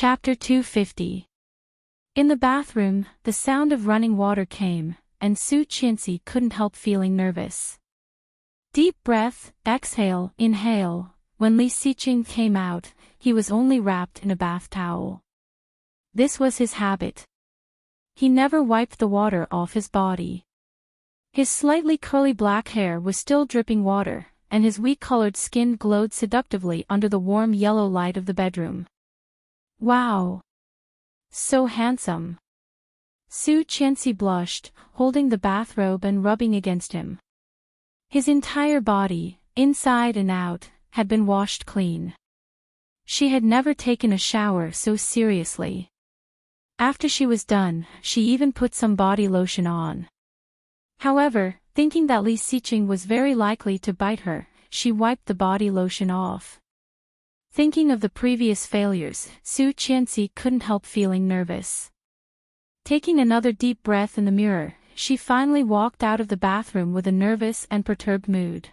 Chapter 250. In the bathroom, the sound of running water came, and Su Qianxi couldn't help feeling nervous. Deep breath, exhale, inhale. When Li Xiqing came out, he was only wrapped in a bath towel. This was his habit. He never wiped the water off his body. His slightly curly black hair was still dripping water, and his wheat-colored skin glowed seductively under the warm yellow light of the bedroom. Wow! So handsome! Su Qianxi blushed, holding the bathrobe and rubbing against him. His entire body, inside and out, had been washed clean. She had never taken a shower so seriously. After she was done, she even put some body lotion on. However, thinking that Li Xiqing was very likely to bite her, she wiped the body lotion off. Thinking of the previous failures, Su Qianxi couldn't help feeling nervous. Taking another deep breath in the mirror, she finally walked out of the bathroom with a nervous and perturbed mood.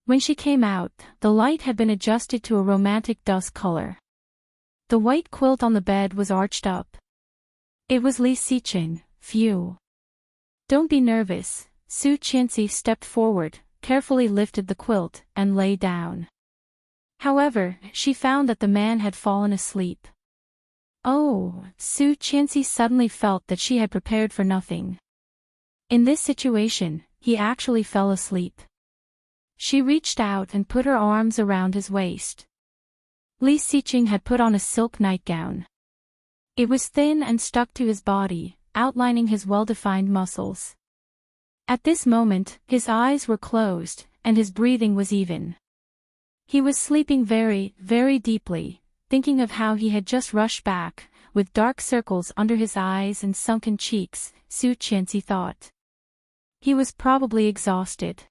When she came out, the light had been adjusted to a romantic dusk color. The white quilt on the bed was arched up. It was Li Xiqing. Phew. Don't be nervous. Su Qianxi stepped forward, carefully lifted the quilt, and lay down. However, she found that the man had fallen asleep. Oh, Su Qianxi suddenly felt that she had prepared for nothing. In this situation, he actually fell asleep. She reached out and put her arms around his waist. Li Xiqing had put on a silk nightgown. It was thin and stuck to his body, outlining his well-defined muscles. At this moment, his eyes were closed, and his breathing was even. He was sleeping very, very deeply, thinking of how he had just rushed back, with dark circles under his eyes and sunken cheeks, Su Qianxi thought. He was probably exhausted.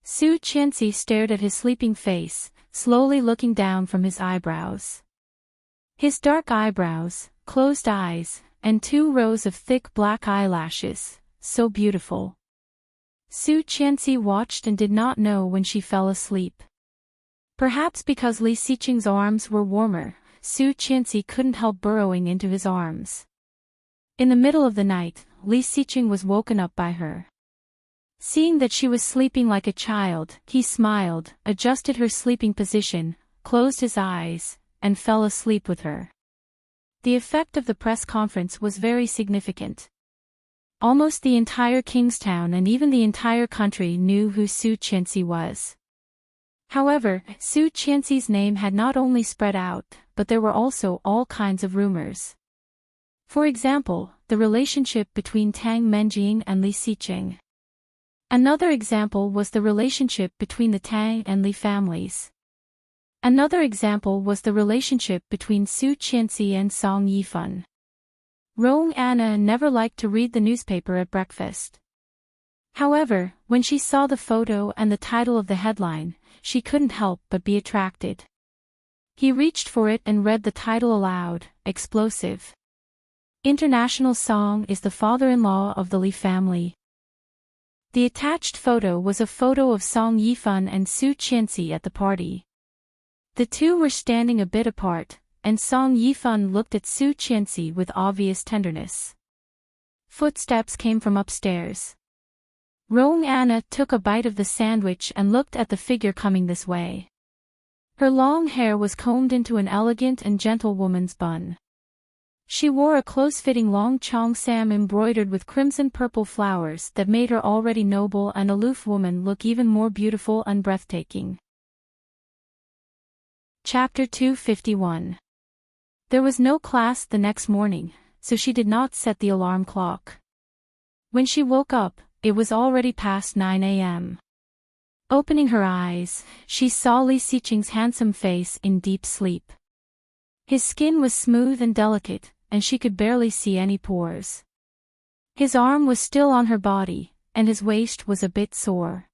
Su Qianxi stared at his sleeping face, slowly looking down from his eyebrows. His dark eyebrows, closed eyes, and 2 rows of thick black eyelashes, so beautiful. Su Qianxi watched and did not know when she fell asleep. Perhaps because Li Xiqing's arms were warmer, Su Qianxi couldn't help burrowing into his arms. In the middle of the night, Li Xiqing was woken up by her. Seeing that she was sleeping like a child, he smiled, adjusted her sleeping position, closed his eyes, and fell asleep with her. The effect of the press conference was very significant. Almost the entire Kingstown and even the entire country knew who Su Qianxi was. However, Su Qianxi's name had not only spread out, but there were also all kinds of rumors. For example, the relationship between Tang Menjing and Li Xiqing. Another example was the relationship between the Tang and Li families. Another example was the relationship between Su Qianxi and Song Yifan. Rong Anna never liked to read the newspaper at breakfast. However, when she saw the photo and the title of the headline, she couldn't help but be attracted. He reached for it and read the title aloud, Explosive. International Song is the father-in-law of the Li family. The attached photo was a photo of Song Yifan and Su Qianxi at the party. The two were standing a bit apart, and Song Yifan looked at Su Qianxi with obvious tenderness. Footsteps came from upstairs. Rong Anna took a bite of the sandwich and looked at the figure coming this way. Her long hair was combed into an elegant and gentle woman's bun. She wore a close-fitting long cheongsam embroidered with crimson-purple flowers that made her already noble and aloof woman look even more beautiful and breathtaking. Chapter 251. There was no class the next morning, so she did not set the alarm clock. When she woke up, it was already past 9 a.m. Opening her eyes, she saw Li Xiqing's handsome face in deep sleep. His skin was smooth and delicate, and she could barely see any pores. His arm was still on her body, and his waist was a bit sore.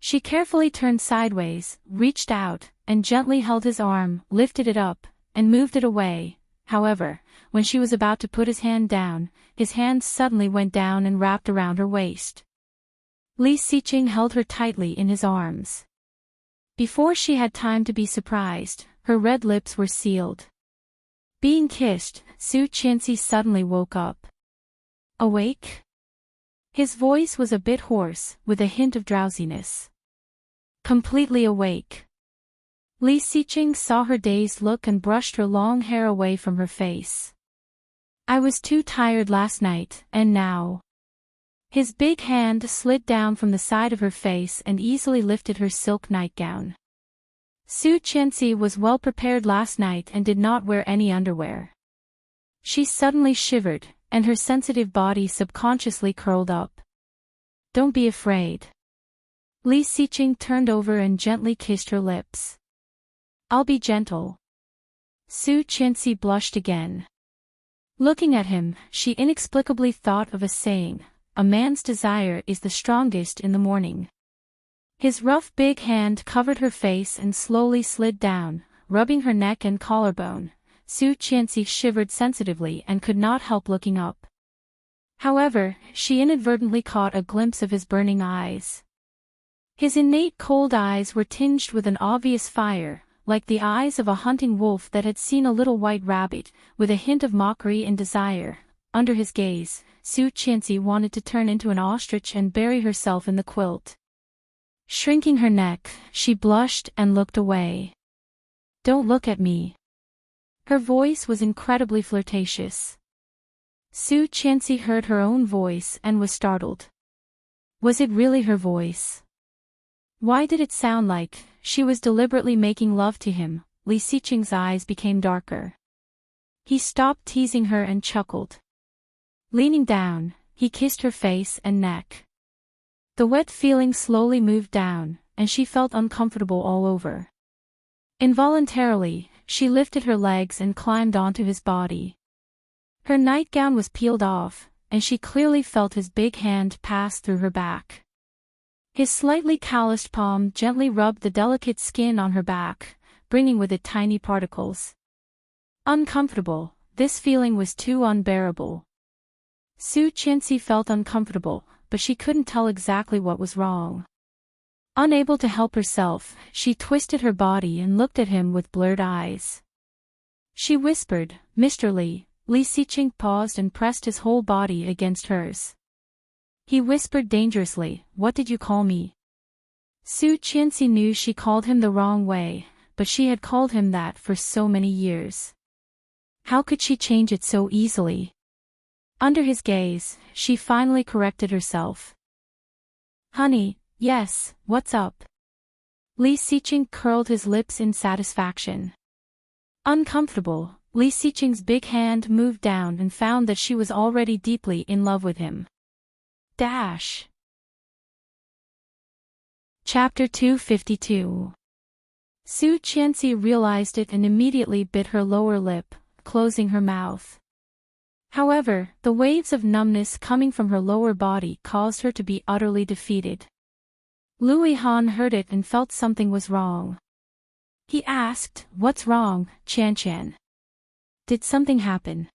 She carefully turned sideways, reached out, and gently held his arm, lifted it up, and moved it away. However, when she was about to put his hand down, his hand suddenly went down and wrapped around her waist. Li Xiqing held her tightly in his arms. Before she had time to be surprised, her red lips were sealed. Being kissed, Su Qianxi suddenly woke up. Awake? His voice was a bit hoarse, with a hint of drowsiness. Completely awake. Li Xiqing saw her dazed look and brushed her long hair away from her face. I was too tired last night, and now. His big hand slid down from the side of her face and easily lifted her silk nightgown. Su Qianxi was well prepared last night and did not wear any underwear. She suddenly shivered, and her sensitive body subconsciously curled up. Don't be afraid. Li Xiqing turned over and gently kissed her lips. I'll be gentle. Su Qianxi blushed again. Looking at him, she inexplicably thought of a saying, a man's desire is the strongest in the morning. His rough big hand covered her face and slowly slid down, rubbing her neck and collarbone. Su Qianxi shivered sensitively and could not help looking up. However, she inadvertently caught a glimpse of his burning eyes. His innate cold eyes were tinged with an obvious fire, like the eyes of a hunting wolf that had seen a little white rabbit, with a hint of mockery and desire. Under his gaze, Su Qianxi wanted to turn into an ostrich and bury herself in the quilt. Shrinking her neck, she blushed and looked away. Don't look at me. Her voice was incredibly flirtatious. Su Qianxi heard her own voice and was startled. Was it really her voice? Why did it sound like she was deliberately making love to him? Li Xiqing's eyes became darker. He stopped teasing her and chuckled. Leaning down, he kissed her face and neck. The wet feeling slowly moved down, and she felt uncomfortable all over. Involuntarily, she lifted her legs and climbed onto his body. Her nightgown was peeled off, and she clearly felt his big hand pass through her back. His slightly calloused palm gently rubbed the delicate skin on her back, bringing with it tiny particles. Uncomfortable, this feeling was too unbearable. Su Qianxi felt uncomfortable, but she couldn't tell exactly what was wrong. Unable to help herself, she twisted her body and looked at him with blurred eyes. She whispered, Mr. Li. Li Xiqing paused and pressed his whole body against hers. He whispered dangerously, What did you call me? Su Qianxi knew she called him the wrong way, but she had called him that for so many years. How could she change it so easily? Under his gaze, she finally corrected herself. Honey, yes, what's up? Li Xiqing curled his lips in satisfaction. Uncomfortable, Li Xiqing's big hand moved down and found that she was already deeply in love with him. Chapter 252. Su Qianxi realized it and immediately bit her lower lip, closing her mouth. However, the waves of numbness coming from her lower body caused her to be utterly defeated. Louis Han heard it and felt something was wrong. He asked, What's wrong, Qian? Did something happen?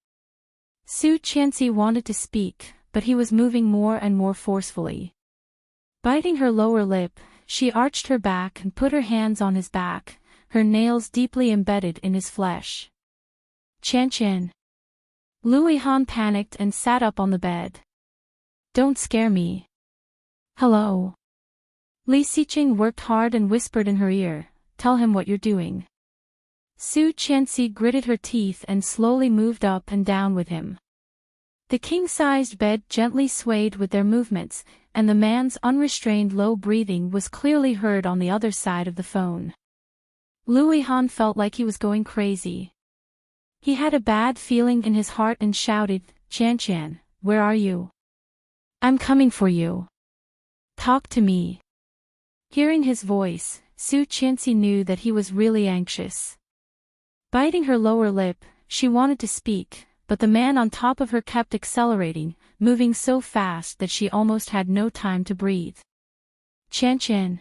Su Qianxi wanted to speak, but he was moving more and more forcefully. Biting her lower lip, she arched her back and put her hands on his back, her nails deeply embedded in his flesh. Qian. Louis Han panicked and sat up on the bed. Don't scare me. Hello. Li Xiqing worked hard and whispered in her ear, Tell him what you're doing. Su Qianxi gritted her teeth and slowly moved up and down with him. The king-sized bed gently swayed with their movements, and the man's unrestrained low breathing was clearly heard on the other side of the phone. Louis Han felt like he was going crazy. He had a bad feeling in his heart and shouted, Qian, where are you? I'm coming for you. Talk to me. Hearing his voice, Su Qianxi knew that he was really anxious. Biting her lower lip, she wanted to speak, but the man on top of her kept accelerating, moving so fast that she almost had no time to breathe. Qian.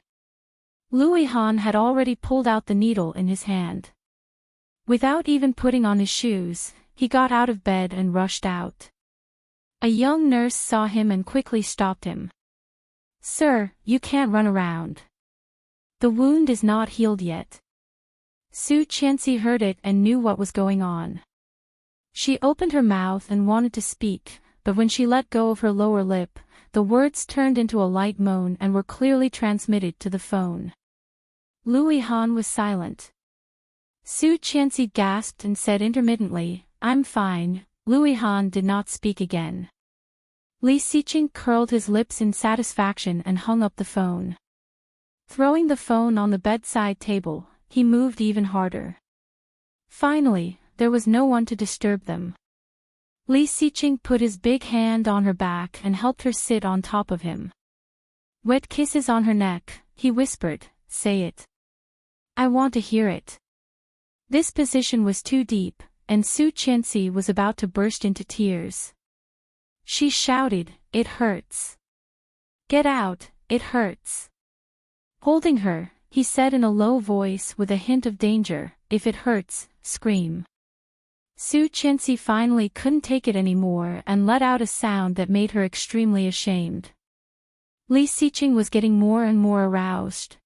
Louis Han had already pulled out the needle in his hand. Without even putting on his shoes, he got out of bed and rushed out. A young nurse saw him and quickly stopped him. Sir, you can't run around. The wound is not healed yet. Su Qianxi heard it and knew what was going on. She opened her mouth and wanted to speak, but when she let go of her lower lip, the words turned into a light moan and were clearly transmitted to the phone. Louis Han was silent. Su Qianxi gasped and said intermittently, "I'm fine." Louis Han did not speak again. Li Xiqing curled his lips in satisfaction and hung up the phone. Throwing the phone on the bedside table, he moved even harder. Finally, there was no one to disturb them. Li Xiqing put his big hand on her back and helped her sit on top of him. Wet kisses on her neck, he whispered, "Say it. I want to hear it." This position was too deep, and Su Qianxi was about to burst into tears. She shouted, "It hurts. Get out, it hurts." Holding her, he said in a low voice with a hint of danger, "If it hurts, scream." Su Qianxi finally couldn't take it anymore and let out a sound that made her extremely ashamed. Li Xiqing was getting more and more aroused.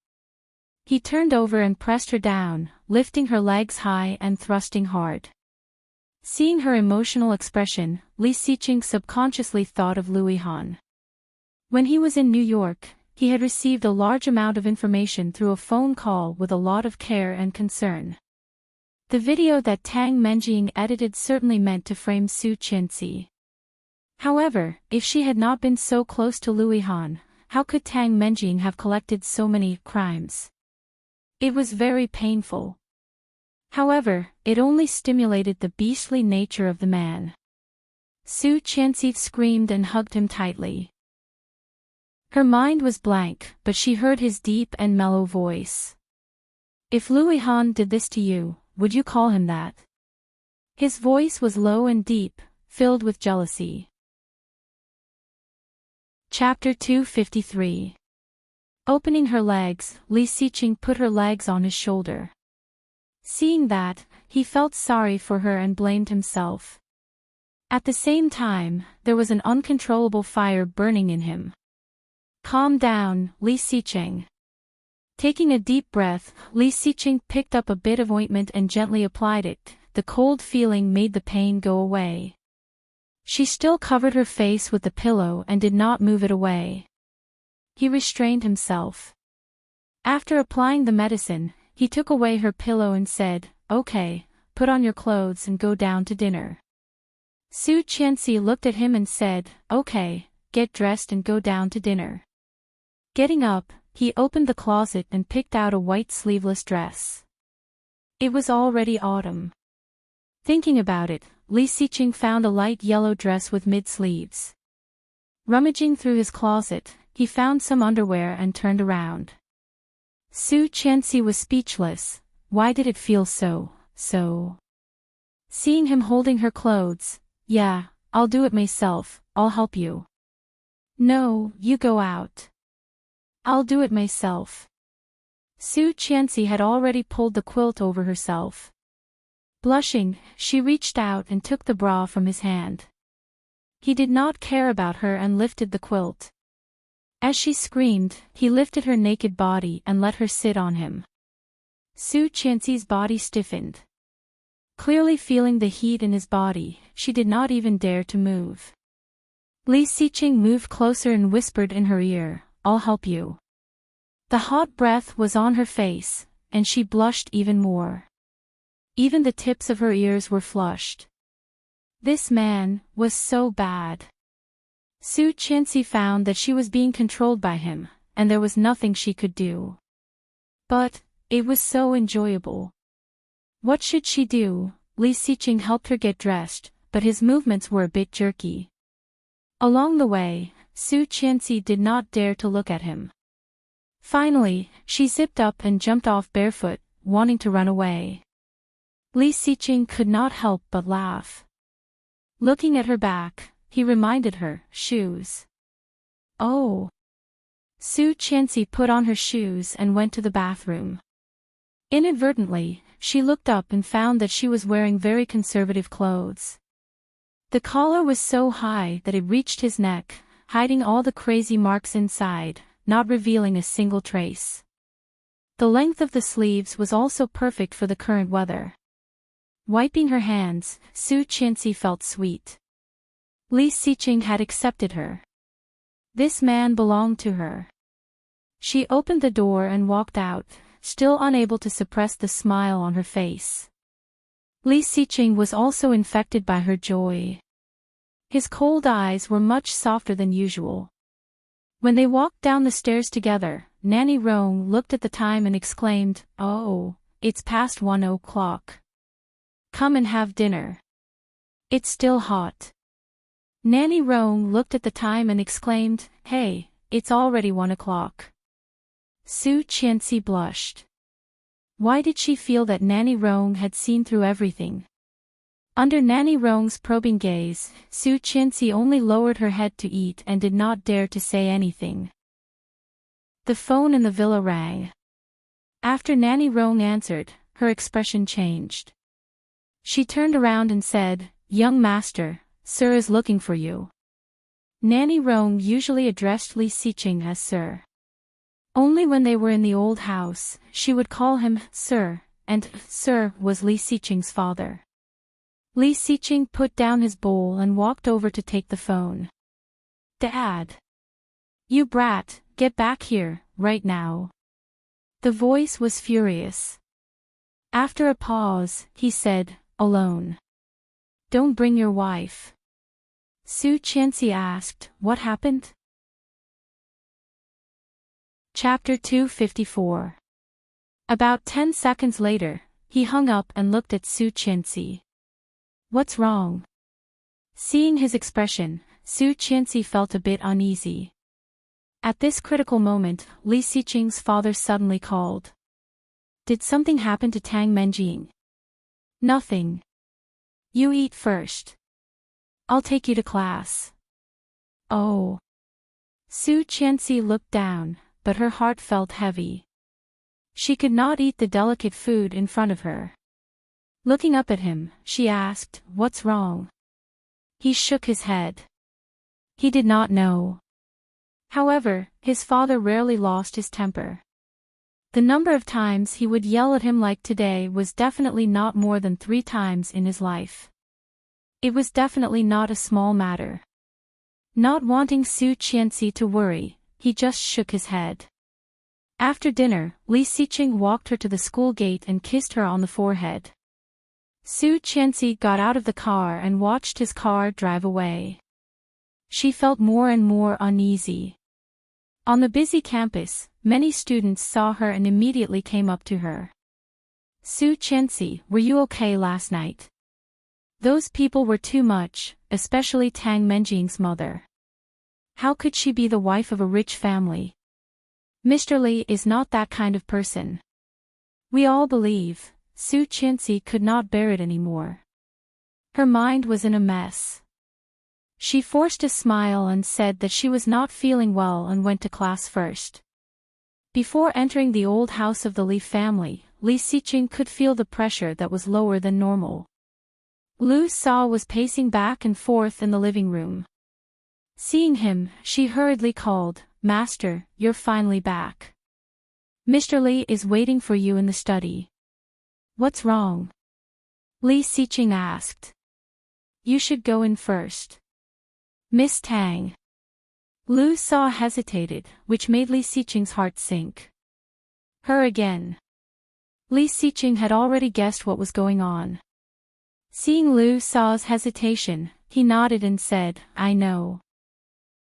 He turned over and pressed her down, lifting her legs high and thrusting hard. Seeing her emotional expression, Li Xiqing subconsciously thought of Louis Han. When he was in New York, he had received a large amount of information through a phone call with a lot of care and concern. The video that Tang Menjing edited certainly meant to frame Su Qianxi. However, if she had not been so close to Louis Han, how could Tang Menjing have collected so many crimes? It was very painful. However, it only stimulated the beastly nature of the man. Su Qianxi screamed and hugged him tightly. Her mind was blank, but she heard his deep and mellow voice. "If Louis Han did this to you, would you call him that?" His voice was low and deep, filled with jealousy. Chapter 253. Opening her legs, Li Xiqing put her legs on his shoulder. Seeing that, he felt sorry for her and blamed himself. At the same time, there was an uncontrollable fire burning in him. "Calm down, Li Xiqing." Taking a deep breath, Li Xiqing picked up a bit of ointment and gently applied it. The cold feeling made the pain go away. She still covered her face with the pillow and did not move it away. He restrained himself. After applying the medicine, he took away her pillow and said, "Okay, put on your clothes and go down to dinner." Su Qianxi looked at him and said, "Okay, get dressed and go down to dinner." Getting up, he opened the closet and picked out a white sleeveless dress. It was already autumn. Thinking about it, Li Xiqing found a light yellow dress with mid-sleeves. Rummaging through his closet, he found some underwear and turned around. Su Qianxi was speechless. Why did it feel so? Seeing him holding her clothes, "Yeah, I'll do it myself, I'll help you." "No, you go out." "I'll do it myself." Su Qianxi had already pulled the quilt over herself. Blushing, she reached out and took the bra from his hand. He did not care about her and lifted the quilt. As she screamed, he lifted her naked body and let her sit on him. Su Qianxi's body stiffened. Clearly feeling the heat in his body, she did not even dare to move. Li Xiqing moved closer and whispered in her ear, "I'll help you." The hot breath was on her face, and she blushed even more. Even the tips of her ears were flushed. This man was so bad. Su Qianxi found that she was being controlled by him, and there was nothing she could do. But it was so enjoyable. What should she do? Li Xiqing helped her get dressed, but his movements were a bit jerky. Along the way, Su Qianxi did not dare to look at him. Finally, she zipped up and jumped off barefoot, wanting to run away. Li Xiqing could not help but laugh. Looking at her back, he reminded her, "Shoes." "Oh." Su Qianxi put on her shoes and went to the bathroom. Inadvertently, she looked up and found that she was wearing very conservative clothes. The collar was so high that it reached his neck, hiding all the crazy marks inside, not revealing a single trace. The length of the sleeves was also perfect for the current weather. Wiping her hands, Su Qianxi felt sweet. Li Xiqing had accepted her. This man belonged to her. She opened the door and walked out, still unable to suppress the smile on her face. Li Xiqing was also infected by her joy. His cold eyes were much softer than usual. When they walked down the stairs together, Nanny Rong looked at the time and exclaimed, "Oh, it's past 1 o'clock. Come and have dinner. It's still hot." Nanny Rong looked at the time and exclaimed, "Hey, it's already 1 o'clock." Su Qianxi blushed. Why did she feel that Nanny Rong had seen through everything? Under Nanny Rong's probing gaze, Su Qianxi only lowered her head to eat and did not dare to say anything. The phone in the villa rang. After Nanny Rong answered, her expression changed. She turned around and said, "Young master, Sir is looking for you." Nanny Rong usually addressed Li Xiqing as Sir. Only when they were in the old house, she would call him Sir, and Sir was Li Xiqing's father. Li Xiqing put down his bowl and walked over to take the phone. "Dad! You brat, get back here, right now." The voice was furious. After a pause, he said, "Alone. Don't bring your wife." Su Qianxi asked, "What happened?" Chapter 254. About 10 seconds later, he hung up and looked at Su Qianxi. "What's wrong?" Seeing his expression, Su Qianxi felt a bit uneasy. At this critical moment, Li Xiqing's father suddenly called. "Did something happen to Tang Menjing?" "Nothing. You eat first. I'll take you to class." "Oh." Su Qianxi looked down, but her heart felt heavy. She could not eat the delicate food in front of her. Looking up at him, she asked, "What's wrong?" He shook his head. He did not know. However, his father rarely lost his temper. The number of times he would yell at him like today was definitely not more than 3 times in his life. It was definitely not a small matter. Not wanting Su Qianxi to worry, he just shook his head. After dinner, Li Xiqing walked her to the school gate and kissed her on the forehead. Su Qianxi got out of the car and watched his car drive away. She felt more and more uneasy. On the busy campus, many students saw her and immediately came up to her. "Su Qianxi, were you okay last night?" Those people were too much, especially Tang Menjing's mother. How could she be the wife of a rich family? Mr. Li is not that kind of person. We all believe. Su Qianxi could not bear it anymore. Her mind was in a mess. She forced a smile and said that she was not feeling well and went to class first. Before entering the old house of the Li family, Li Xiqing could feel the pressure that was lower than normal. Lu Sa was pacing back and forth in the living room. Seeing him, she hurriedly called, "Master, you're finally back. Mr. Li is waiting for you in the study." "What's wrong?" Li Xiqing asked. "You should go in first." "Miss Tang." Lu Sa hesitated, which made Li Xiqing's heart sink. Her again. Li Xiqing had already guessed what was going on. Seeing Lu Sa's hesitation, he nodded and said, "I know.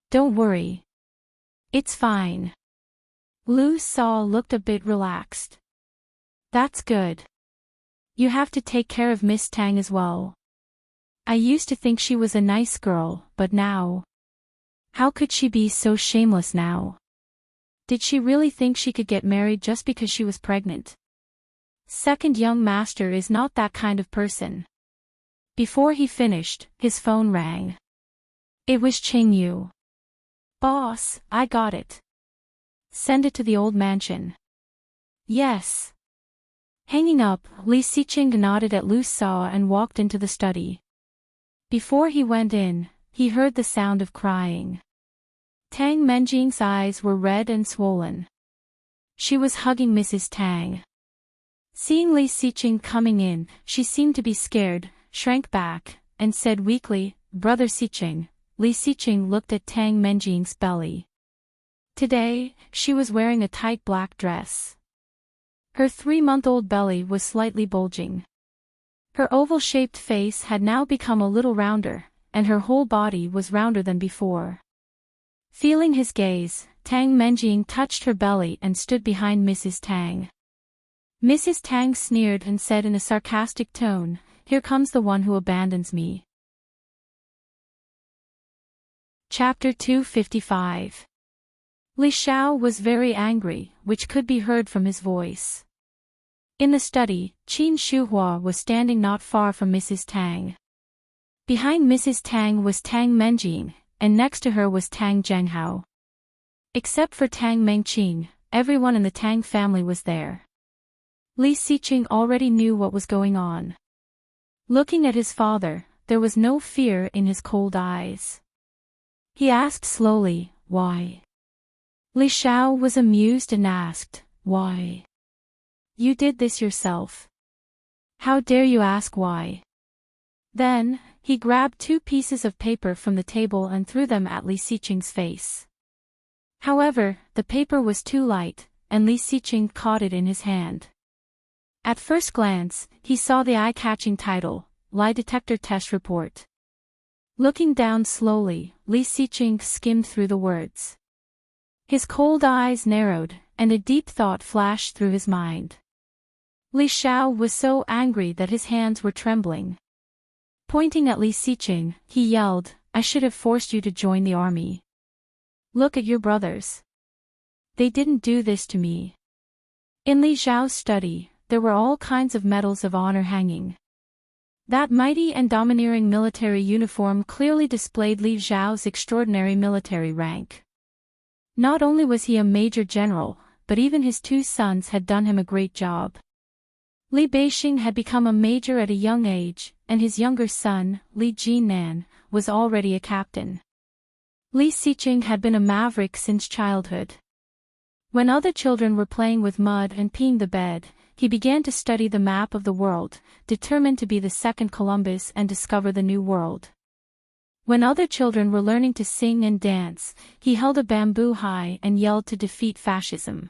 Don't worry. It's fine." Lu Sa looked a bit relaxed. "That's good. You have to take care of Miss Tang as well. I used to think she was a nice girl, but now... How could she be so shameless now? Did she really think she could get married just because she was pregnant? Second young master is not that kind of person." Before he finished, his phone rang. It was Ching Yu. "Boss, I got it. Send it to the old mansion." "Yes." Hanging up, Li Xiqing nodded at Lu Sa and walked into the study. Before he went in, he heard the sound of crying. Tang Menjing's eyes were red and swollen. She was hugging Mrs. Tang. Seeing Li Xiqing coming in, she seemed to be scared, shrank back, and said weakly, "Brother Xiqing." Li Xiqing looked at Tang Menjing's belly. Today, she was wearing a tight black dress. Her 3-month-old belly was slightly bulging. Her oval-shaped face had now become a little rounder, and her whole body was rounder than before. Feeling his gaze, Tang Menjing touched her belly and stood behind Mrs. Tang. Mrs. Tang sneered and said in a sarcastic tone, "Here comes the one who abandons me." Chapter 255. Li Xiao was very angry, which could be heard from his voice. In the study, Qin Shuhua was standing not far from Mrs. Tang. Behind Mrs. Tang was Tang Menjing, and next to her was Tang Zhenghao. Except for Tang Mengqing, everyone in the Tang family was there. Li Xiqing already knew what was going on. Looking at his father, there was no fear in his cold eyes. He asked slowly, "Why?" Li Xiao was amused and asked, "Why? You did this yourself. How dare you ask why?" Then, he grabbed 2 pieces of paper from the table and threw them at Li Xiqing's face. However, the paper was too light, and Li Xiqing caught it in his hand. At first glance, he saw the eye-catching title, Lie Detector Test Report. Looking down slowly, Li Xiqing skimmed through the words. His cold eyes narrowed, and a deep thought flashed through his mind. Li Xiao was so angry that his hands were trembling. Pointing at Li Xiqing, he yelled, "I should have forced you to join the army. Look at your brothers. They didn't do this to me." In Li Xiao's study, there were all kinds of medals of honor hanging. That mighty and domineering military uniform clearly displayed Li Xiao's extraordinary military rank. Not only was he a major general, but even his 2 sons had done him a great job. Li Beixing had become a major at a young age, and his younger son, Li Jinan, was already a captain. Li Xiqing had been a maverick since childhood. When other children were playing with mud and peeing the bed, he began to study the map of the world, determined to be the second Columbus and discover the new world. When other children were learning to sing and dance, he held a bamboo high and yelled to defeat fascism.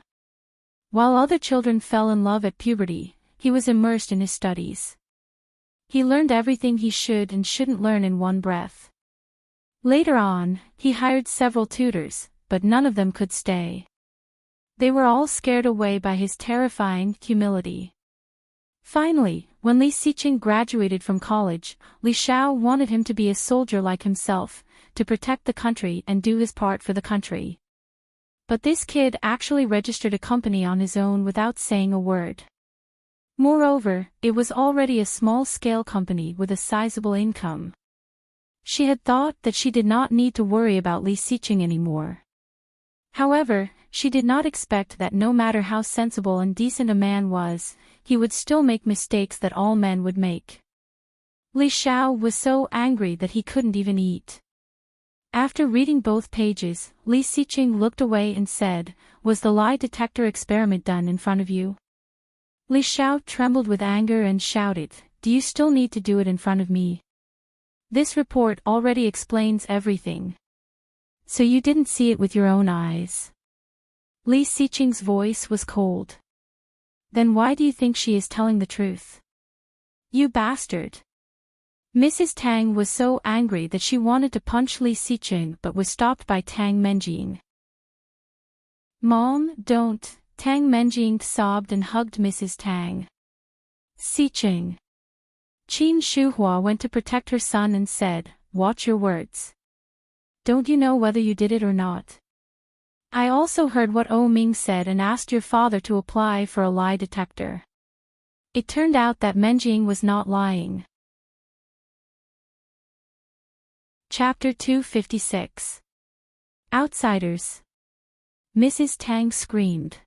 While other children fell in love at puberty, he was immersed in his studies. He learned everything he should and shouldn't learn in one breath. Later on, he hired several tutors, but none of them could stay. They were all scared away by his terrifying humility. Finally, when Li Xiqing graduated from college, Li Xiao wanted him to be a soldier like himself, to protect the country and do his part for the country. But this kid actually registered a company on his own without saying a word. Moreover, it was already a small-scale company with a sizable income. She had thought that she did not need to worry about Li Xiqing anymore. However, she did not expect that no matter how sensible and decent a man was, he would still make mistakes that all men would make. Li Xiao was so angry that he couldn't even eat. After reading both pages, Li Xiqing looked away and said, "Was the lie detector experiment done in front of you?" Li Xiao trembled with anger and shouted, "Do you still need to do it in front of me? This report already explains everything. So you didn't see it with your own eyes?" Li Xiqing's voice was cold. "Then why do you think she is telling the truth? You bastard!" Mrs. Tang was so angry that she wanted to punch Li Xiqing but was stopped by Tang Menjing. "Mom, don't," Tang Menjing sobbed and hugged Mrs. Tang. "Xiqing." Qin Shuhua went to protect her son and said, "Watch your words. Don't you know whether you did it or not? I also heard what O Ming said and asked your father to apply for a lie detector. It turned out that Menjing was not lying." Chapter 256. Outsiders. Mrs. Tang screamed.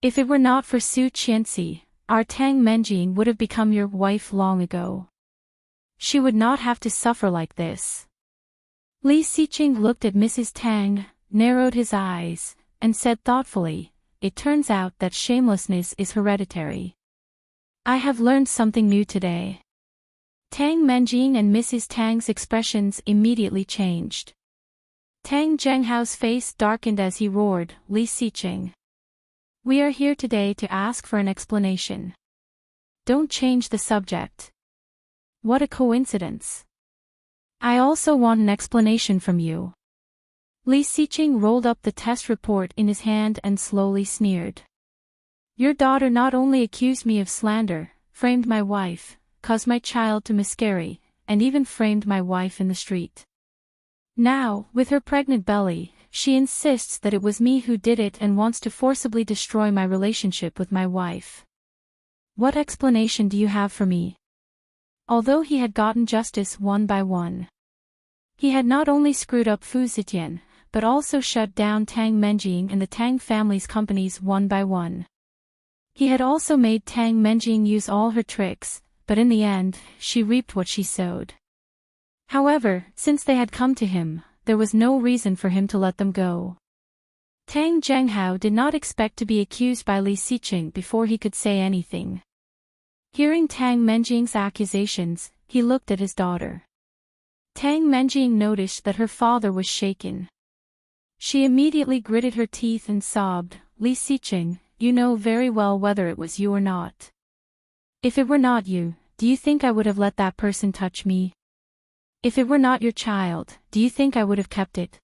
"If it were not for Su Qianxi, our Tang Menjing would have become your wife long ago. She would not have to suffer like this." Li Xiqing looked at Mrs. Tang, narrowed his eyes, and said thoughtfully, "It turns out that shamelessness is hereditary. I have learned something new today. Tang Menjing and Mrs. Tang's expressions immediately changed. Tang Zhenghao's face darkened as he roared, Li Xiqing. We are here today to ask for an explanation. Don't change the subject. What a coincidence. I also want an explanation from you. Li Xiqing rolled up the test report in his hand and slowly sneered. Your daughter not only accused me of slander, framed my wife, caused my child to miscarry, and even framed my wife in the street. Now, with her pregnant belly, she insists that it was me who did it and wants to forcibly destroy my relationship with my wife. What explanation do you have for me? Although he had gotten justice one by one, he had not only screwed up Fu Zetian, but also shut down Tang Menjing and the Tang family's companies one by one. He had also made Tang Menjing use all her tricks, but in the end, she reaped what she sowed. However, since they had come to him, there was no reason for him to let them go. Tang Zhenghao did not expect to be accused by Li Xiqing before he could say anything. Hearing Tang Menjing's accusations, he looked at his daughter. Tang Menjing noticed that her father was shaken. She immediately gritted her teeth and sobbed, Li Xiqing, you know very well whether it was you or not. If it were not you, do you think I would have let that person touch me? If it were not your child, do you think I would have kept it?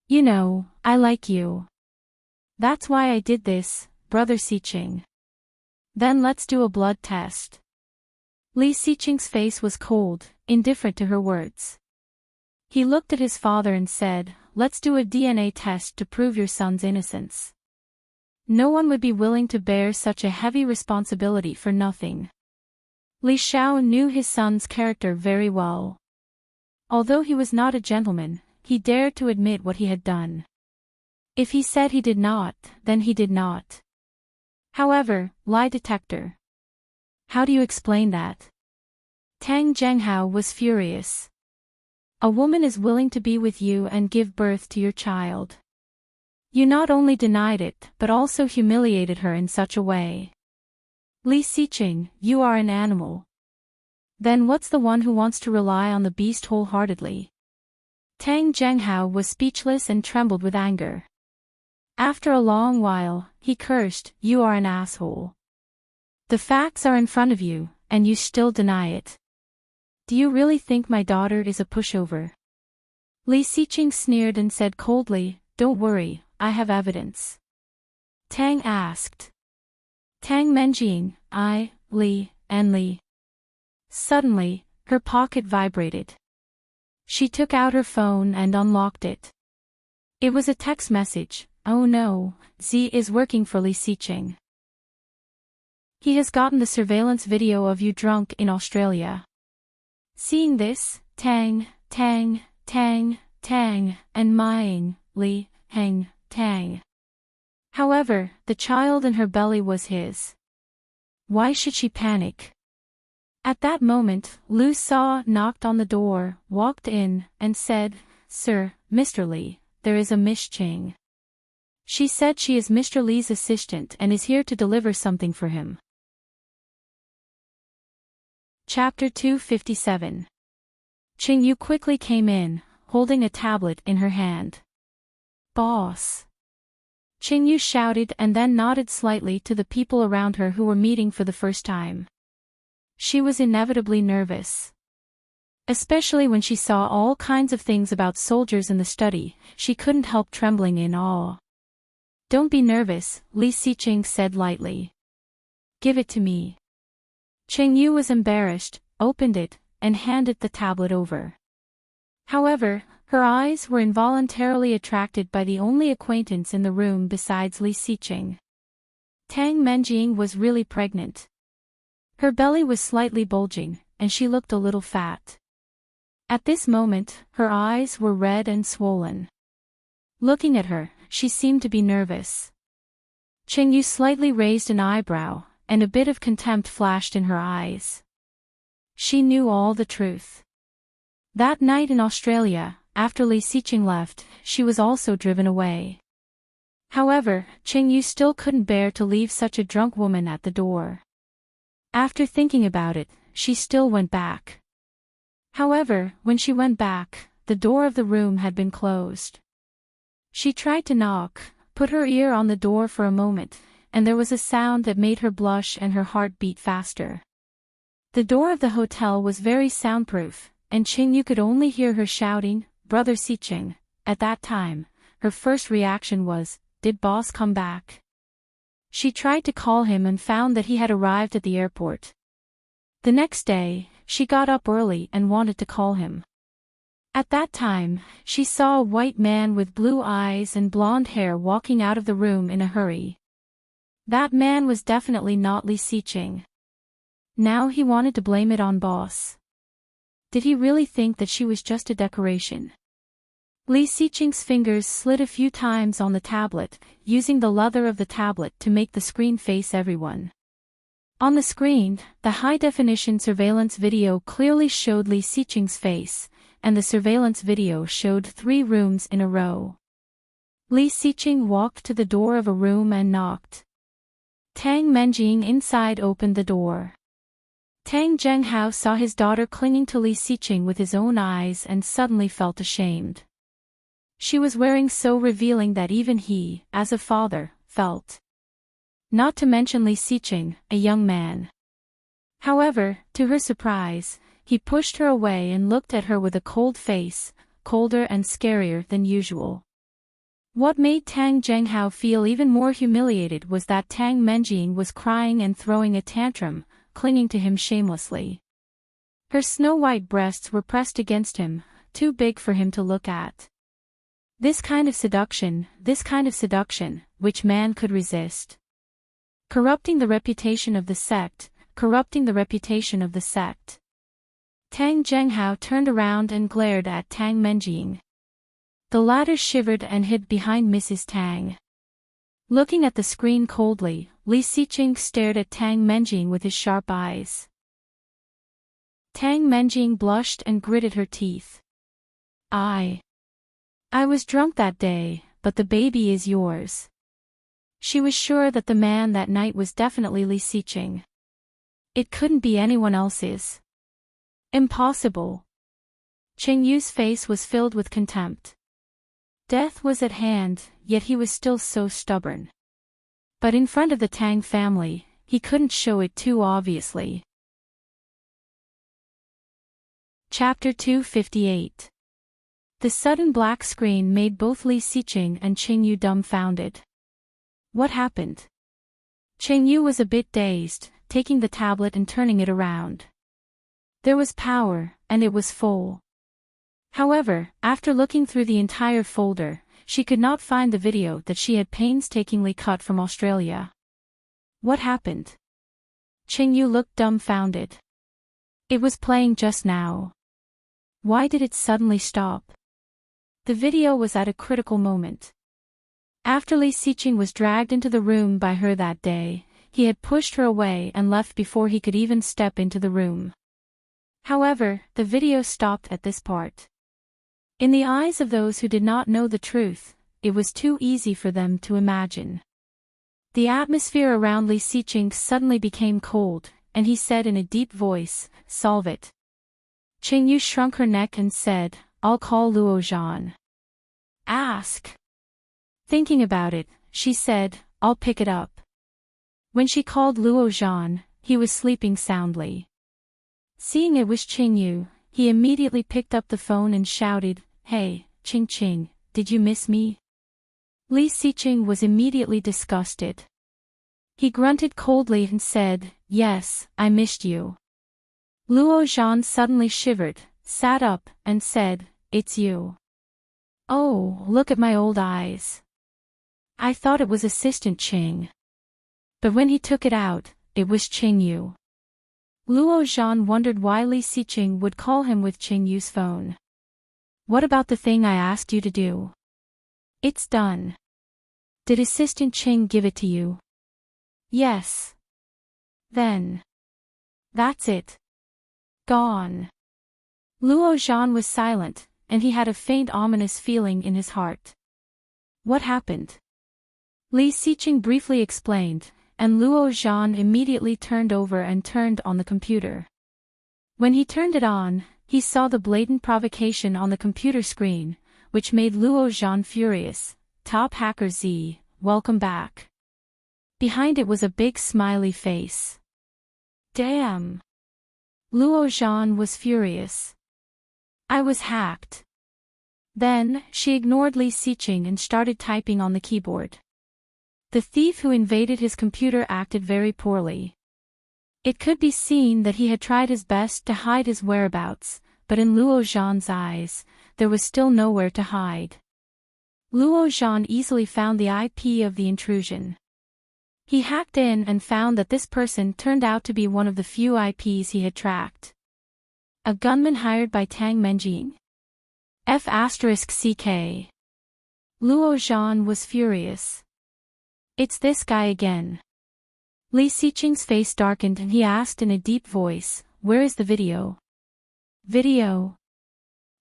You know, I like you. That's why I did this, brother Xiqing. Then let's do a blood test. Li Xiqing's face was cold, indifferent to her words. He looked at his father and said, let's do a DNA test to prove your son's innocence. No one would be willing to bear such a heavy responsibility for nothing. Li Xiao knew his son's character very well. Although he was not a gentleman, he dared to admit what he had done. If he said he did not, then he did not. However, lie detector. How do you explain that? Tang Zhenghao was furious. A woman is willing to be with you and give birth to your child. You not only denied it, but also humiliated her in such a way. Li Xiqing, you are an animal. Then what's the one who wants to rely on the beast wholeheartedly? Tang Zhenghao was speechless and trembled with anger. After a long while, he cursed, you are an asshole. The facts are in front of you, and you still deny it. Do you really think my daughter is a pushover? Li Xiqing sneered and said coldly, don't worry, I have evidence. Tang asked. Tang Menjing, Li, and Li. Suddenly, her pocket vibrated. She took out her phone and unlocked it. It was a text message. Oh no, Z is working for Li Xiqing. He has gotten the surveillance video of you drunk in Australia. Seeing this, Tang, and Mying, Li, Tang. However, the child in her belly was his. Why should she panic? At that moment, Lu Sa knocked on the door, walked in, and said, Sir, Mr. Li, there is a Miss Ching. She said she is Mr. Li's assistant and is here to deliver something for him. Chapter 257. Qing Yu quickly came in, holding a tablet in her hand. Boss. Qing Yu shouted and then nodded slightly to the people around her who were meeting for the first time. She was inevitably nervous. Especially when she saw all kinds of things about soldiers in the study, she couldn't help trembling in awe. Don't be nervous, Li Xiqing said lightly. Give it to me. Qing Yu was embarrassed, opened it, and handed the tablet over. However, her eyes were involuntarily attracted by the only acquaintance in the room besides Li Xiqing. Tang Menjing was really pregnant. Her belly was slightly bulging, and she looked a little fat. At this moment, her eyes were red and swollen. Looking at her, she seemed to be nervous. Qing Yu slightly raised an eyebrow, and a bit of contempt flashed in her eyes. She knew all the truth. That night in Australia, after Li Xiqing left, she was also driven away. However, Qing Yu still couldn't bear to leave such a drunk woman at the door. After thinking about it, she still went back. However, when she went back, the door of the room had been closed. She tried to knock, put her ear on the door for a moment, and there was a sound that made her blush and her heart beat faster. The door of the hotel was very soundproof, and Qingyu could only hear her shouting, "Brother Siqing." At that time, her first reaction was, "Did boss come back?" She tried to call him and found that he had arrived at the airport. The next day, she got up early and wanted to call him. At that time, she saw a white man with blue eyes and blonde hair walking out of the room in a hurry. That man was definitely not Li Siqing. Now he wanted to blame it on boss. Did he really think that she was just a decoration? Li Siqing's fingers slid a few times on the tablet, using the leather of the tablet to make the screen face everyone. On the screen, the high-definition surveillance video clearly showed Li Siqing's face, and the surveillance video showed 3 rooms in a row. Li Siqing walked to the door of a room and knocked. Tang Menjing inside opened the door. Tang Zhenghao saw his daughter clinging to Li Siqing with his own eyes and suddenly felt ashamed. She was wearing so revealing that even he, as a father, felt. Not to mention Li Siqing, a young man. However, to her surprise, he pushed her away and looked at her with a cold face, colder and scarier than usual. What made Tang Zhenghao feel even more humiliated was that Tang Menjing was crying and throwing a tantrum, clinging to him shamelessly. Her snow-white breasts were pressed against him, too big for him to look at. This kind of seduction, which man could resist? Corrupting the reputation of the sect. Tang Zhenghao turned around and glared at Tang Menjing. The latter shivered and hid behind Mrs. Tang. Looking at the screen coldly, Li Siqing stared at Tang Menjing with his sharp eyes. Tang Menjing blushed and gritted her teeth. I was drunk that day, but the baby is yours. She was sure that the man that night was definitely Li Siqing. It couldn't be anyone else's. Impossible. Qingyu's face was filled with contempt. Death was at hand, yet he was still so stubborn. But in front of the Tang family, he couldn't show it too obviously. Chapter 258. The sudden black screen made both Li Siqing and Qingyu dumbfounded. What happened? Qingyu was a bit dazed, taking the tablet and turning it around. There was power, and it was full. However, after looking through the entire folder, she could not find the video that she had painstakingly cut from Australia. What happened? Qingyu looked dumbfounded. It was playing just now. Why did it suddenly stop? The video was at a critical moment. After Li Siqing was dragged into the room by her that day, he had pushed her away and left before he could even step into the room. However, the video stopped at this part. In the eyes of those who did not know the truth, it was too easy for them to imagine. The atmosphere around Li Siqing suddenly became cold, and he said in a deep voice, "Solve it." Qingyu shrunk her neck and said, "I'll call Luo Zhan." Ask. Thinking about it, she said, "I'll pick it up." When she called Luo Zhan, he was sleeping soundly. Seeing it was Qingyu, he immediately picked up the phone and shouted, "Hey, Qing, did you miss me?" Li Siqing was immediately disgusted. He grunted coldly and said, "Yes, I missed you." Luo Zhan suddenly shivered, sat up, and said, "It's you. Oh, look at my old eyes. I thought it was Assistant Qing." But when he took it out, it was Qingyu. Luo Zhan wondered why Li Siqing would call him with Qingyu's phone. "What about the thing I asked you to do?" "It's done." "Did Assistant Qing give it to you?" "Yes." "Then. That's it. Gone." Luo Zhan was silent, and he had a faint ominous feeling in his heart. What happened? Li Siqing briefly explained, and Luo Zhan immediately turned over and turned on the computer. When he turned it on, he saw the blatant provocation on the computer screen, which made Luo Zhan furious. Top Hacker Z, welcome back. Behind it was a big smiley face. Damn. Luo Zhan was furious. I was hacked. Then, she ignored Li Xiqing and started typing on the keyboard. The thief who invaded his computer acted very poorly. It could be seen that he had tried his best to hide his whereabouts, but in Luo Zhan's eyes, there was still nowhere to hide. Luo Zhan easily found the IP of the intrusion. He hacked in and found that this person turned out to be one of the few IPs he had tracked. A gunman hired by Tang Menjing. F***CK. Luo Zhan was furious. It's this guy again. Li Xiqing's face darkened and he asked in a deep voice, where is the video? Video.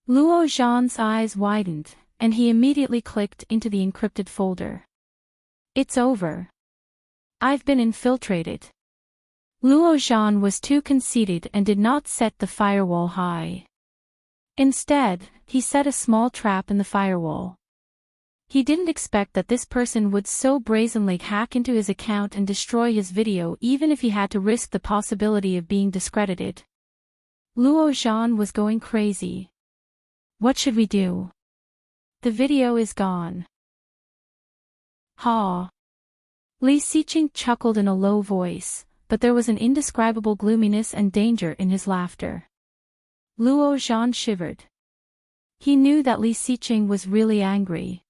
Luo Zhan's eyes widened, and he immediately clicked into the encrypted folder. It's over. I've been infiltrated. Luo Zhan was too conceited and did not set the firewall high. Instead, he set a small trap in the firewall. He didn't expect that this person would so brazenly hack into his account and destroy his video even if he had to risk the possibility of being discredited. Luo Zhan was going crazy. What should we do? The video is gone. Ha. Li Xiqing chuckled in a low voice, but there was an indescribable gloominess and danger in his laughter. Luo Zhan shivered. He knew that Li Xiqing was really angry.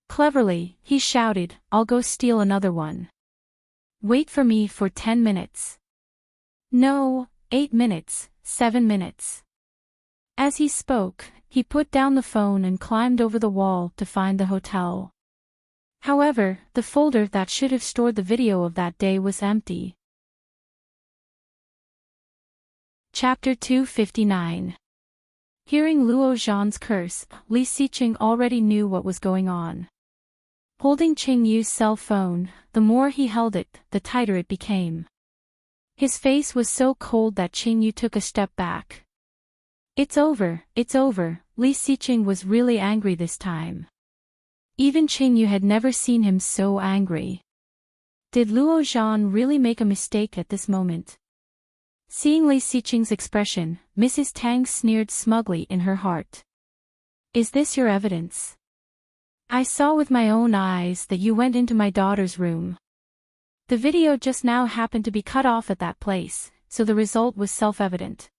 Cleverly, he shouted, I'll go steal another one. Wait for me for 10 minutes. No, 8 minutes, 7 minutes. As he spoke, he put down the phone and climbed over the wall to find the hotel. However, the folder that should have stored the video of that day was empty. Chapter 259. Hearing Luo Zhan's curse, Li Xiqing already knew what was going on. Holding Qingyu's cell phone, the more he held it, the tighter it became. His face was so cold that Qingyu took a step back. It's over, Li Xiqing was really angry this time. Even Qingyu had never seen him so angry. Did Luo Zhan really make a mistake at this moment? Seeing Li Xiqing's expression, Mrs. Tang sneered smugly in her heart. Is this your evidence? I saw with my own eyes that you went into my daughter's room. The video just now happened to be cut off at that place, so the result was self-evident.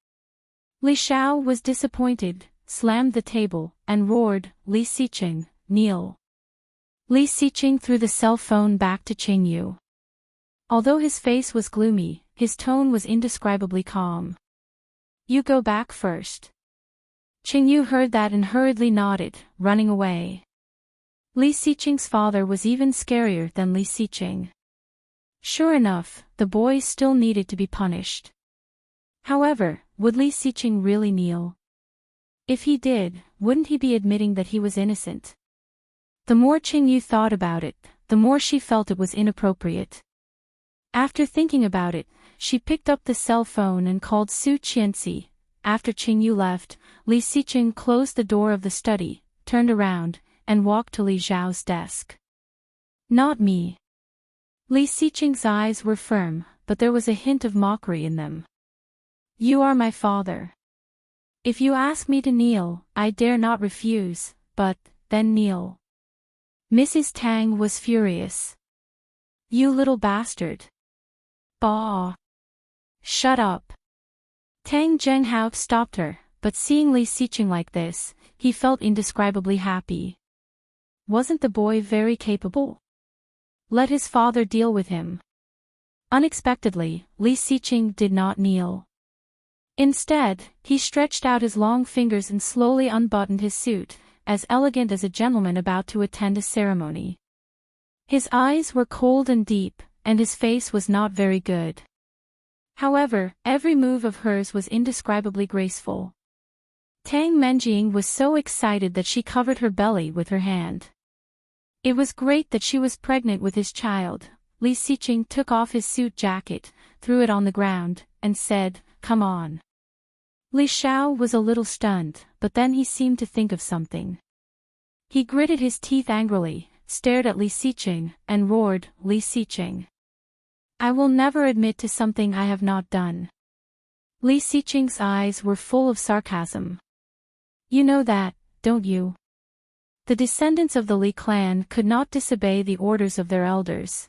Li Xiao was disappointed, slammed the table, and roared, Li Xiqing, kneel. Li Xiqing threw the cell phone back to Qingyu. Although his face was gloomy, his tone was indescribably calm. You go back first. Qingyu heard that and hurriedly nodded, running away. Li Xiqing's father was even scarier than Li Xiqing. Sure enough, the boy still needed to be punished. However, would Li Xiqing really kneel? If he did, wouldn't he be admitting that he was innocent? The more Qingyu thought about it, the more she felt it was inappropriate. After thinking about it, she picked up the cell phone and called Su Qianxi. After Qingyu left, Li Xiqing closed the door of the study, turned around, and walked to Li Zhao's desk. Not me. Li Xiqing's eyes were firm, but there was a hint of mockery in them. You are my father. If you ask me to kneel, I dare not refuse, but, then kneel. Mrs. Tang was furious. You little bastard. Bah. Shut up. Tang Zhenghao stopped her, but seeing Li Xiqing like this, he felt indescribably happy. Wasn't the boy very capable? Let his father deal with him. Unexpectedly, Li Xiqing did not kneel. Instead, he stretched out his long fingers and slowly unbuttoned his suit, as elegant as a gentleman about to attend a ceremony. His eyes were cold and deep, and his face was not very good. However, every move of hers was indescribably graceful. Tang Menjing was so excited that she covered her belly with her hand. It was great that she was pregnant with his child, Li Xiqing took off his suit jacket, threw it on the ground, and said, "Come on." Li Xiao was a little stunned, but then he seemed to think of something. He gritted his teeth angrily, stared at Li Xiqing, and roared, "Li Xiqing! I will never admit to something I have not done." Li Xiqing's eyes were full of sarcasm. "You know that, don't you? The descendants of the Li clan could not disobey the orders of their elders.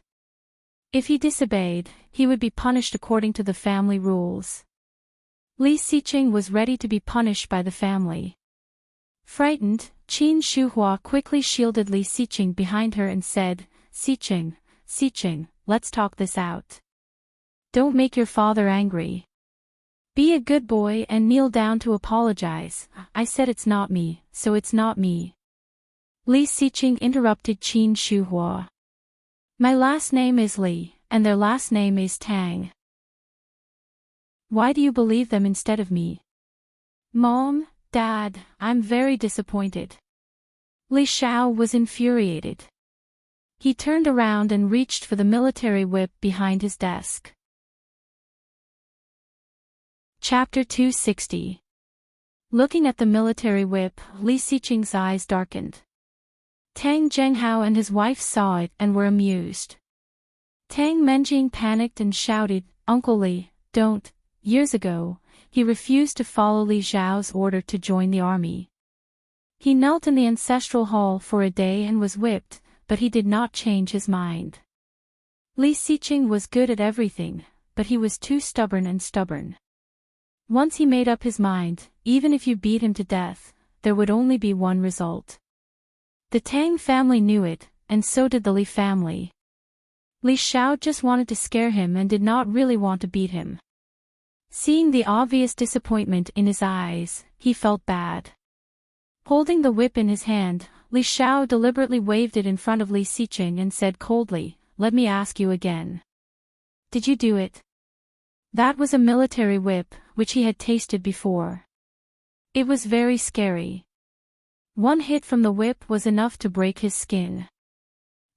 If he disobeyed, he would be punished according to the family rules." Li Xiqing was ready to be punished by the family. Frightened, Qin Shuhua quickly shielded Li Xiqing behind her and said, "Xiqing, Xiqing, let's talk this out. Don't make your father angry. Be a good boy and kneel down to apologize." "I said it's not me, so it's not me." Li Xiqing interrupted Qin Shuhua. "My last name is Li, and their last name is Tang. Why do you believe them instead of me?" "Mom, Dad, I'm very disappointed." Li Xiao was infuriated. He turned around and reached for the military whip behind his desk. Chapter 260. Looking at the military whip, Li Xiqing's eyes darkened. Tang Zhenghao and his wife saw it and were amused. Tang Menjing panicked and shouted, "Uncle Li, don't." Years ago, he refused to follow Li Zhao's order to join the army. He knelt in the ancestral hall for a day and was whipped, but he did not change his mind. Li Xiqing was good at everything, but he was too stubborn. Once he made up his mind, even if you beat him to death, there would only be one result. The Tang family knew it, and so did the Li family. Li Xiao just wanted to scare him and did not really want to beat him. Seeing the obvious disappointment in his eyes, he felt bad. Holding the whip in his hand, Li Xiao deliberately waved it in front of Li Xiqing and said coldly, "Let me ask you again. Did you do it?" That was a military whip, which he had tasted before. It was very scary. One hit from the whip was enough to break his skin.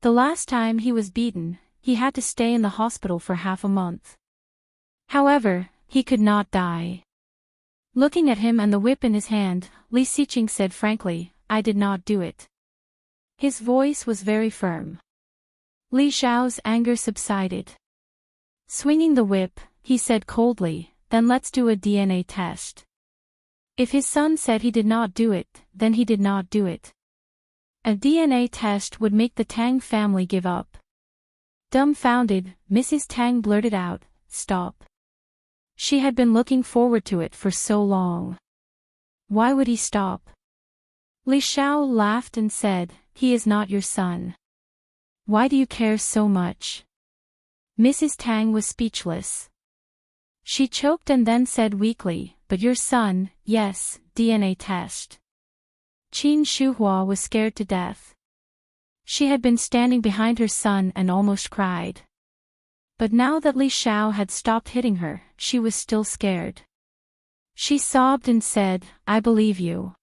The last time he was beaten, he had to stay in the hospital for half a month. However, he could not die. Looking at him and the whip in his hand, Li Xiqing said frankly, "I did not do it." His voice was very firm. Li Zhao's anger subsided. Swinging the whip, he said coldly, "Then let's do a DNA test." If his son said he did not do it, then he did not do it. A DNA test would make the Tang family give up. Dumbfounded, Mrs. Tang blurted out, "Stop." She had been looking forward to it for so long. Why would he stop? Li Xiao laughed and said, "He is not your son. Why do you care so much?" Mrs. Tang was speechless. She choked and then said weakly, "But your son, yes, DNA test." Qin Shuhua was scared to death. She had been standing behind her son and almost cried. But now that Li Xiao had stopped hitting her, she was still scared. She sobbed and said, "I believe you.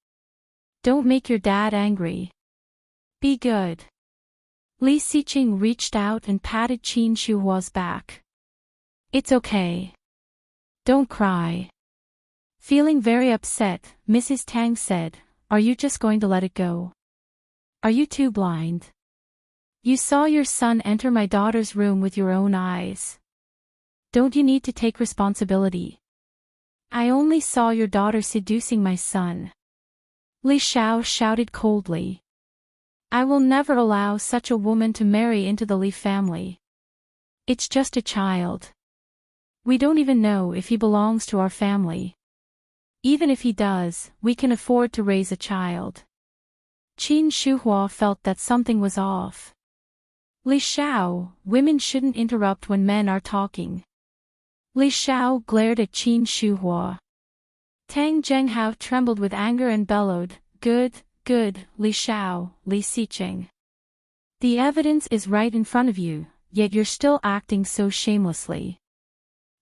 Don't make your dad angry. Be good." Li Xiqing reached out and patted Qin Shuhua's back. "It's okay. Don't cry." Feeling very upset, Mrs. Tang said, "Are you just going to let it go? Are you too blind? You saw your son enter my daughter's room with your own eyes. Don't you need to take responsibility? I only saw your daughter seducing my son." Li Xiao shouted coldly. "I will never allow such a woman to marry into the Li family. It's just a child. We don't even know if he belongs to our family. Even if he does, we can afford to raise a child." Qin Shuhua felt that something was off. "Li Xiao, women shouldn't interrupt when men are talking." Li Xiao glared at Qin Shuhua. Tang Zhenghao trembled with anger and bellowed, Good, Li Xiao, Li Xiqing. The evidence is right in front of you, yet you're still acting so shamelessly.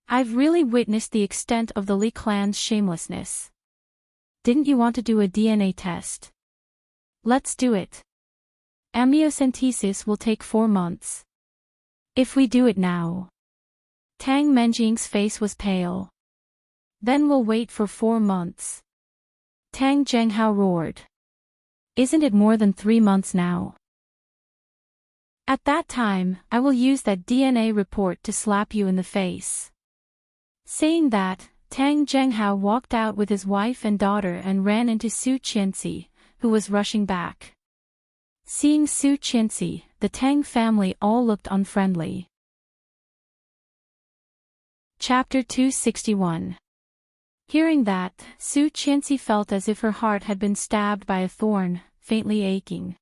I've really witnessed the extent of the Li clan's shamelessness. Didn't you want to do a DNA test? Let's do it. Amniocentesis will take 4 months. If we do it now. Tang Menjing's face was pale. Then we'll wait for 4 months. Tang Zhenghao roared. Isn't it more than 3 months now? At that time, I will use that DNA report to slap you in the face. Saying that, Tang Zhenghao walked out with his wife and daughter and ran into Su Qianxi, who was rushing back. Seeing Su Qianxi, the Tang family all looked unfriendly. Chapter 261. Hearing that, Su Qianxi felt as if her heart had been stabbed by a thorn, faintly aching.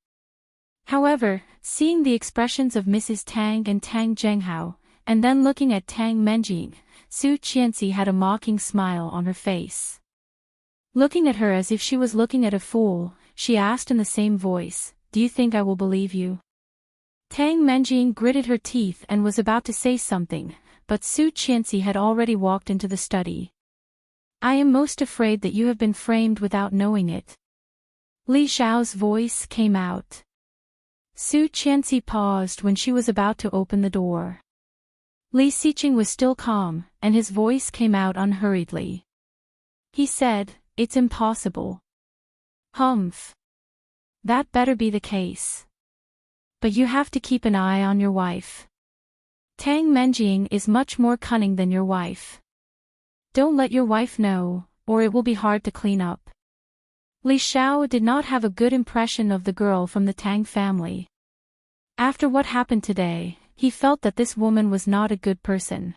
However, seeing the expressions of Mrs. Tang and Tang Zhenghao, and then looking at Tang Menjing, Su Qianxi had a mocking smile on her face. Looking at her as if she was looking at a fool, she asked in the same voice, "Do you think I will believe you?" Tang Menjing gritted her teeth and was about to say something, but Su Qianxi had already walked into the study. "I am most afraid that you have been framed without knowing it." Li Xiao's voice came out. Su Qianxi paused when she was about to open the door. Li Xiqing was still calm, and his voice came out unhurriedly. He said, "It's impossible." "Humph. That better be the case. But you have to keep an eye on your wife. Tang Menjing is much more cunning than your wife. Don't let your wife know, or it will be hard to clean up." Li Xiao did not have a good impression of the girl from the Tang family. After what happened today, he felt that this woman was not a good person.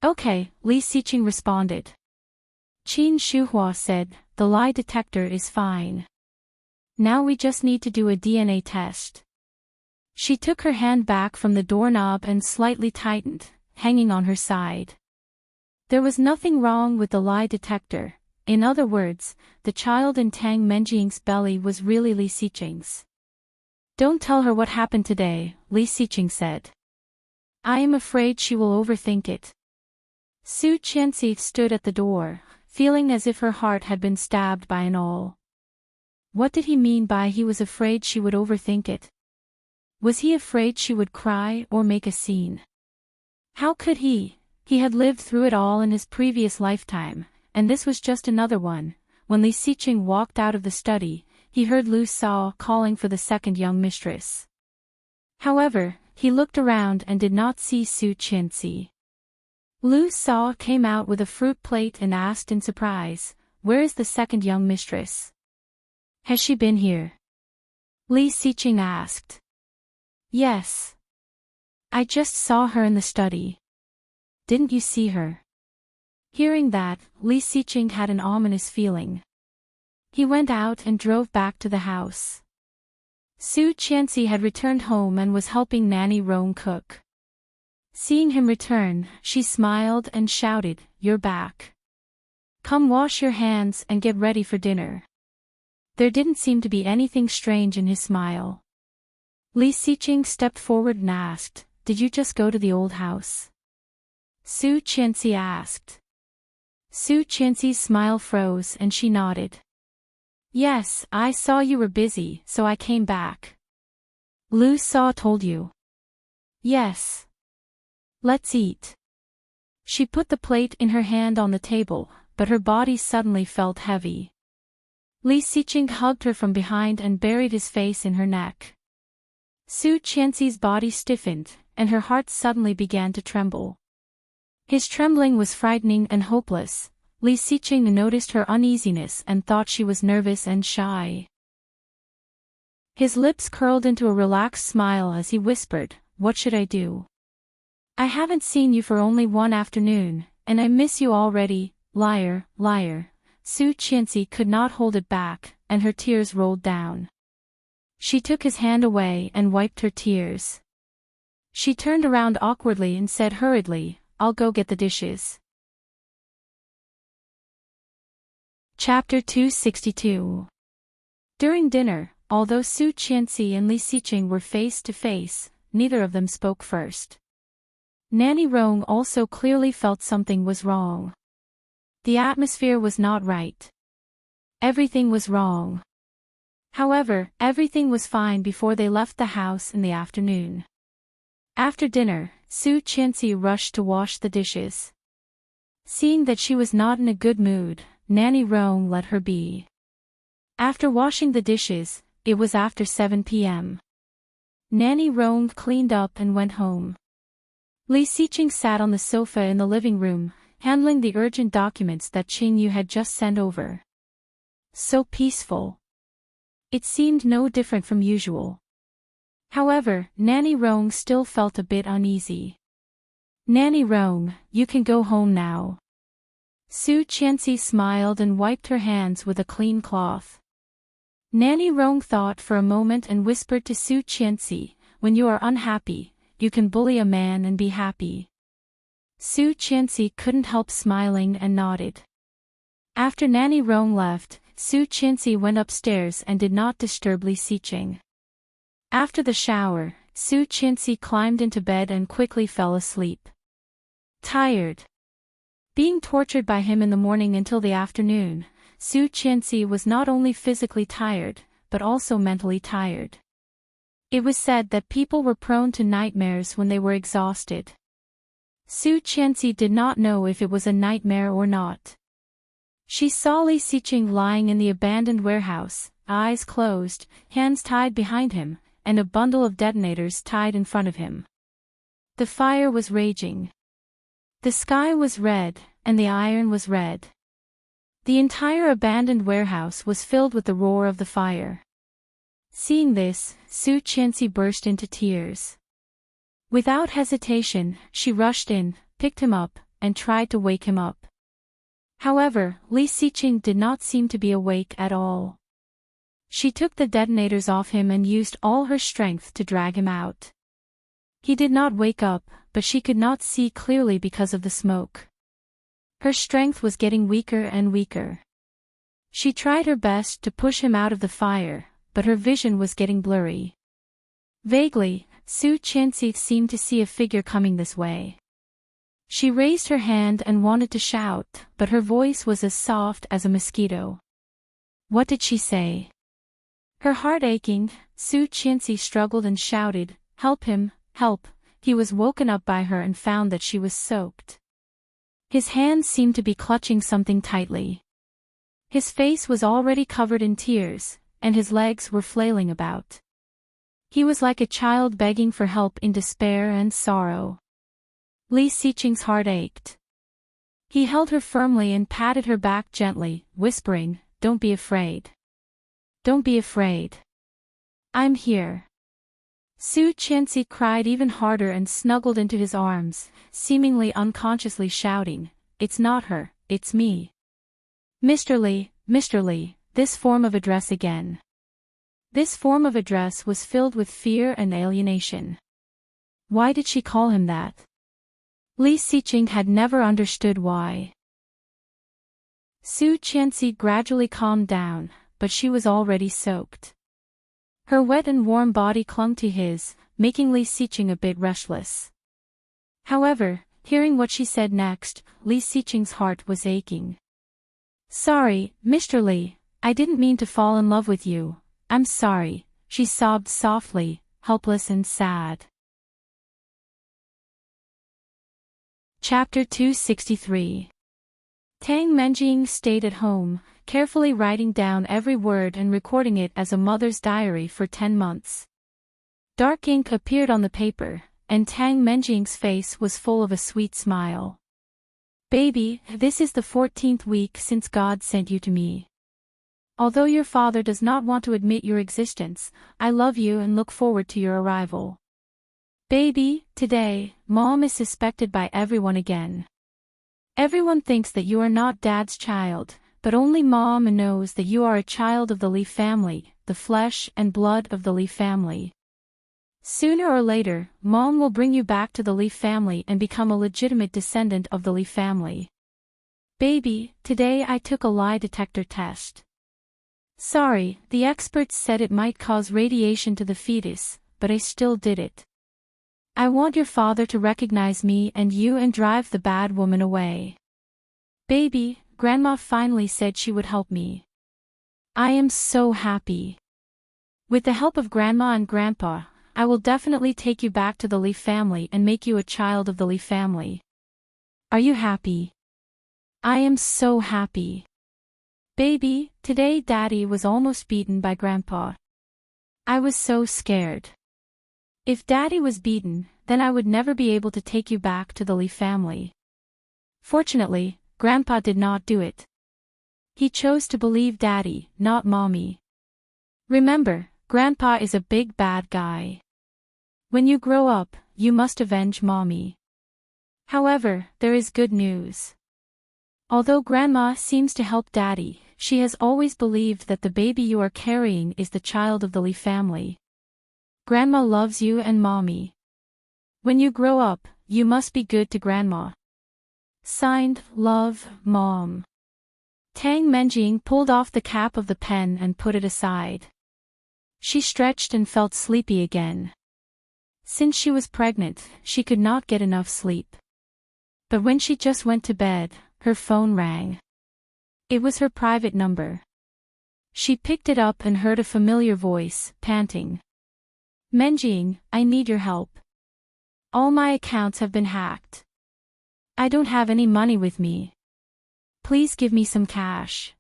"Okay," Li Xiqing responded. Qin Shuhua said, "The lie detector is fine. Now we just need to do a DNA test." She took her hand back from the doorknob and slightly tightened, hanging on her side. There was nothing wrong with the lie detector. In other words, the child in Tang Menjing's belly was really Li Xiqing's. "Don't tell her what happened today," Li Xiqing said. "I am afraid she will overthink it." Su Qianxi stood at the door, feeling as if her heart had been stabbed by an awl. What did he mean by he was afraid she would overthink it? Was he afraid she would cry or make a scene? How could he? He had lived through it all in his previous lifetime, and this was just another one. When Li Xiqing walked out of the study, he heard Lu Sao calling for the second young mistress. However, he looked around and did not see Su Qianxi. Lu Sao came out with a fruit plate and asked in surprise, "Where is the second young mistress? Has she been here?" Li Xiqing asked. "Yes. I just saw her in the study." "Didn't you see her?" Hearing that, Li Xiqing had an ominous feeling. He went out and drove back to the house. Su Qianxi had returned home and was helping Nanny Rong cook. Seeing him return, she smiled and shouted, "You're back. Come wash your hands and get ready for dinner." There didn't seem to be anything strange in his smile. Li Xiqing stepped forward and asked, "Did you just go to the old house?" Su Qianxi asked. Su Qianxi's smile froze and she nodded. "Yes, I saw you were busy, so I came back." "Lu Sao told you?" "Yes." "Let's eat." She put the plate in her hand on the table, but her body suddenly felt heavy. Li Xiqing hugged her from behind and buried his face in her neck. Su Qianxi's body stiffened, and her heart suddenly began to tremble. His trembling was frightening and hopeless. Li Xiqing noticed her uneasiness and thought she was nervous and shy. His lips curled into a relaxed smile as he whispered, "What should I do? I haven't seen you for only 1 afternoon, and I miss you already, liar, liar." Su Qianxi could not hold it back, and her tears rolled down. She took his hand away and wiped her tears. She turned around awkwardly and said hurriedly, "I'll go get the dishes." Chapter 262. During dinner, although Su Qianxi and Li Xiqing were face to face, neither of them spoke first. Nanny Rong also clearly felt something was wrong. The atmosphere was not right. Everything was wrong. However, everything was fine before they left the house in the afternoon. After dinner, Su Qianxi rushed to wash the dishes. Seeing that she was not in a good mood, Nanny Rong let her be. After washing the dishes, it was after 7 p.m. Nanny Rong cleaned up and went home. Li Xiqing sat on the sofa in the living room, handling the urgent documents that Qing Yu had just sent over. So peaceful. It seemed no different from usual. However, Nanny Rong still felt a bit uneasy. Nanny Rong, you can go home now. Su Qianxi smiled and wiped her hands with a clean cloth. Nanny Rong thought for a moment and whispered to Su Qianxi, when you are unhappy, you can bully a man and be happy. Su Qianxi couldn't help smiling and nodded. After Nanny Rong left, Su Qianxi went upstairs and did not disturb Li Xiqing. After the shower, Su Qianxi climbed into bed and quickly fell asleep. Tired. Being tortured by him in the morning until the afternoon, Su Qianxi was not only physically tired, but also mentally tired. It was said that people were prone to nightmares when they were exhausted. Su Qianxi did not know if it was a nightmare or not. She saw Li Xiqing lying in the abandoned warehouse, eyes closed, hands tied behind him, and a bundle of detonators tied in front of him. The fire was raging. The sky was red, and the iron was red. The entire abandoned warehouse was filled with the roar of the fire. Seeing this, Su Qianxi burst into tears. Without hesitation, she rushed in, picked him up, and tried to wake him up. However, Li Xiqing did not seem to be awake at all. She took the detonators off him and used all her strength to drag him out. He did not wake up, but she could not see clearly because of the smoke. Her strength was getting weaker and weaker. She tried her best to push him out of the fire, but her vision was getting blurry. Vaguely, Su Qianxi seemed to see a figure coming this way. She raised her hand and wanted to shout, but her voice was as soft as a mosquito. What did she say? Her heart aching, Su Qianxi struggled and shouted, "Help him, help!" He was woken up by her and found that she was soaked. His hands seemed to be clutching something tightly. His face was already covered in tears, and his legs were flailing about. He was like a child begging for help in despair and sorrow. Li Xiqing's heart ached. He held her firmly and patted her back gently, whispering, "Don't be afraid. Don't be afraid. I'm here." Su Qianxi cried even harder and snuggled into his arms, seemingly unconsciously shouting, "It's not her, it's me. Mr. Li, this form of address again." This form of address was filled with fear and alienation. Why did she call him that? Li Xiqing had never understood why. Su Qianxi gradually calmed down, but she was already soaked. Her wet and warm body clung to his, making Li Xiqing a bit restless. However, hearing what she said next, Li Xiqing's heart was aching. "Sorry, Mr. Li, I didn't mean to fall in love with you, I'm sorry," she sobbed softly, helpless and sad. Chapter 263. Tang Menjing stayed at home, carefully writing down every word and recording it as a mother's diary for 10 months. Dark ink appeared on the paper, and Tang Menjing's face was full of a sweet smile. "Baby, this is the 14th week since God sent you to me. Although your father does not want to admit your existence, I love you and look forward to your arrival. Baby, today, Mom is suspected by everyone again. Everyone thinks that you are not Dad's child, but only Mom knows that you are a child of the Li family, the flesh and blood of the Li family. Sooner or later, Mom will bring you back to the Li family and become a legitimate descendant of the Li family. Baby, today I took a lie detector test. Sorry, the experts said it might cause radiation to the fetus, but I still did it. I want your father to recognize me and you and drive the bad woman away. Baby, Grandma finally said she would help me. I am so happy. With the help of Grandma and Grandpa, I will definitely take you back to the Lee family and make you a child of the Lee family. Are you happy? I am so happy. Baby, today Daddy was almost beaten by Grandpa. I was so scared. If Daddy was beaten, then I would never be able to take you back to the Lee family. Fortunately, Grandpa did not do it. He chose to believe Daddy, not Mommy. Remember, Grandpa is a big bad guy. When you grow up, you must avenge Mommy. However, there is good news. Although Grandma seems to help Daddy, she has always believed that the baby you are carrying is the child of the Lee family. Grandma loves you and Mommy. When you grow up, you must be good to Grandma. Signed, Love, Mom. Tang Menjing pulled off the cap of the pen and put it aside. She stretched and felt sleepy again. Since she was pregnant, she could not get enough sleep. But when she just went to bed, her phone rang. It was her private number. She picked it up and heard a familiar voice, panting. Menjing, I need your help. All my accounts have been hacked. I don't have any money with me. Please give me some cash.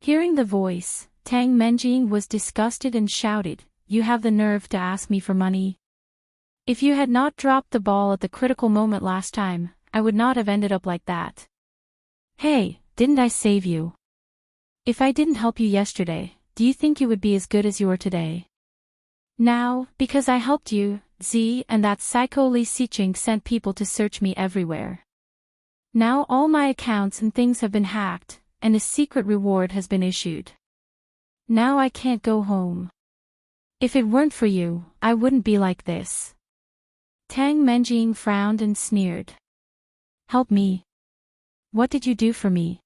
Hearing the voice, Tang Menjing was disgusted and shouted, You have the nerve to ask me for money? If you had not dropped the ball at the critical moment last time, I would not have ended up like that. Hey, didn't I save you? If I didn't help you yesterday, do you think you would be as good as you are today? Now, because I helped you, Z and that psycho Li Xiqing sent people to search me everywhere. Now all my accounts and things have been hacked, and a secret reward has been issued. Now I can't go home. If it weren't for you, I wouldn't be like this. Tang Menjing frowned and sneered. Help me. What did you do for me?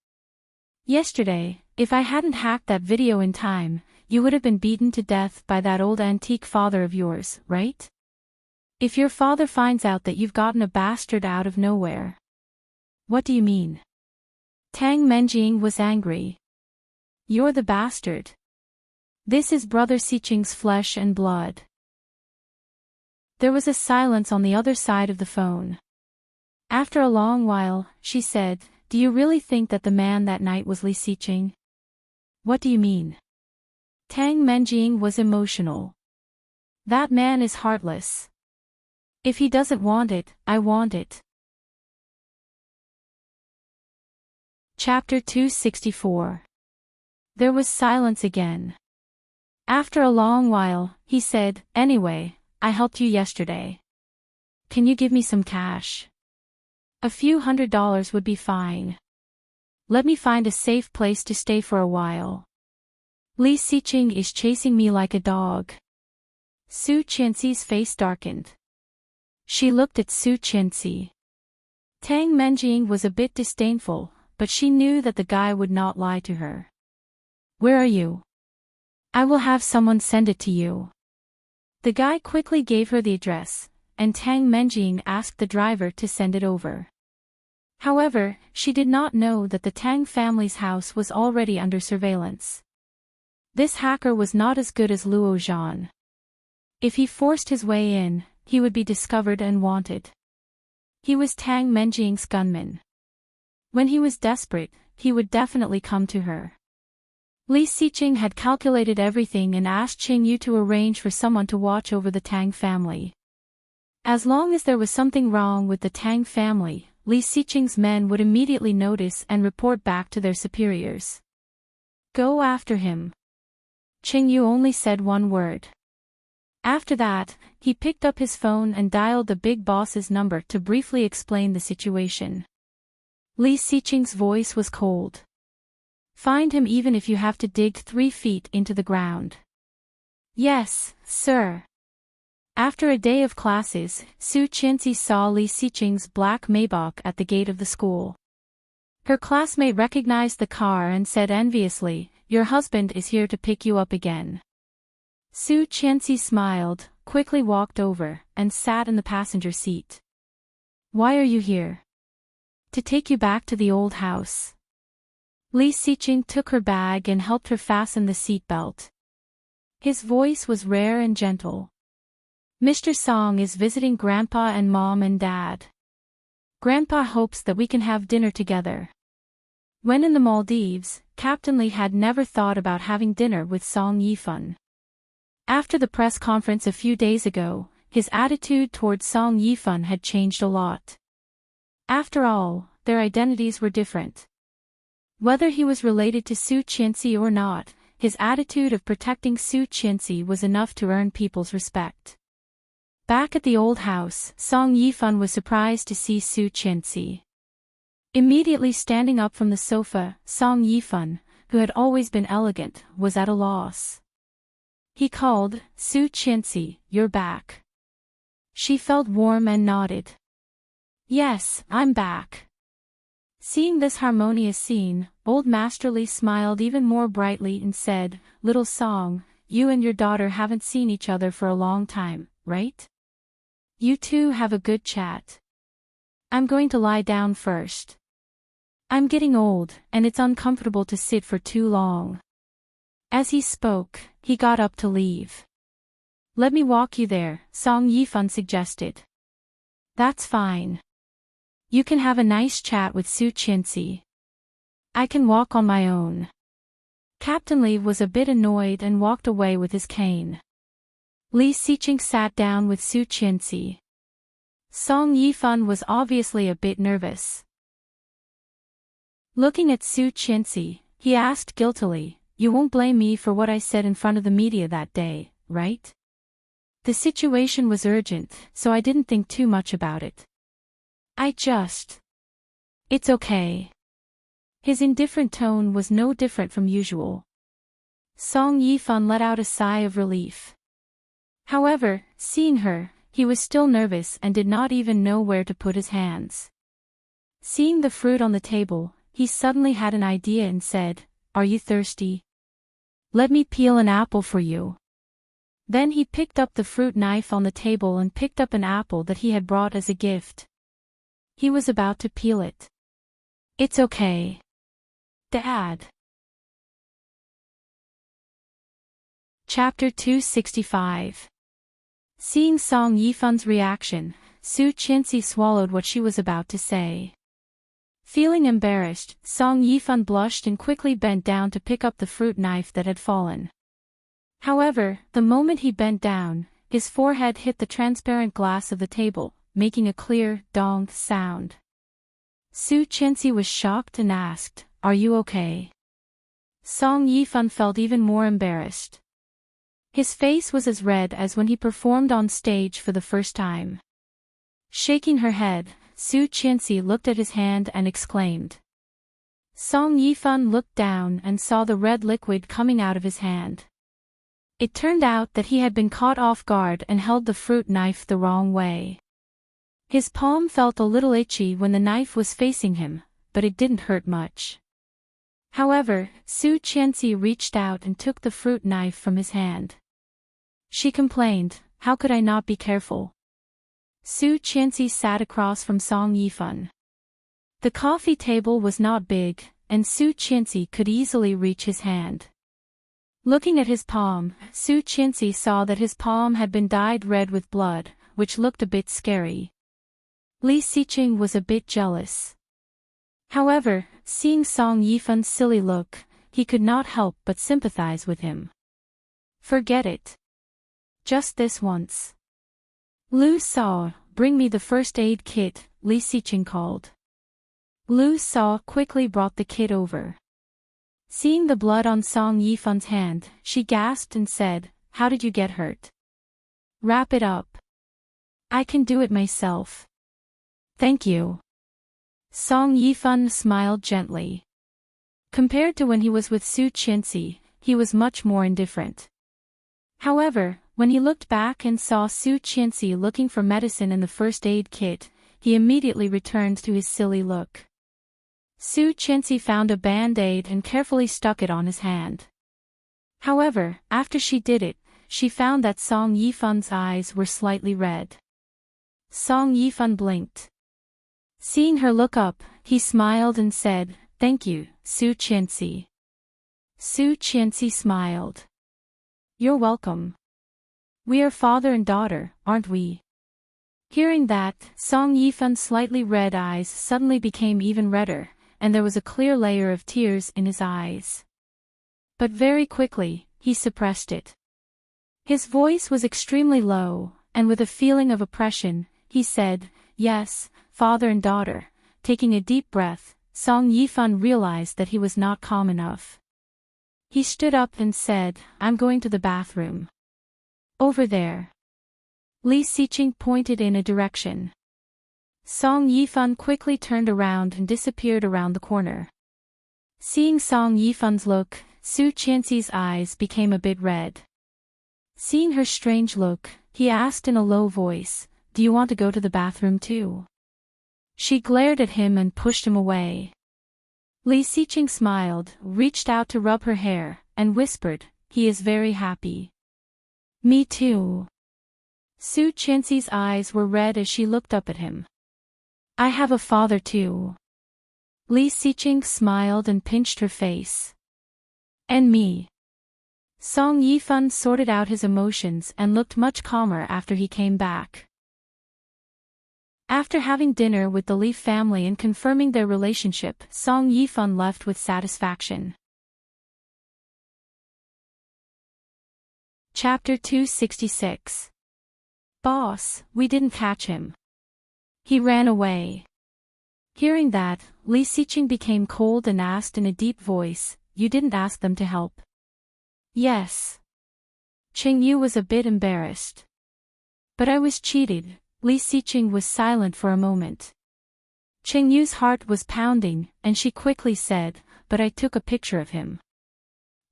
Yesterday, if I hadn't hacked that video in time, you would have been beaten to death by that old antique father of yours, right? If your father finds out that you've gotten a bastard out of nowhere. What do you mean? Tang Menjing was angry. You're the bastard. This is Brother Xiqing's flesh and blood. There was a silence on the other side of the phone. After a long while, she said, Do you really think that the man that night was Li Xiqing? What do you mean? Tang Menjing was emotional. That man is heartless. If he doesn't want it, I want it. Chapter 264. There was silence again. After a long while, he said, Anyway, I helped you yesterday. Can you give me some cash? A few $100s would be fine. Let me find a safe place to stay for a while. Li Xiqing is chasing me like a dog. Su Qianxi's face darkened. She looked at Su Qianxi. Tang Menjing was a bit disdainful, but she knew that the guy would not lie to her. Where are you? I will have someone send it to you. The guy quickly gave her the address, and Tang Menjing asked the driver to send it over. However, she did not know that the Tang family's house was already under surveillance. This hacker was not as good as Luo Zhan. If he forced his way in, he would be discovered and wanted. He was Tang Menjing's gunman. When he was desperate, he would definitely come to her. Li Xiqing had calculated everything and asked Qing Yu to arrange for someone to watch over the Tang family. As long as there was something wrong with the Tang family, Li Xiqing's men would immediately notice and report back to their superiors. Go after him. Qing Yu only said one word. After that, he picked up his phone and dialed the big boss's number to briefly explain the situation. Li Xiqing's voice was cold. Find him even if you have to dig 3 feet into the ground. Yes, sir. After a day of classes, Su Qianxi saw Li Xiqing's black Maybach at the gate of the school. Her classmate recognized the car and said enviously, Your husband is here to pick you up again. Su Qianxi smiled, quickly walked over, and sat in the passenger seat. Why are you here? To take you back to the old house. Li Xiqing took her bag and helped her fasten the seat belt. His voice was rare and gentle. Mr. Song is visiting Grandpa and Mom and Dad. Grandpa hopes that we can have dinner together. When in the Maldives, Captain Lee had never thought about having dinner with Song Yifan. After the press conference a few days ago, his attitude towards Song Yifan had changed a lot. After all, their identities were different. Whether he was related to Su Qianxi or not, his attitude of protecting Su Qianxi was enough to earn people's respect. Back at the old house, Song Yifan was surprised to see Su Qianxi. Immediately standing up from the sofa, Song Yifan, who had always been elegant, was at a loss. He called, "Su Qianxi, you're back." She felt warm and nodded. "Yes, I'm back." Seeing this harmonious scene, old Master Lee smiled even more brightly and said, "Little Song, you and your daughter haven't seen each other for a long time, right? You two have a good chat. I'm going to lie down first. I'm getting old, and it's uncomfortable to sit for too long." As he spoke, he got up to leave. "Let me walk you there," Song Yifan suggested. "That's fine. You can have a nice chat with Su Qianxi. I can walk on my own." Captain Lee was a bit annoyed and walked away with his cane. Li Xiqing sat down with Su Qianxi. Song Yifan was obviously a bit nervous. Looking at Su Qianxi, he asked guiltily, "You won't blame me for what I said in front of the media that day, right? The situation was urgent, so I didn't think too much about it. It's okay." His indifferent tone was no different from usual. Song Yifan let out a sigh of relief. However, seeing her, he was still nervous and did not even know where to put his hands. Seeing the fruit on the table, he suddenly had an idea and said, "Are you thirsty? Let me peel an apple for you." Then he picked up the fruit knife on the table and picked up an apple that he had brought as a gift. He was about to peel it. "It's okay, Dad." Chapter 265. Seeing Song Yifan's reaction, Su Qianxi swallowed what she was about to say. Feeling embarrassed, Song Yifan blushed and quickly bent down to pick up the fruit knife that had fallen. However, the moment he bent down, his forehead hit the transparent glass of the table, making a clear, dong sound. Su Qianxi was shocked and asked, "Are you okay?" Song Yifan felt even more embarrassed. His face was as red as when he performed on stage for the first time. Shaking her head, Su Qianxi looked at his hand and exclaimed. Song Yifan looked down and saw the red liquid coming out of his hand. It turned out that he had been caught off guard and held the fruit knife the wrong way. His palm felt a little itchy when the knife was facing him, but it didn't hurt much. However, Su Qianxi reached out and took the fruit knife from his hand. She complained, "How could I not be careful?" Su Qianxi sat across from Song Yifan. The coffee table was not big, and Su Qianxi could easily reach his hand. Looking at his palm, Su Qianxi saw that his palm had been dyed red with blood, which looked a bit scary. Li Xiqing was a bit jealous. However, seeing Song Yifan's silly look, he could not help but sympathize with him. "Forget it. Just this once." "Lu Saw, bring me the first aid kit," Li Xiqing called. Lu Saw quickly brought the kit over. Seeing the blood on Song Yifan's hand, she gasped and said, "How did you get hurt?" "Wrap it up. I can do it myself." "Thank you." Song Yifan smiled gently. Compared to when he was with Su Qianxi, he was much more indifferent. However, when he looked back and saw Su Qianxi looking for medicine in the first aid kit, he immediately returned to his silly look. Su Qianxi found a band-aid and carefully stuck it on his hand. However, after she did it, she found that Song Yifan's eyes were slightly red. Song Yifan blinked. Seeing her look up, he smiled and said, "Thank you, Su Qianxi." Su Qianxi smiled. "You're welcome." We are father and daughter, aren't we? Hearing that, Song Yifun's slightly red eyes suddenly became even redder, and there was a clear layer of tears in his eyes. But very quickly, he suppressed it. His voice was extremely low, and with a feeling of oppression, he said, "Yes, father and daughter." Taking a deep breath, Song Yifan realized that he was not calm enough. He stood up and said, "I'm going to the bathroom. Over there." Li Xiqing pointed in a direction. Song Yifan quickly turned around and disappeared around the corner. Seeing Song Yifan's look, Su Qianxi's eyes became a bit red. Seeing her strange look, he asked in a low voice, "Do you want to go to the bathroom too?" She glared at him and pushed him away. Li Xiqing smiled, reached out to rub her hair, and whispered, "He is very happy." "Me too." Su Qianxi's eyes were red as she looked up at him. "I have a father too." Li Xiqing smiled and pinched her face. "And me." Song Yifan sorted out his emotions and looked much calmer after he came back. After having dinner with the Li family and confirming their relationship, Song Yifan left with satisfaction. Chapter 266. "Boss, we didn't catch him. He ran away." Hearing that, Li Xiqing became cold and asked in a deep voice, "You didn't ask them to help?" "Yes." Qingyu was a bit embarrassed. "But I was cheated." Li Xiqing was silent for a moment. Qingyu's heart was pounding, and she quickly said, "But I took a picture of him."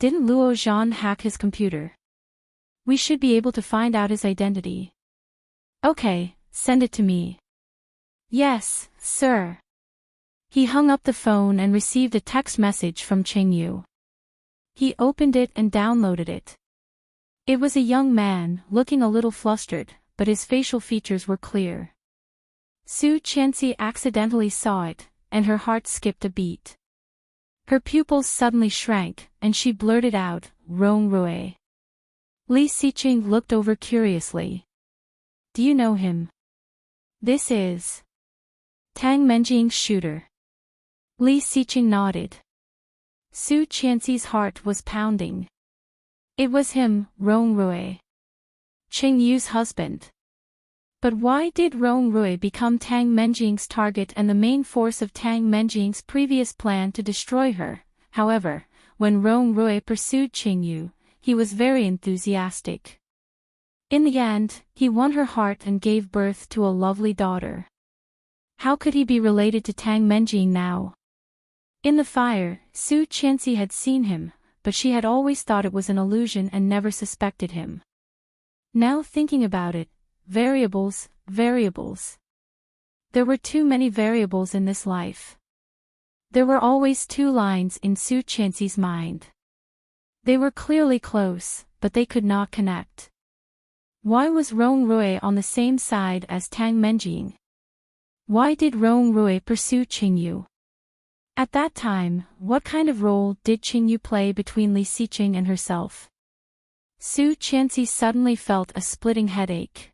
"Didn't Luo Zhan hack his computer? We should be able to find out his identity." "Okay, send it to me." "Yes, sir." He hung up the phone and received a text message from Qingyu. He opened it and downloaded it. It was a young man, looking a little flustered, but his facial features were clear. Su Qianxi accidentally saw it, and her heart skipped a beat. Her pupils suddenly shrank, and she blurted out, "Rong Rui." Li Xiqing looked over curiously. "Do you know him?" "This is Tang Menjing's shooter." Li Xiqing nodded. Su Qianxi's heart was pounding. It was him, Rong Rui. Qingyu's husband. But why did Rong Rui become Tang Menjing's target and the main force of Tang Menjing's previous plan to destroy her? However, when Rong Rui pursued Qingyu, he was very enthusiastic. In the end, he won her heart and gave birth to a lovely daughter. How could he be related to Tang Menjing now? In the fire, Su Qianxi had seen him, but she had always thought it was an illusion and never suspected him. Now thinking about it, variables. There were too many variables in this life. There were always two lines in Su Qianxi's mind. They were clearly close, but they could not connect. Why was Rong Rui on the same side as Tang Menjing? Why did Rong Rui pursue Qingyu? At that time, what kind of role did Qingyu play between Li Xiqing and herself? Su Qianxi suddenly felt a splitting headache.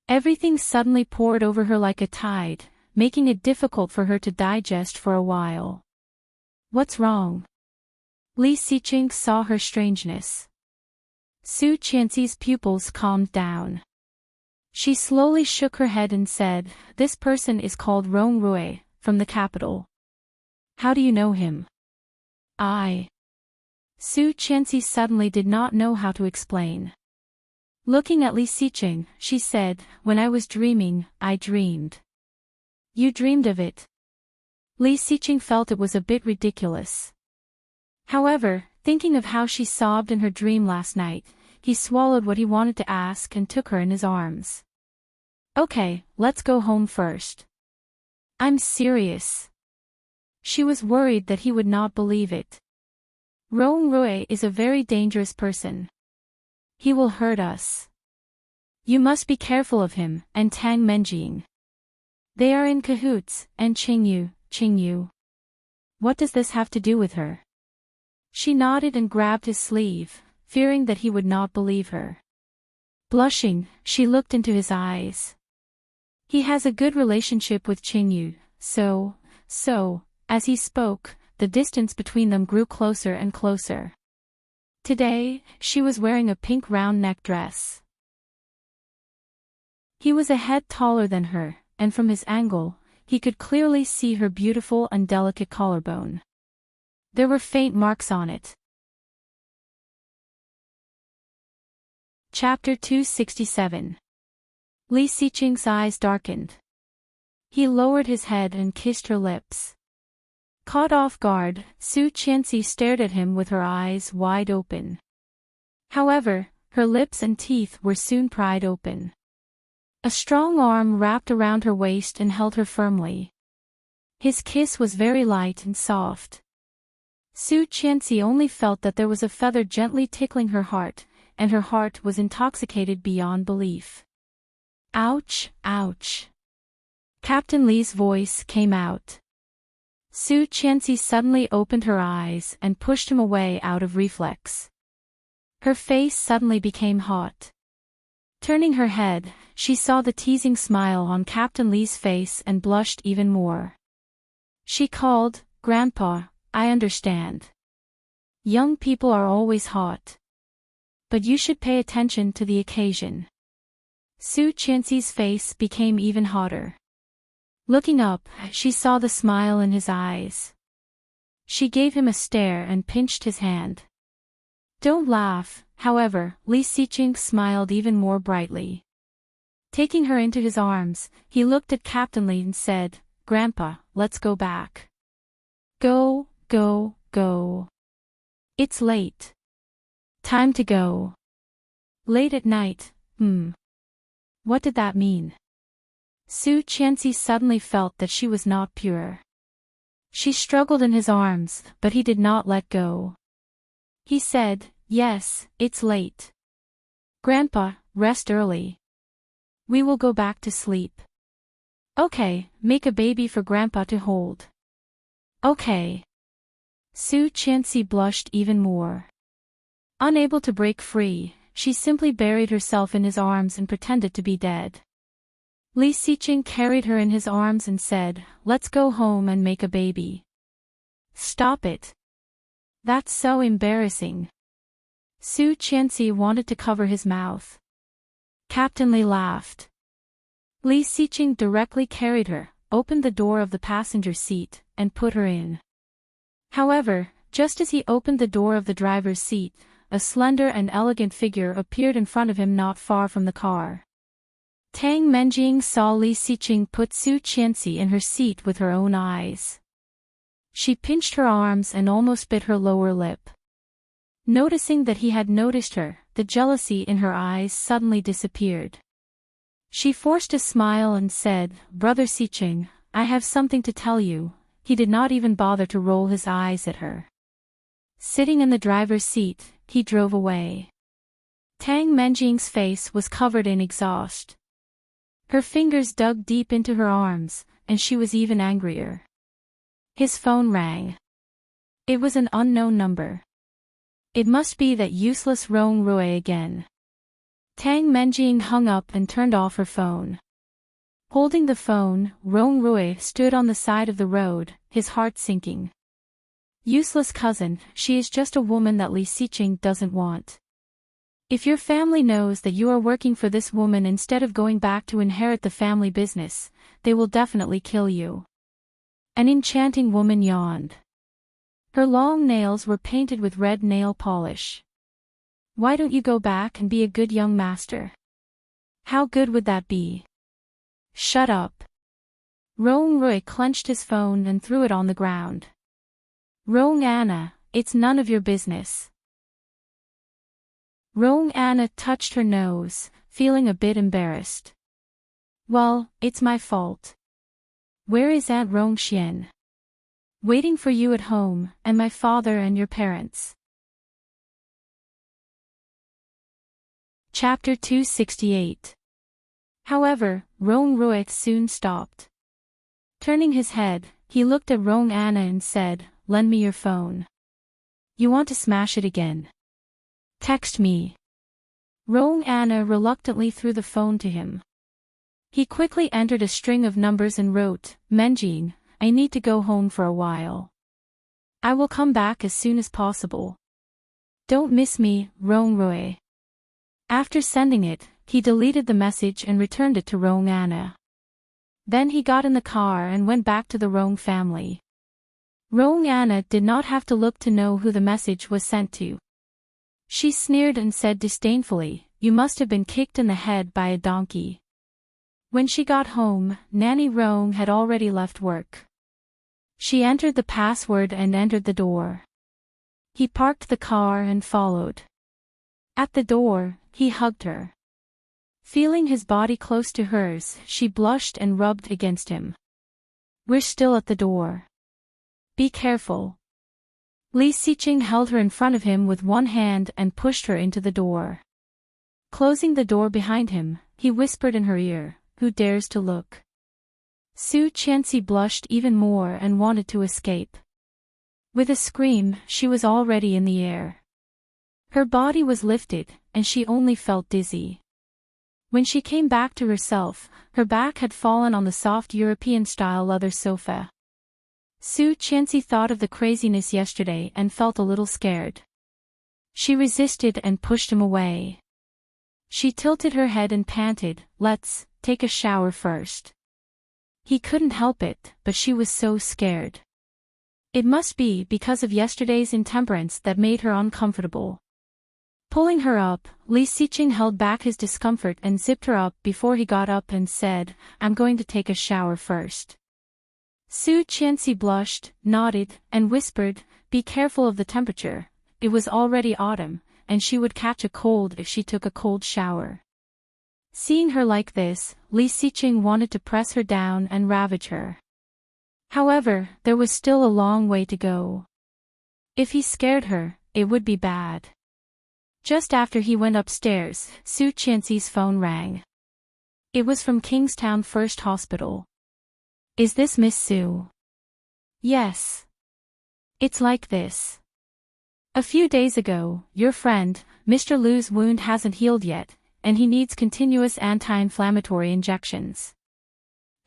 Everything suddenly poured over her like a tide, making it difficult for her to digest for a while. "What's wrong?" Li Xiqing saw her strangeness. Su Qianxi's pupils calmed down. She slowly shook her head and said, "This person is called Rong Rui, from the capital." "How do you know him?" Su Qianxi suddenly did not know how to explain. Looking at Li Xiqing, she said, "When I was dreaming, I dreamed." "You dreamed of it?" Li Xiqing felt it was a bit ridiculous. However, thinking of how she sobbed in her dream last night, he swallowed what he wanted to ask and took her in his arms. "Okay, let's go home first." "I'm serious." She was worried that he would not believe it. "Rong Rui is a very dangerous person. He will hurt us. You must be careful of him, and Tang Menjing. They are in cahoots, and Qingyu. What does this have to do with her?" She nodded and grabbed his sleeve, fearing that he would not believe her. Blushing, she looked into his eyes. He has a good relationship with Qingyu, so, as he spoke, the distance between them grew closer and closer. Today, she was wearing a pink round neck dress. He was a head taller than her, and from his angle, he could clearly see her beautiful and delicate collarbone. There were faint marks on it. Chapter 267. Li Xiqing's eyes darkened. He lowered his head and kissed her lips. Caught off guard, Su Qianxi stared at him with her eyes wide open. However, her lips and teeth were soon pried open. A strong arm wrapped around her waist and held her firmly. His kiss was very light and soft. Su Qianxi only felt that there was a feather gently tickling her heart, and her heart was intoxicated beyond belief. Ouch, ouch. Captain Li's voice came out. Su Qianxi suddenly opened her eyes and pushed him away out of reflex. Her face suddenly became hot. Turning her head, she saw the teasing smile on Captain Li's face and blushed even more. She called, "Grandpa, I understand. Young people are always hot. But you should pay attention to the occasion." Su Qianxi's face became even hotter. Looking up, she saw the smile in his eyes. She gave him a stare and pinched his hand. "Don't laugh." However, Li Xiqing smiled even more brightly. Taking her into his arms, he looked at Captain Li and said, "Grandpa, let's go back." Go. It's late. Time to go. Late at night, What did that mean? Su Qianxi suddenly felt that she was not pure. She struggled in his arms, but he did not let go. He said, "Yes, it's late. Grandpa, rest early. We will go back to sleep." "Okay, make a baby for Grandpa to hold." "Okay." Su Qianxi blushed even more. Unable to break free, she simply buried herself in his arms and pretended to be dead. Li Xiqing carried her in his arms and said, "Let's go home and make a baby." "Stop it. That's so embarrassing." Su Qianxi wanted to cover his mouth. Captain Li laughed. Li Xiqing directly carried her, opened the door of the passenger seat, and put her in. However, just as he opened the door of the driver's seat, a slender and elegant figure appeared in front of him not far from the car. Tang Menjing saw Li Xiqing put Su Qianxi in her seat with her own eyes. She pinched her arms and almost bit her lower lip. Noticing that he had noticed her, the jealousy in her eyes suddenly disappeared. She forced a smile and said, "Brother Xiqing, I have something to tell you." He did not even bother to roll his eyes at her. Sitting in the driver's seat, he drove away. Tang Menjing's face was covered in exhaust. Her fingers dug deep into her arms, and she was even angrier. His phone rang. It was an unknown number. It must be that useless Rong Rui again. Tang Menjing hung up and turned off her phone. Holding the phone, Rong Rui stood on the side of the road, his heart sinking. Useless cousin, she is just a woman that Li Xiqing doesn't want. If your family knows that you are working for this woman instead of going back to inherit the family business, they will definitely kill you. An enchanting woman yawned. Her long nails were painted with red nail polish. "Why don't you go back and be a good young master?" "How good would that be?" "Shut up." Rong Rui clenched his phone and threw it on the ground. "Rong Anna, it's none of your business." Rong Anna touched her nose, feeling a bit embarrassed. "Well, it's my fault. Where is Aunt Rong Xian?" "Waiting for you at home, and my father and your parents." Chapter 268. However, Rong Rui soon stopped. Turning his head, he looked at Rong Anna and said, "Lend me your phone. You want to smash it again? Text me." Roang Anna reluctantly threw the phone to him. He quickly entered a string of numbers and wrote, Menjing, I need to go home for a while. I will come back as soon as possible. Don't miss me, Roang Roy. After sending it, he deleted the message and returned it to Roang Anna. Then he got in the car and went back to the Roang family. Roang Anna did not have to look to know who the message was sent to. She sneered and said disdainfully, You must have been kicked in the head by a donkey. When she got home, Nanny Roang had already left work. She entered the password and entered the door. He parked the car and followed. At the door, he hugged her. Feeling his body close to hers, she blushed and rubbed against him. We're still at the door. Be careful. Li Siqing held her in front of him with one hand and pushed her into the door. Closing the door behind him, he whispered in her ear, Who dares to look? Su Qianxi blushed even more and wanted to escape. With a scream, she was already in the air. Her body was lifted, and she only felt dizzy. When she came back to herself, her back had fallen on the soft European-style leather sofa. Su Qianxi thought of the craziness yesterday and felt a little scared. She resisted and pushed him away. She tilted her head and panted, Let's take a shower first. He couldn't help it, but she was so scared. It must be because of yesterday's intemperance that made her uncomfortable. Pulling her up, Li Siqing held back his discomfort and zipped her up before he got up and said, I'm going to take a shower first. Su Qianxi blushed, nodded, and whispered, Be careful of the temperature. It was already autumn, and she would catch a cold if she took a cold shower. Seeing her like this, Li Siqing wanted to press her down and ravage her. However, there was still a long way to go. If he scared her, it would be bad. Just after he went upstairs, Su Qianxi's phone rang. It was from Kingstown First Hospital. Is this Miss Su? Yes. It's like this. A few days ago, your friend, Mr. Lu's wound hasn't healed yet, and he needs continuous anti-inflammatory injections.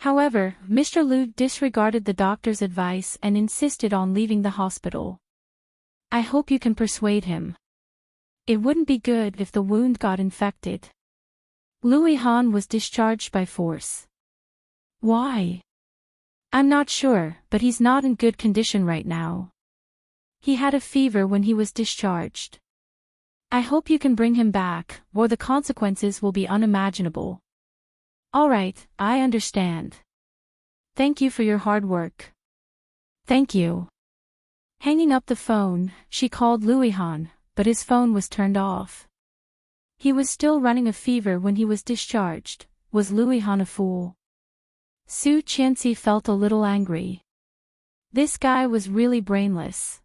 However, Mr. Lu disregarded the doctor's advice and insisted on leaving the hospital. I hope you can persuade him. It wouldn't be good if the wound got infected. Louis Han was discharged by force. Why? I'm not sure, but he's not in good condition right now. He had a fever when he was discharged. I hope you can bring him back, or the consequences will be unimaginable. All right, I understand. Thank you for your hard work. Thank you. Hanging up the phone, she called Louis Han, but his phone was turned off. He was still running a fever when he was discharged. Was Louis Han a fool? Su Qianxi felt a little angry. This guy was really brainless.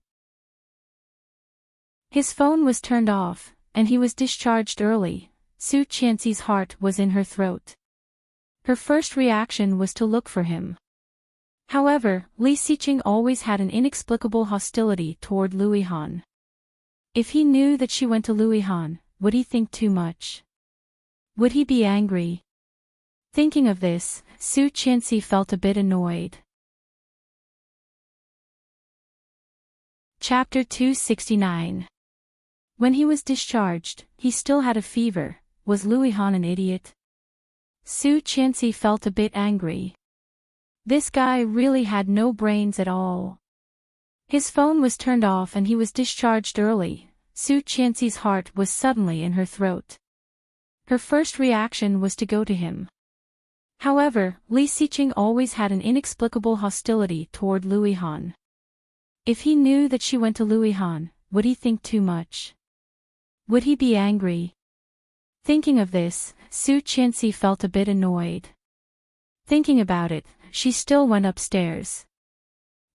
His phone was turned off, and he was discharged early. Su Qianxi's heart was in her throat. Her first reaction was to look for him. However, Li Siqing always had an inexplicable hostility toward Louis Han. If he knew that she went to Louis Han, would he think too much? Would he be angry? Thinking of this, Su Qianxi felt a bit annoyed. Chapter 269. When he was discharged, he still had a fever. Was Louis Han an idiot? Su Qianxi felt a bit angry. This guy really had no brains at all. His phone was turned off and he was discharged early. Su Qianxi's heart was suddenly in her throat. Her first reaction was to go to him. However, Li Siqing always had an inexplicable hostility toward Louis Han. If he knew that she went to Louis Han, would he think too much? Would he be angry? Thinking of this, Su Qianxi felt a bit annoyed. Thinking about it, she still went upstairs.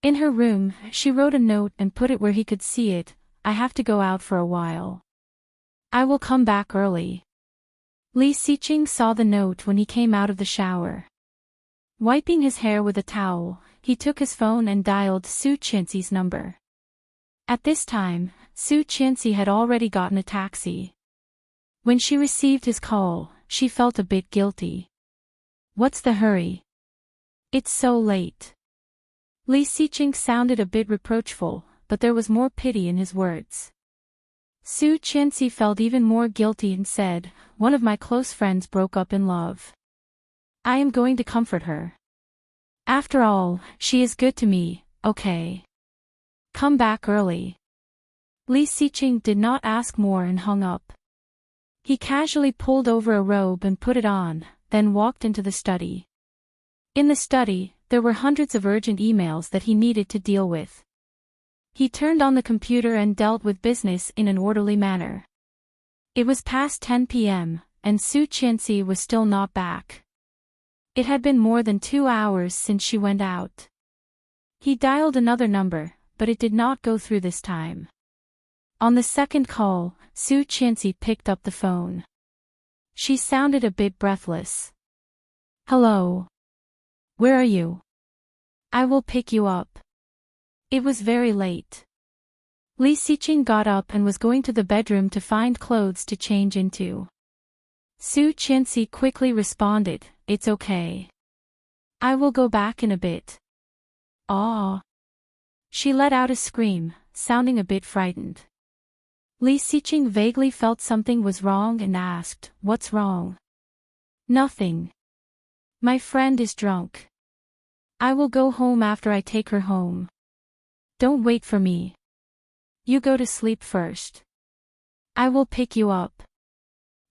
In her room, she wrote a note and put it where he could see it. I have to go out for a while. I will come back early. Li Siqing saw the note when he came out of the shower. Wiping his hair with a towel, he took his phone and dialed Su Qianxi's number. At this time, Su Qianxi had already gotten a taxi. When she received his call, she felt a bit guilty. What's the hurry? It's so late. Li Xiqing sounded a bit reproachful, but there was more pity in his words. Su Qianxi felt even more guilty and said, one of my close friends broke up in love. I am going to comfort her. After all, she is good to me, okay? Come back early. Li Xiqing did not ask more and hung up. He casually pulled over a robe and put it on, then walked into the study. In the study, there were hundreds of urgent emails that he needed to deal with. He turned on the computer and dealt with business in an orderly manner. It was past 10 p.m., and Su Qianxi was still not back. It had been more than 2 hours since she went out. He dialed another number, but it did not go through this time. On the second call, Su Qianxi picked up the phone. She sounded a bit breathless. Hello. Where are you? I will pick you up. It was very late. Li Xiqing got up and was going to the bedroom to find clothes to change into. Su Qianxi quickly responded, it's okay. I will go back in a bit. Aw. She let out a scream, sounding a bit frightened. Li Xiqing vaguely felt something was wrong and asked, what's wrong? Nothing. My friend is drunk. I will go home after I take her home. Don't wait for me. You go to sleep first. I will pick you up.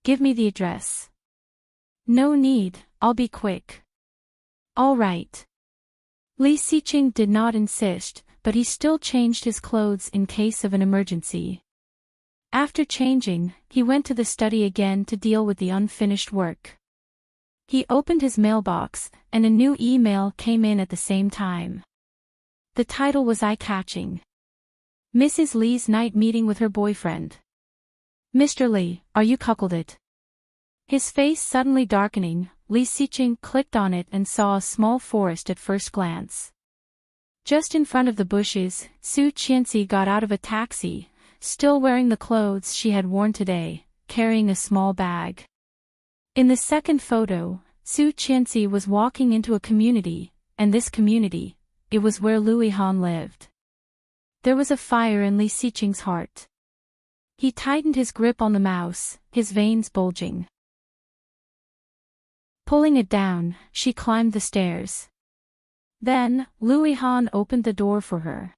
Give me the address. No need, I'll be quick. All right. Li Xiqing did not insist, but he still changed his clothes in case of an emergency. After changing, he went to the study again to deal with the unfinished work. He opened his mailbox, and a new email came in at the same time. The title was eye-catching. Mrs. Li's night meeting with her boyfriend. Mr. Li, are you cuckolded? His face suddenly darkening, Li Xiqing clicked on it and saw a small forest at first glance. Just in front of the bushes, Su Qianxi got out of a taxi, still wearing the clothes she had worn today, carrying a small bag. In the second photo, Su Qianxi was walking into a community, and this community, it was where Louis Han lived. There was a fire in Li Xiqing's heart. He tightened his grip on the mouse, his veins bulging. Pulling it down, she climbed the stairs. Then, Louis Han opened the door for her.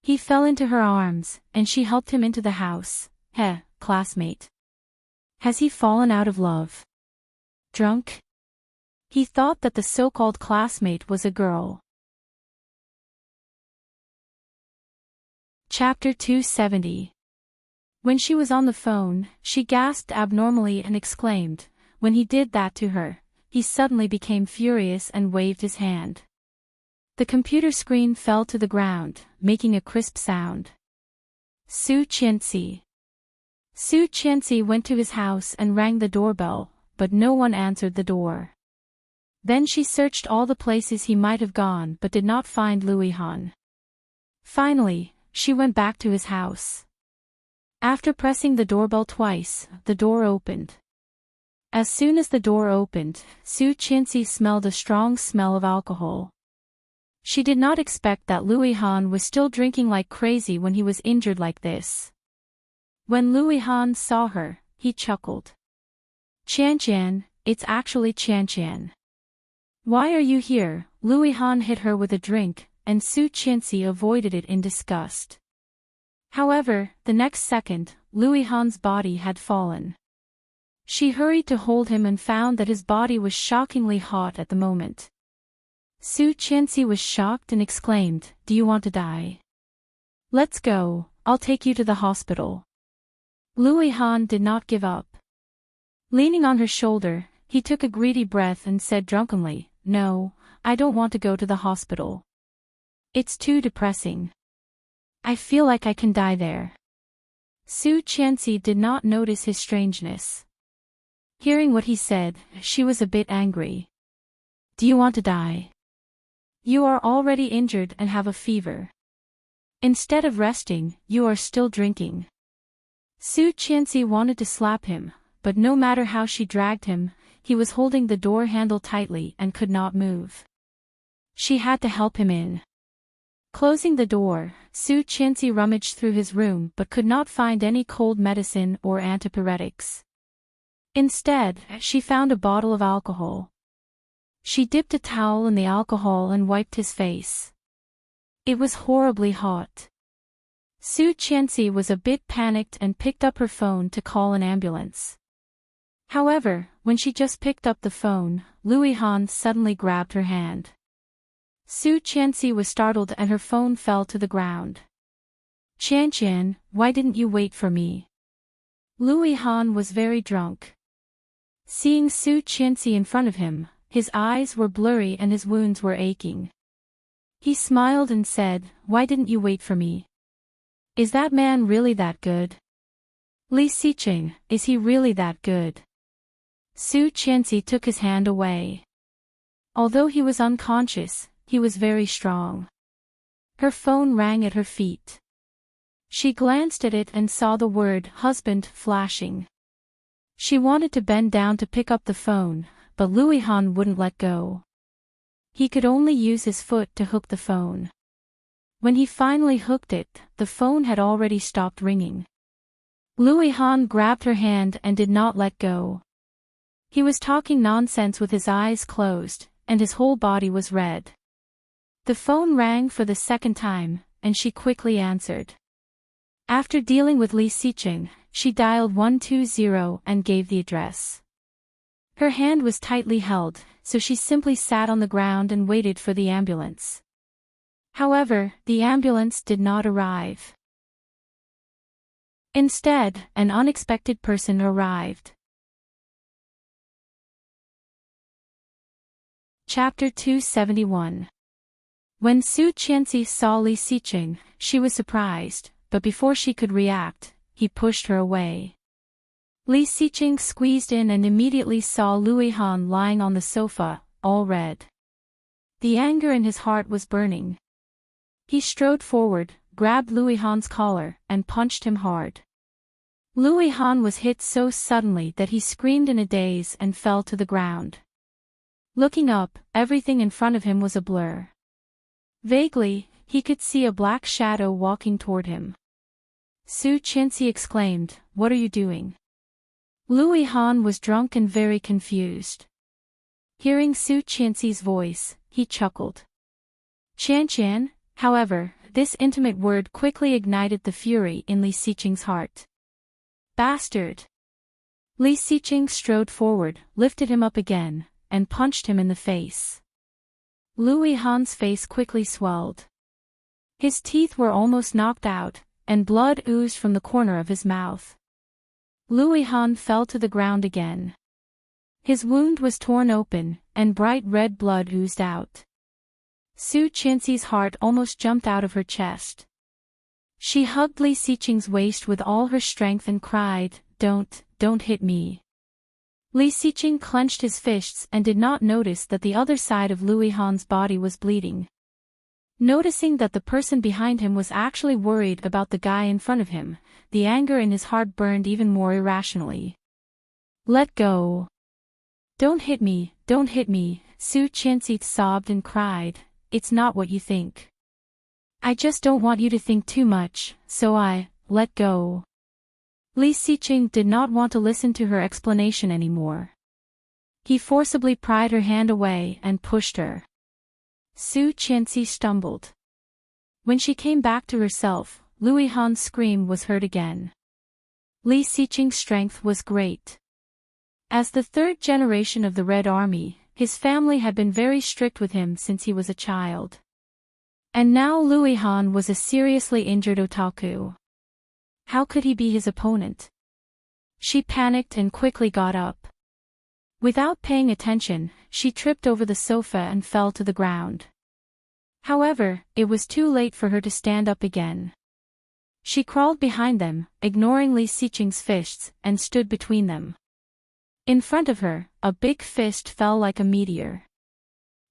He fell into her arms, and she helped him into the house. Classmate. Has he fallen out of love? Drunk? He thought that the so-called classmate was a girl. Chapter 270. When she was on the phone, she gasped abnormally and exclaimed. When he did that to her, he suddenly became furious and waved his hand. The computer screen fell to the ground, making a crisp sound. Su Qianxi. Su Qianxi went to his house and rang the doorbell, but no one answered the door. Then she searched all the places he might have gone but did not find Louis Han. Finally, she went back to his house. After pressing the doorbell twice, the door opened. As soon as the door opened, Su Qianxi smelled a strong smell of alcohol. She did not expect that Louis Han was still drinking like crazy when he was injured like this. When Louis Han saw her, he chuckled. Qianqian, it's actually Qianqian. Why are you here? Louis Han hit her with a drink, and Su Qianxi avoided it in disgust. However, the next second, Louis Han's body had fallen. She hurried to hold him and found that his body was shockingly hot at the moment. Su Qianxi was shocked and exclaimed, "Do you want to die? Let's go, I'll take you to the hospital." Louis Han did not give up. Leaning on her shoulder, he took a greedy breath and said drunkenly, "No, I don't want to go to the hospital. It's too depressing. I feel like I can die there." Su Qianxi did not notice his strangeness. Hearing what he said, she was a bit angry. "Do you want to die? You are already injured and have a fever. Instead of resting, you are still drinking." Su Qianxi wanted to slap him, but no matter how she dragged him, he was holding the door handle tightly and could not move. She had to help him in. Closing the door, Su Qianxi rummaged through his room but could not find any cold medicine or antipyretics. Instead, she found a bottle of alcohol. She dipped a towel in the alcohol and wiped his face. It was horribly hot. Su Qianxi was a bit panicked and picked up her phone to call an ambulance. However, when she just picked up the phone, Louis Han suddenly grabbed her hand. Su Qianxi was startled and her phone fell to the ground. "Qianqian, why didn't you wait for me?" Louis Han was very drunk. Seeing Su Qianxi in front of him, his eyes were blurry and his wounds were aching. He smiled and said, "Why didn't you wait for me? Is that man really that good? Li Xiqing, is he really that good?" Su Qianxi took his hand away. Although he was unconscious, he was very strong. Her phone rang at her feet. She glanced at it and saw the word "husband" flashing. She wanted to bend down to pick up the phone, but Louis Han wouldn't let go. He could only use his foot to hook the phone. When he finally hooked it, the phone had already stopped ringing. Louis Han grabbed her hand and did not let go. He was talking nonsense with his eyes closed, and his whole body was red. The phone rang for the second time, and she quickly answered. After dealing with Li Xiqing, she dialed 120 and gave the address. Her hand was tightly held, so she simply sat on the ground and waited for the ambulance. However, the ambulance did not arrive. Instead, an unexpected person arrived. Chapter 271. When Su Qianxi saw Li Xiqing, she was surprised, but before she could react, he pushed her away. Li Xiqing squeezed in and immediately saw Louis Han lying on the sofa, all red. The anger in his heart was burning. He strode forward, grabbed Louis Han's collar, and punched him hard. Louis Han was hit so suddenly that he screamed in a daze and fell to the ground. Looking up, everything in front of him was a blur. Vaguely, he could see a black shadow walking toward him. Su Qianxi exclaimed, "What are you doing?" Louis Han was drunk and very confused. Hearing Su Qianxi's voice, he chuckled. "Qianqian." However, this intimate word quickly ignited the fury in Li Xiqing's heart. "Bastard!" Li Xiqing strode forward, lifted him up again, and punched him in the face. Louis Han's face quickly swelled. His teeth were almost knocked out, and blood oozed from the corner of his mouth. Louis Han fell to the ground again. His wound was torn open, and bright red blood oozed out. Su Qianxi's heart almost jumped out of her chest. She hugged Li Xiqing's waist with all her strength and cried, Don't hit me." Li Xiqing clenched his fists and did not notice that the other side of Louis Han's body was bleeding. Noticing that the person behind him was actually worried about the guy in front of him, the anger in his heart burned even more irrationally. "Let go. Don't hit me, Su Qianxi sobbed and cried, "It's not what you think. I just don't want you to think too much, so let go." Li Xiqing did not want to listen to her explanation anymore. He forcibly pried her hand away and pushed her. Su Qianxi stumbled. When she came back to herself, Louis Han's scream was heard again. Li Xiqing's strength was great. As the third generation of the Red Army, his family had been very strict with him since he was a child. And now Louis Han was a seriously injured otaku. How could he be his opponent? She panicked and quickly got up. Without paying attention, she tripped over the sofa and fell to the ground. However, it was too late for her to stand up again. She crawled behind them, ignoring Li Xiqing's fists, and stood between them. In front of her, a big fist fell like a meteor.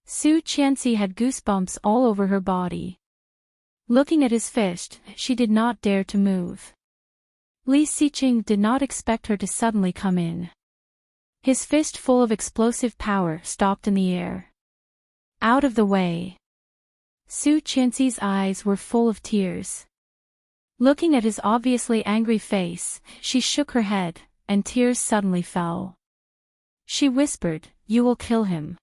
Su Qianxi had goosebumps all over her body. Looking at his fist, she did not dare to move. Li Xiqing did not expect her to suddenly come in. His fist full of explosive power stopped in the air. Out of the way. Su Qianxi's eyes were full of tears. Looking at his obviously angry face, she shook her head, and tears suddenly fell. She whispered, "You will kill him."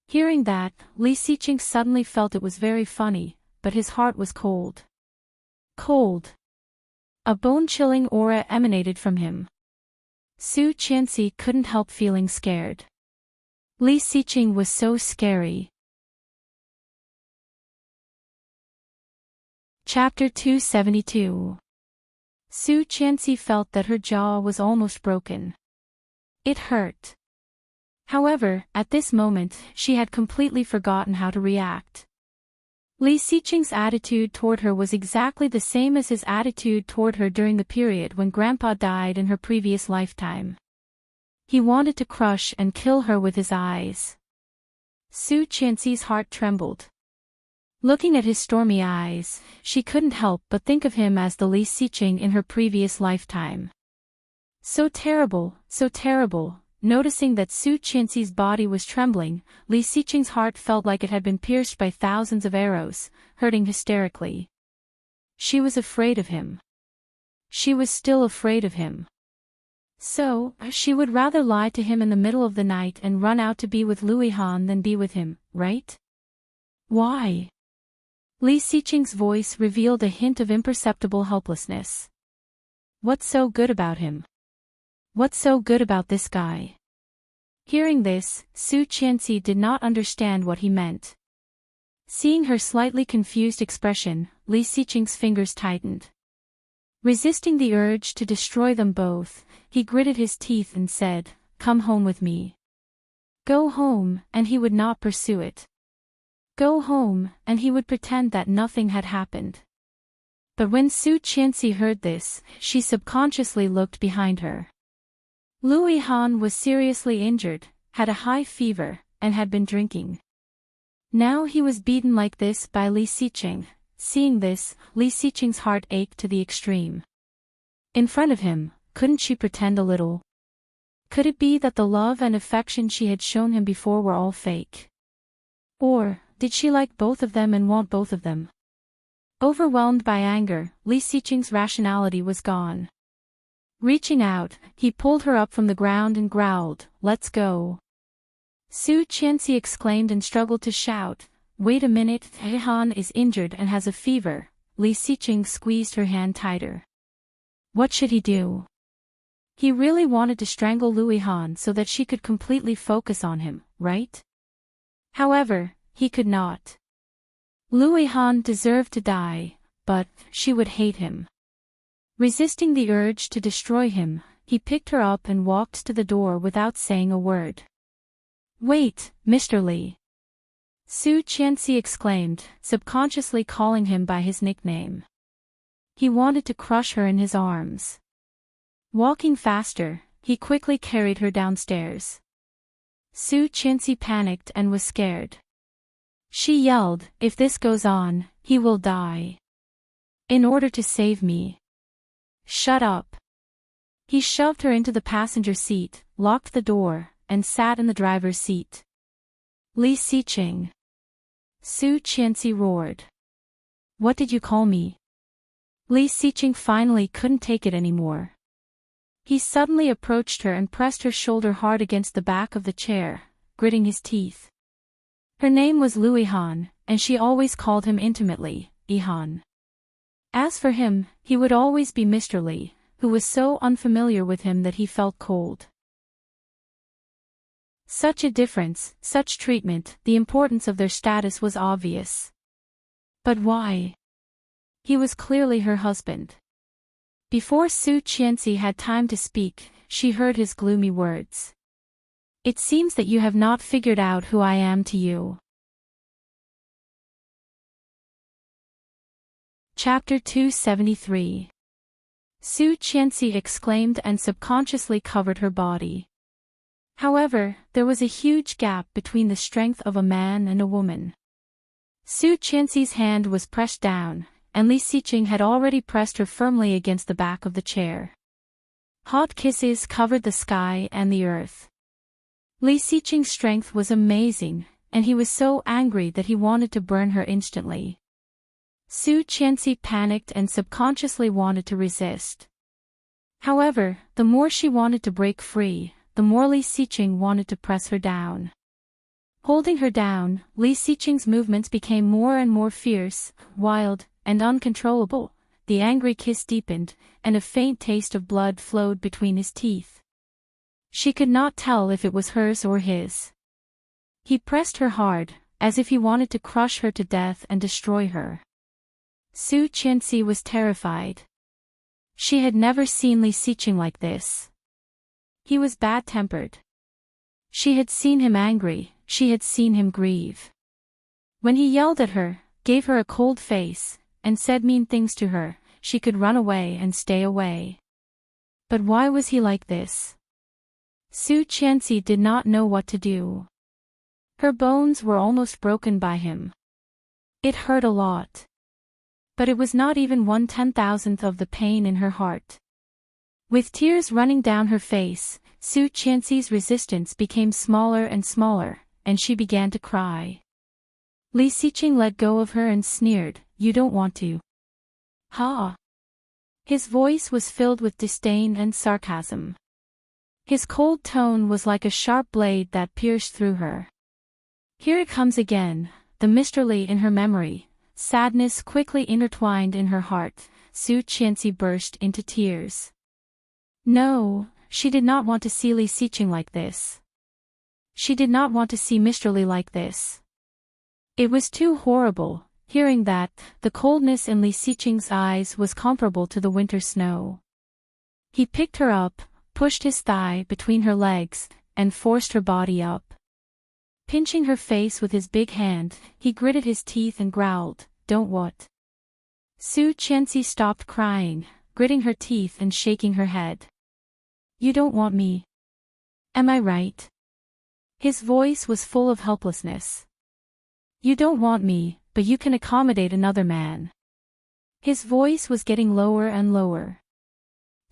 Hearing that, Li Xiqing suddenly felt it was very funny, but his heart was cold. Cold. A bone-chilling aura emanated from him. Su Qianxi couldn't help feeling scared. Li Xiqing was so scary. Chapter 272. Su Qianxi felt that her jaw was almost broken. It hurt. However, at this moment, she had completely forgotten how to react. Li Xiqing's attitude toward her was exactly the same as his attitude toward her during the period when Grandpa died in her previous lifetime. He wanted to crush and kill her with his eyes. Su Qianxi's heart trembled. Looking at his stormy eyes, she couldn't help but think of him as the Li Xiqing in her previous lifetime. So terrible, so terrible. Noticing that Su Qianxi's body was trembling, Li Xiqing's heart felt like it had been pierced by thousands of arrows, hurting hysterically. She was afraid of him. She was still afraid of him. So, she would rather lie to him in the middle of the night and run out to be with Louis Han than be with him, right? Why? Li Xiqing's voice revealed a hint of imperceptible helplessness. What's so good about him? What's so good about this guy? Hearing this, Su Qianxi did not understand what he meant. Seeing her slightly confused expression, Li Xiqing's fingers tightened. Resisting the urge to destroy them both, he gritted his teeth and said, "Come home with me." Go home, and he would not pursue it. Go home, and he would pretend that nothing had happened. But when Su Qianxi heard this, she subconsciously looked behind her. Louis Han was seriously injured, had a high fever, and had been drinking. Now he was beaten like this by Li Xiqing. Seeing this, Li Xiqing's heart ached to the extreme. In front of him, couldn't she pretend a little? Could it be that the love and affection she had shown him before were all fake? Or, did she like both of them and want both of them? Overwhelmed by anger, Li Xiqing's rationality was gone. Reaching out, he pulled her up from the ground and growled, "Let's go." Su Qianxi exclaimed and struggled to shout, "Wait a minute, Han is injured and has a fever." Li Xiqing squeezed her hand tighter. What should he do? He really wanted to strangle Louis Han so that she could completely focus on him, right? However, he could not. Louis Han deserved to die, but she would hate him. Resisting the urge to destroy him, he picked her up and walked to the door without saying a word. "Wait, Mr. Li!" Su Qianxi exclaimed, subconsciously calling him by his nickname. He wanted to crush her in his arms. Walking faster, he quickly carried her downstairs. Su Qianxi panicked and was scared. She yelled, "If this goes on, he will die. In order to save me." "Shut up." He shoved her into the passenger seat, locked the door, and sat in the driver's seat. "Li Xiqing." Su Qianxi roared. "What did you call me?" Li Xiqing finally couldn't take it anymore. He suddenly approached her and pressed her shoulder hard against the back of the chair, gritting his teeth. Her name was Louis Han, and she always called him intimately, Han. As for him, he would always be Mr. Li, who was so unfamiliar with him that he felt cold. Such a difference, such treatment, the importance of their status was obvious. But why? He was clearly her husband. Before Su Qianxi had time to speak, she heard his gloomy words. "It seems that you have not figured out who I am to you." Chapter 273. Su Qianxi exclaimed and subconsciously covered her body. However, there was a huge gap between the strength of a man and a woman. Su Qianxi's hand was pressed down, and Li Xiqing had already pressed her firmly against the back of the chair. Hot kisses covered the sky and the earth. Li Xiqing's strength was amazing, and he was so angry that he wanted to burn her instantly. Su Qianxi panicked and subconsciously wanted to resist. However, the more she wanted to break free, the more Li Xiqing wanted to press her down. Holding her down, Li Xiqing's movements became more and more fierce, wild, and uncontrollable. The angry kiss deepened, and a faint taste of blood flowed between his teeth. She could not tell if it was hers or his. He pressed her hard, as if he wanted to crush her to death and destroy her. Su Qianxi was terrified. She had never seen Li Xiqing like this. He was bad-tempered. She had seen him angry, she had seen him grieve. When he yelled at her, gave her a cold face, and said mean things to her, she could run away and stay away. But why was he like this? Su Qianxi did not know what to do. Her bones were almost broken by him. It hurt a lot. But it was not even 1/10,000th of the pain in her heart. With tears running down her face, Su Qianxi's resistance became smaller and smaller, and she began to cry. Li Xiqing let go of her and sneered, "You don't want to." Ha! His voice was filled with disdain and sarcasm. His cold tone was like a sharp blade that pierced through her. Here it comes again, the Mr. Li in her memory. Sadness quickly intertwined in her heart. Su Qianxi burst into tears. No, she did not want to see Li Xiqing like this. She did not want to see Mr. Li like this. It was too horrible. Hearing that, the coldness in Li Xiqing's eyes was comparable to the winter snow. He picked her up, pushed his thigh between her legs, and forced her body up. Pinching her face with his big hand, he gritted his teeth and growled, "Don't what?" Su Qianxi stopped crying, gritting her teeth and shaking her head. "You don't want me. Am I right?" His voice was full of helplessness. "You don't want me, but you can accommodate another man." His voice was getting lower and lower.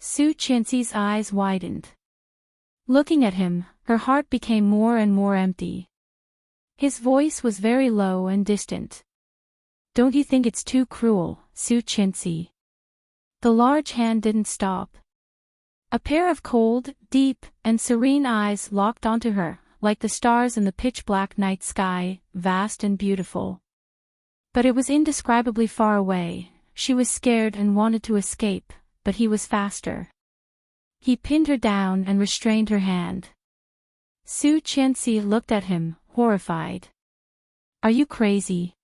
Su Qianxi's eyes widened. Looking at him, her heart became more and more empty. His voice was very low and distant. "Don't you think it's too cruel, Su Qianxi?" The large hand didn't stop. A pair of cold, deep, and serene eyes locked onto her, like the stars in the pitch-black night sky, vast and beautiful. But it was indescribably far away. She was scared and wanted to escape, but he was faster. He pinned her down and restrained her hand. Su Qianxi looked at him, horrified. "Are you crazy?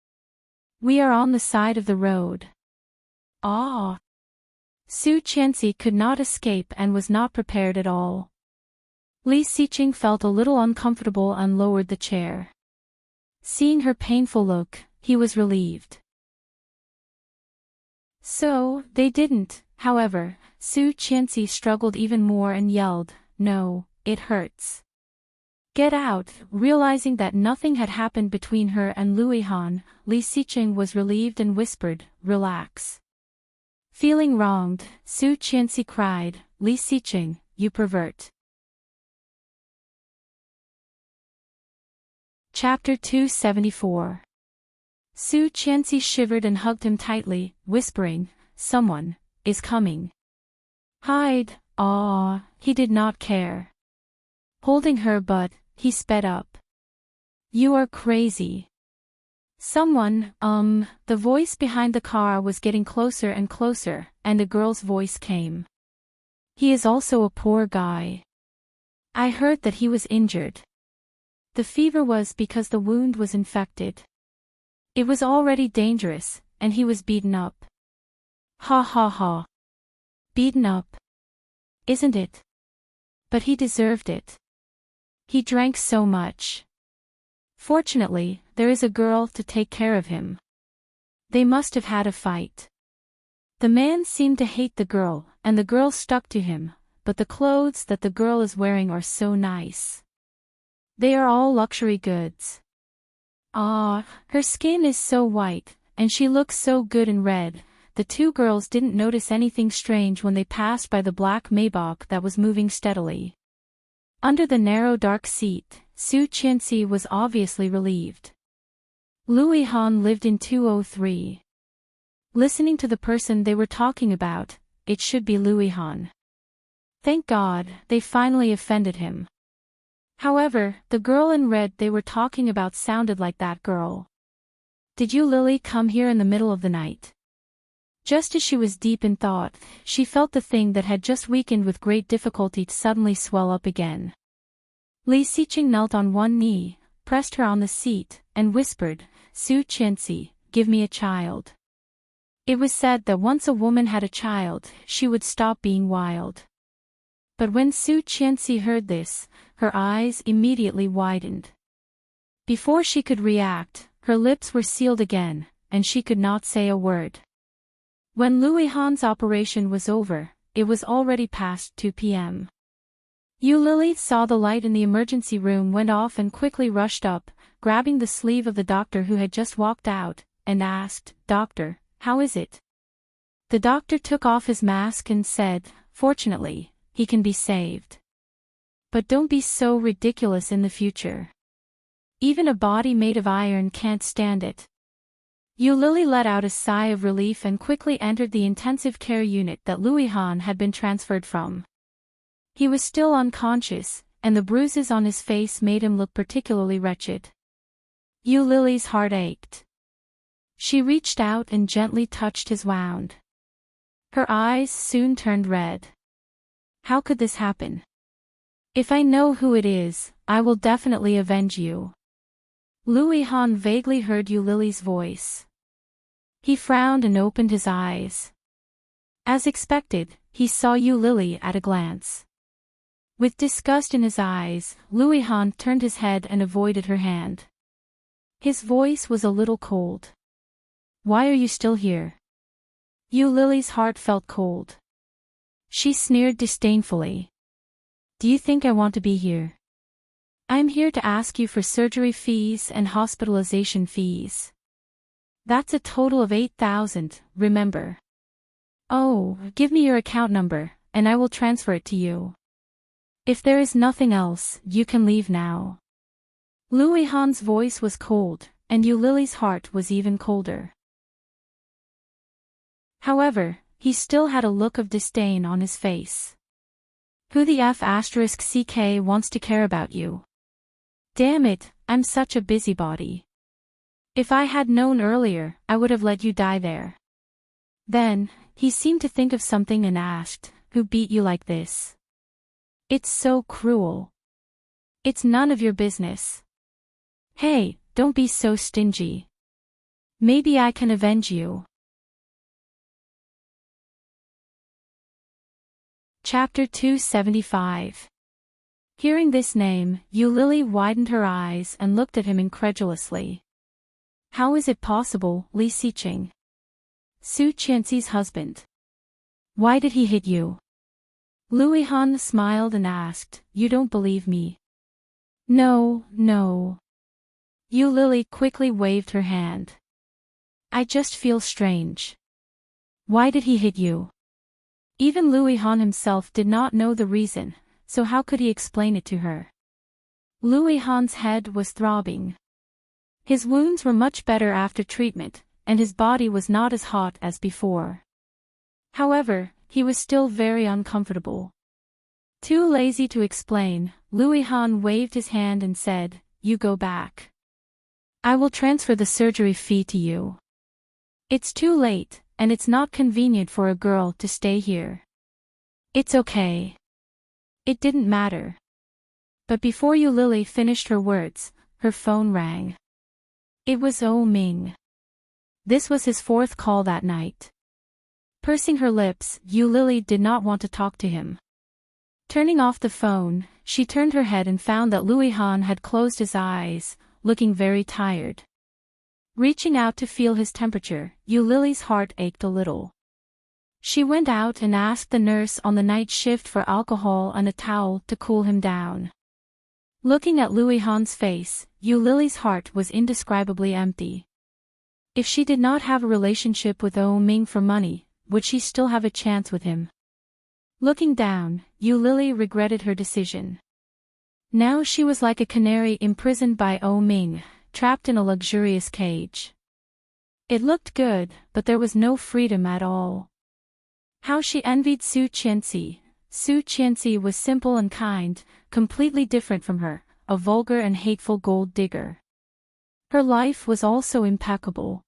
We are on the side of the road." Ah! Su Qianxi could not escape and was not prepared at all. Li Xiqing felt a little uncomfortable and lowered the chair. Seeing her painful look, he was relieved. So, they didn't, however. Su Qianxi struggled even more and yelled, "No, it hurts. Get out." Realizing that nothing had happened between her and Lu Yihan, Li Xiqing was relieved and whispered, "Relax." Feeling wronged, Su Qianxi cried, "Li Xiqing, you pervert." Chapter 274. Su Qianxi shivered and hugged him tightly, whispering, "Someone is coming. Hide." Ah, he did not care. Holding her but, he sped up. "You are crazy. Someone, The voice behind the car was getting closer and closer, and a girl's voice came. "He is also a poor guy. I heard that he was injured. The fever was because the wound was infected. It was already dangerous, and he was beaten up." Ha ha ha. Beaten up. Isn't it? But he deserved it. He drank so much. Fortunately, there is a girl to take care of him. They must have had a fight. The man seemed to hate the girl, and the girl stuck to him, but the clothes that the girl is wearing are so nice. They are all luxury goods. Ah, her skin is so white, and she looked so good in red. The two girls didn't notice anything strange when they passed by the black Maybach that was moving steadily. Under the narrow dark seat, Su Qianxi was obviously relieved. Louis Han lived in 203. Listening to the person they were talking about, it should be Louis Han. Thank God, they finally offended him. However, the girl in red they were talking about sounded like that girl. Did you Lily come here in the middle of the night? Just as she was deep in thought, she felt the thing that had just weakened with great difficulty to suddenly swell up again. Li Xiqing knelt on one knee, pressed her on the seat, and whispered, Su Qianxi, give me a child. It was said that once a woman had a child, she would stop being wild. But when Su Qianxi heard this, her eyes immediately widened. Before she could react, her lips were sealed again, and she could not say a word. When Louis Han's operation was over, it was already past 2 p.m. Yu Lily saw the light in the emergency room went off and quickly rushed up, grabbing the sleeve of the doctor who had just walked out, and asked, Doctor, how is it? The doctor took off his mask and said, Fortunately, he can be saved. But don't be so ridiculous in the future. Even a body made of iron can't stand it. Yu Lily let out a sigh of relief and quickly entered the intensive care unit that Louis Han had been transferred from. He was still unconscious, and the bruises on his face made him look particularly wretched. Yu Lily's heart ached. She reached out and gently touched his wound. Her eyes soon turned red. How could this happen? If I know who it is, I will definitely avenge you. Louis Han vaguely heard Yu Lily's voice. He frowned and opened his eyes. As expected, he saw Yu Lily at a glance. With disgust in his eyes, Louis Han turned his head and avoided her hand. His voice was a little cold. Why are you still here? Yu Lily's heart felt cold. She sneered disdainfully. Do you think I want to be here? I'm here to ask you for surgery fees and hospitalization fees. That's a total of 8,000, remember? Oh, give me your account number, and I will transfer it to you. If there is nothing else, you can leave now. Louis Han's voice was cold, and Yu Lily's heart was even colder. However, he still had a look of disdain on his face. Who the F***CK wants to care about you? Damn it, I'm such a busybody. If I had known earlier, I would have let you die there. Then, he seemed to think of something and asked, Who beat you like this? It's so cruel. It's none of your business. Hey, don't be so stingy. Maybe I can avenge you. Chapter 275. Hearing this name, Yu Lily widened her eyes and looked at him incredulously. How is it possible, Li Xiqing? Su Qianxi's husband. Why did he hit you? Louis Han smiled and asked, You don't believe me? No, no. Yu Lily quickly waved her hand. I just feel strange. Why did he hit you? Even Louis Han himself did not know the reason, so how could he explain it to her? Louis Han's head was throbbing. His wounds were much better after treatment, and his body was not as hot as before. However, he was still very uncomfortable. Too lazy to explain, Louis Han waved his hand and said, You go back. I will transfer the surgery fee to you. It's too late, and it's not convenient for a girl to stay here. It's okay. It didn't matter. But before Yu Lily finished her words, her phone rang. It was Oh Ming. This was his fourth call that night. Pursing her lips, Yu Lily did not want to talk to him. Turning off the phone, she turned her head and found that Louis Han had closed his eyes, looking very tired. Reaching out to feel his temperature, Yu Lily's heart ached a little. She went out and asked the nurse on the night shift for alcohol and a towel to cool him down. Looking at Louis Han's face, Yu Lily's heart was indescribably empty. If she did not have a relationship with Ming for money, would she still have a chance with him? Looking down, Lily regretted her decision. Now she was like a canary imprisoned by Ming, trapped in a luxurious cage. It looked good, but there was no freedom at all. How she envied Su Qianxi. Su Qianxi was simple and kind, completely different from her, a vulgar and hateful gold digger. Her life was also impeccable.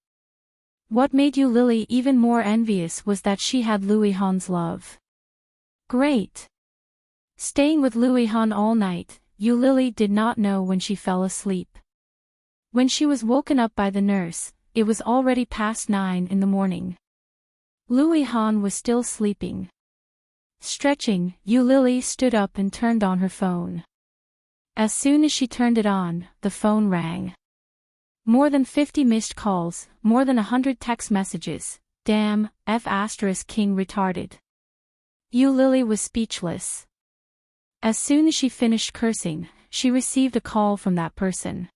What made Lily even more envious was that she had Louis Han's love. Great! Staying with Louis Han all night, Lily did not know when she fell asleep. When she was woken up by the nurse, it was already past 9 in the morning. Louis Han was still sleeping. Stretching, Lily stood up and turned on her phone. As soon as she turned it on, the phone rang. More than 50 missed calls, more than 100 text messages. Damn, King retarded. Lily was speechless. As soon as she finished cursing, she received a call from that person.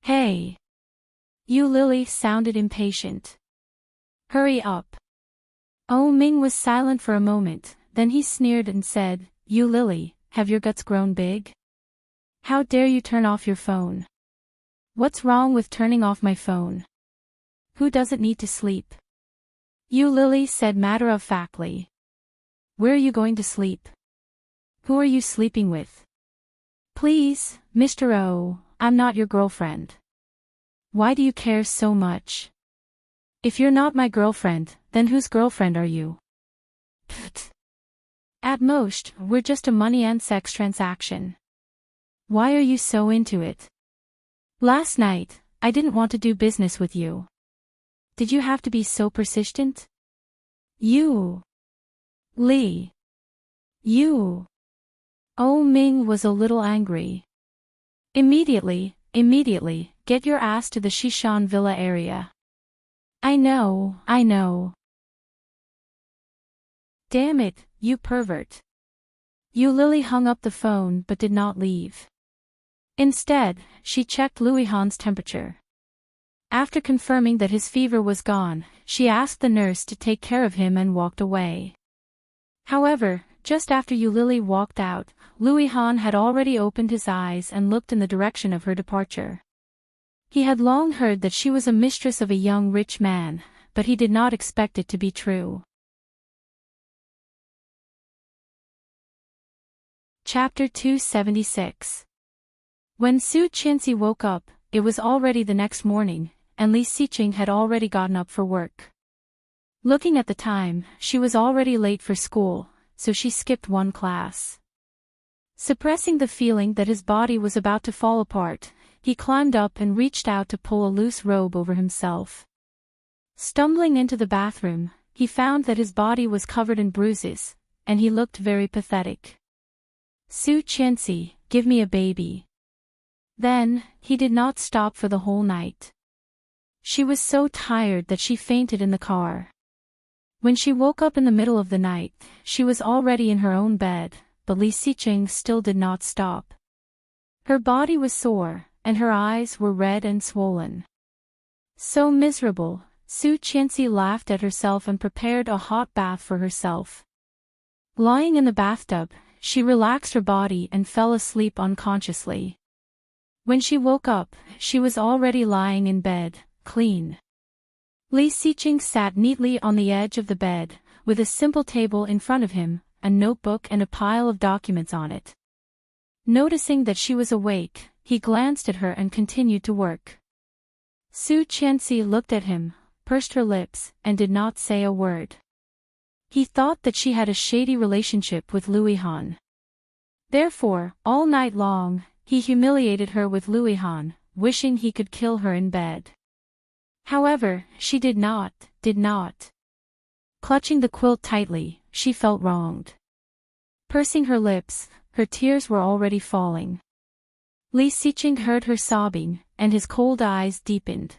Hey! Lily sounded impatient. Hurry up. Ming was silent for a moment, then he sneered and said, Lily, have your guts grown big? How dare you turn off your phone? What's wrong with turning off my phone? Who doesn't need to sleep? Lily said matter-of-factly. Where are you going to sleep? Who are you sleeping with? Please, Mr. O, I'm not your girlfriend. Why do you care so much? If you're not my girlfriend, then whose girlfriend are you? Pfft. At most, we're just a money and sex transaction. Why are you so into it? Last night, I didn't want to do business with you. Did you have to be so persistent? You. Li. You. Ming was a little angry. Immediately, get your ass to the Shishan Villa area. I know. Damn it, you pervert. Lily hung up the phone but did not leave. Instead, she checked Louis Han's temperature. After confirming that his fever was gone, she asked the nurse to take care of him and walked away. However, just after Lily walked out, Louis Han had already opened his eyes and looked in the direction of her departure. He had long heard that she was a mistress of a young rich man, but he did not expect it to be true. Chapter 276. When Su Qianxi woke up, it was already the next morning, and Li Xiqing had already gotten up for work. Looking at the time, she was already late for school, so she skipped one class. Suppressing the feeling that his body was about to fall apart, he climbed up and reached out to pull a loose robe over himself. Stumbling into the bathroom, he found that his body was covered in bruises, and he looked very pathetic. Su Qianxi, give me a baby. Then, he did not stop for the whole night. She was so tired that she fainted in the car. When she woke up in the middle of the night, she was already in her own bed, but Li Xiqing still did not stop. Her body was sore, and her eyes were red and swollen. So miserable, Su Qianxi laughed at herself and prepared a hot bath for herself. Lying in the bathtub, she relaxed her body and fell asleep unconsciously. When she woke up, she was already lying in bed, clean. Li Xiqing sat neatly on the edge of the bed, with a simple table in front of him, a notebook and a pile of documents on it. Noticing that she was awake, he glanced at her and continued to work. Su Qianxi looked at him, pursed her lips, and did not say a word. He thought that she had a shady relationship with Louis Han. Therefore, all night long, he humiliated her with Louis Han, wishing he could kill her in bed. However, she did not. Clutching the quilt tightly, she felt wronged. Pursing her lips, her tears were already falling. Li Xiqing heard her sobbing, and his cold eyes deepened.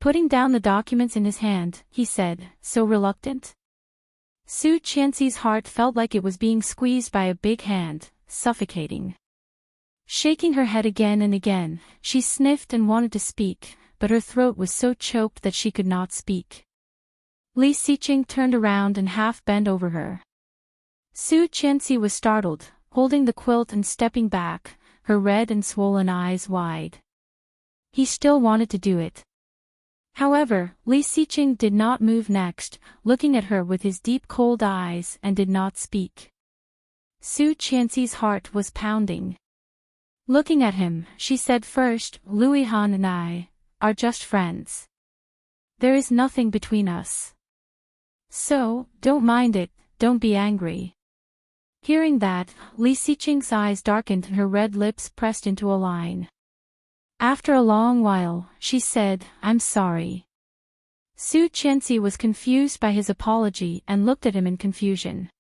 Putting down the documents in his hand, he said, so reluctant? Su Qianxi's heart felt like it was being squeezed by a big hand, suffocating. Shaking her head again and again, she sniffed and wanted to speak, but her throat was so choked that she could not speak. Li Xiqing turned around and half bent over her. Su Qianxi was startled, holding the quilt and stepping back, her red and swollen eyes wide. He still wanted to do it. However, Li Xiqing did not move next, looking at her with his deep cold eyes, and did not speak. Su Qianxi's heart was pounding. Looking at him, she said first, "Louis Han and I are just friends. There is nothing between us. So, don't mind it, don't be angry." Hearing that, Li Xiqing's eyes darkened and her red lips pressed into a line. After a long while, she said, "I'm sorry." Su Qianxi was confused by his apology and looked at him in confusion.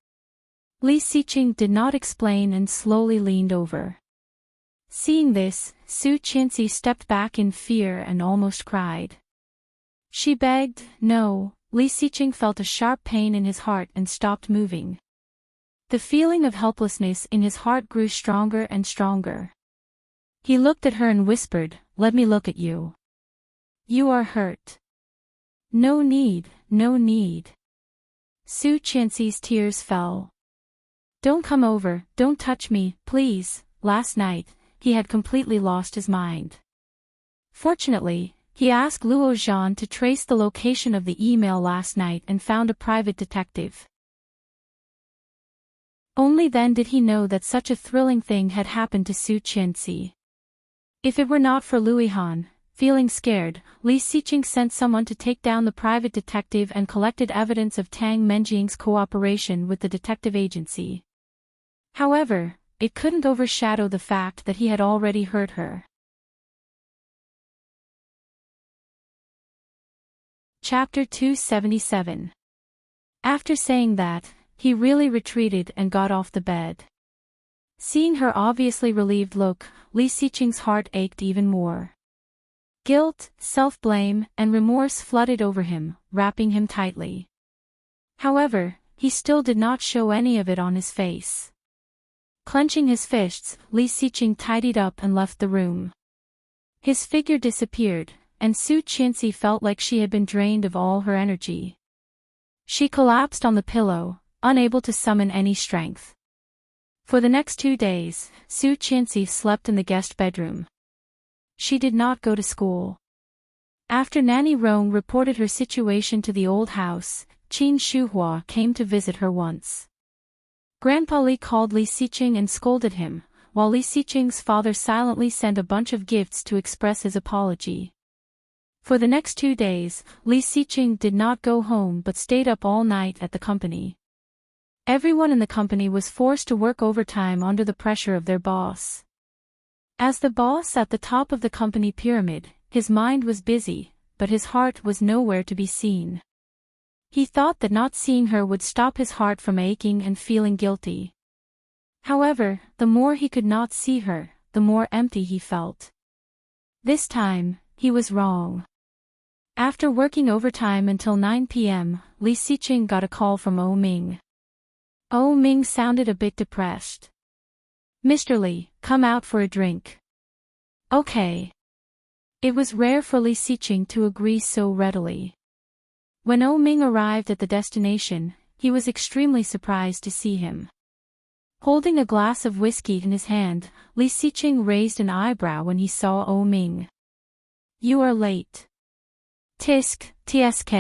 Li Xiqing did not explain and slowly leaned over. Seeing this, Su Qianxi stepped back in fear and almost cried. She begged, "No." Li Xiqing felt a sharp pain in his heart and stopped moving. The feeling of helplessness in his heart grew stronger and stronger. He looked at her and whispered, "Let me look at you. You are hurt." "No need, no need." Su Qianxi's tears fell. "Don't come over, don't touch me, please." Last night, he had completely lost his mind. Fortunately, he asked Luo Zhan to trace the location of the email last night and found a private detective. Only then did he know that such a thrilling thing had happened to Su Qianxi. If it were not for Louis Han, feeling scared, Li Xiqing sent someone to take down the private detective and collected evidence of Tang Menjing's cooperation with the detective agency. However, it couldn't overshadow the fact that he had already hurt her. Chapter 277. After saying that, he really retreated and got off the bed. Seeing her obviously relieved look, Li Xiqing's heart ached even more. Guilt, self-blame, and remorse flooded over him, wrapping him tightly. However, he still did not show any of it on his face. Clenching his fists, Li Xiqing tidied up and left the room. His figure disappeared, and Su Qianxi felt like she had been drained of all her energy. She collapsed on the pillow, unable to summon any strength. For the next 2 days, Su Qianxi slept in the guest bedroom. She did not go to school. After Nanny Rong reported her situation to the old house, Qin Shuhua came to visit her once. Grandpa Li called Li Xiqing and scolded him, while Li Xiqing's father silently sent a bunch of gifts to express his apology. For the next 2 days, Li Xiqing did not go home but stayed up all night at the company. Everyone in the company was forced to work overtime under the pressure of their boss. As the boss at the top of the company pyramid, his mind was busy, but his heart was nowhere to be seen. He thought that not seeing her would stop his heart from aching and feeling guilty. However, the more he could not see her, the more empty he felt. This time, he was wrong. After working overtime until 9 p.m., Li Xiqing got a call from O Ming. O Ming sounded a bit depressed. "Mr. Li, come out for a drink." "Okay." It was rare for Li Xiqing to agree so readily. When O Ming arrived at the destination, he was extremely surprised to see him. Holding a glass of whiskey in his hand, Li Xiqing raised an eyebrow when he saw O Ming. "You are late." "Tisk, tsk,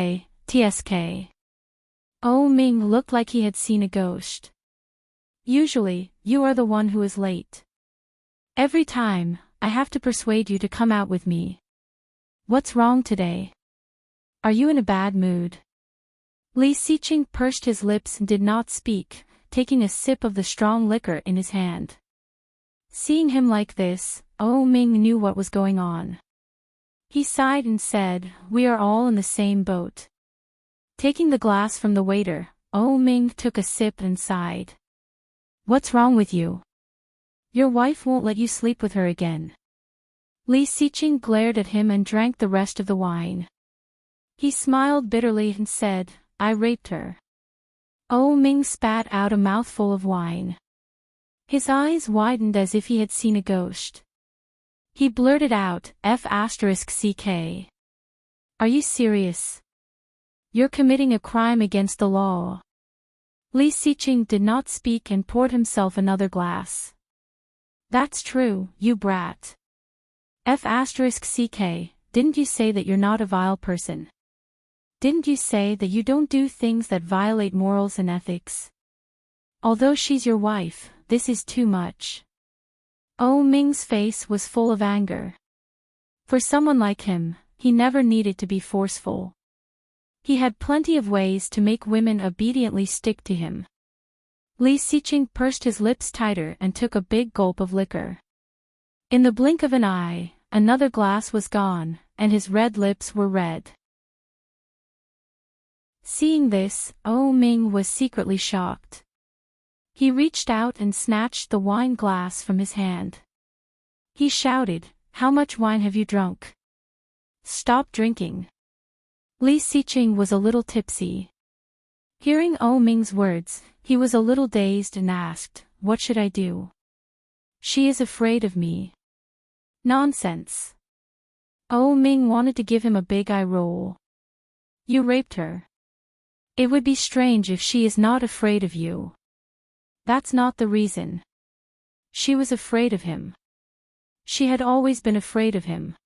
tsk." O Ming looked like he had seen a ghost. "Usually, you are the one who is late. Every time, I have to persuade you to come out with me. What's wrong today? Are you in a bad mood?" Li Xiqing pursed his lips and did not speak, taking a sip of the strong liquor in his hand. Seeing him like this, O Ming knew what was going on. He sighed and said, "We are all in the same boat." Taking the glass from the waiter, O Ming took a sip and sighed. "What's wrong with you? Your wife won't let you sleep with her again." Li Xiqing glared at him and drank the rest of the wine. He smiled bitterly and said, "I raped her." O Ming spat out a mouthful of wine. His eyes widened as if he had seen a ghost. He blurted out, F***ck. Are you serious? You're committing a crime against the law. Li Siqing did not speak and poured himself another glass. That's true, you brat. F***ck, didn't you say that you're not a vile person? Didn't you say that you don't do things that violate morals and ethics? Although she's your wife, this is too much. Oh Ming's face was full of anger. For someone like him, he never needed to be forceful. He had plenty of ways to make women obediently stick to him. Li Siqing pursed his lips tighter and took a big gulp of liquor. In the blink of an eye, another glass was gone, and his red lips were red. Seeing this, Oh Ming was secretly shocked. He reached out and snatched the wine glass from his hand. He shouted, "How much wine have you drunk? Stop drinking." Li Siqing was a little tipsy. Hearing Oh Ming's words, he was a little dazed and asked, "What should I do?" "She is afraid of me." "Nonsense." Oh Ming wanted to give him a big eye roll. "You raped her. It would be strange if she is not afraid of you. That's not the reason. She was afraid of him. She had always been afraid of him."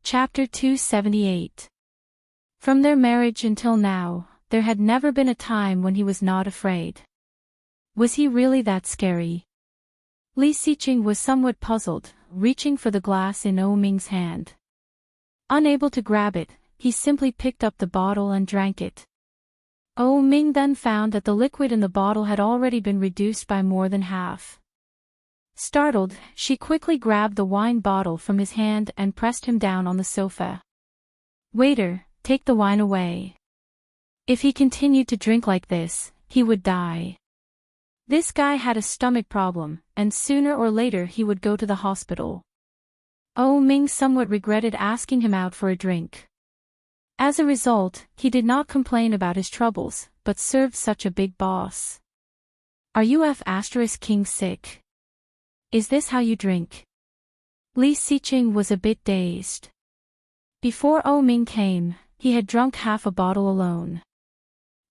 Chapter 278. From their marriage until now, there had never been a time when he was not afraid. Was he really that scary? Li Siqing was somewhat puzzled, reaching for the glass in Oh Ming's hand. Unable to grab it, he simply picked up the bottle and drank it. Oh Ming then found that the liquid in the bottle had already been reduced by more than half. Startled, she quickly grabbed the wine bottle from his hand and pressed him down on the sofa. "Waiter, take the wine away. If he continued to drink like this, he would die. This guy had a stomach problem, and sooner or later he would go to the hospital." Oh Ming somewhat regretted asking him out for a drink. As a result, he did not complain about his troubles, but served such a big boss. "Are you F***king sick? Is this how you drink?" Li Siqing was a bit dazed. Before Oh Ming came, he had drunk half a bottle alone.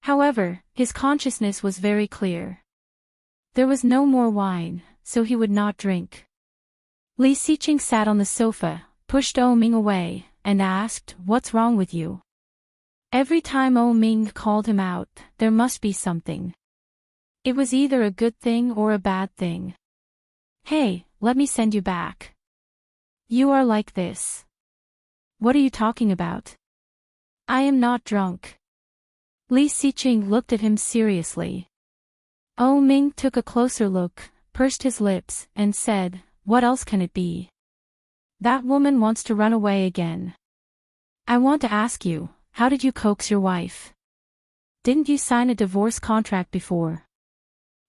However, his consciousness was very clear. There was no more wine, so he would not drink. Li Siqing sat on the sofa, pushed Oh Ming away, and asked, "What's wrong with you?" Every time Oh Ming called him out, there must be something. It was either a good thing or a bad thing. "Hey, let me send you back. You are like this." "What are you talking about? I am not drunk." Li Siqing looked at him seriously. Oh Ming took a closer look, pursed his lips, and said, "What else can it be? That woman wants to run away again. I want to ask you, how did you coax your wife? Didn't you sign a divorce contract before?"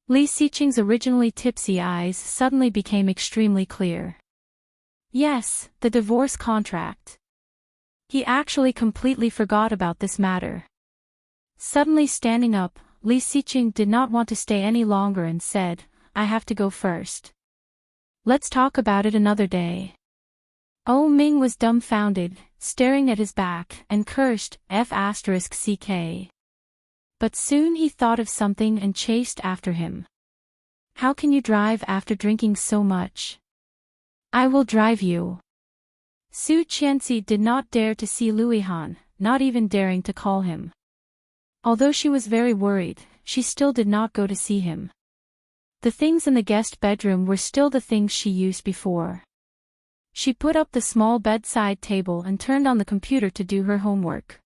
Li Siqing's originally tipsy eyes suddenly became extremely clear. Yes, the divorce contract. He actually completely forgot about this matter. Suddenly standing up, Li Siqing did not want to stay any longer and said, "I have to go first. Let's talk about it another day." Oh Ming was dumbfounded, staring at his back, and cursed, F***ck. But soon he thought of something and chased after him. "How can you drive after drinking so much? I will drive you." Su Qianxi did not dare to see Luihan, not even daring to call him. Although she was very worried, she still did not go to see him. The things in the guest bedroom were still the things she used before. She put up the small bedside table and turned on the computer to do her homework.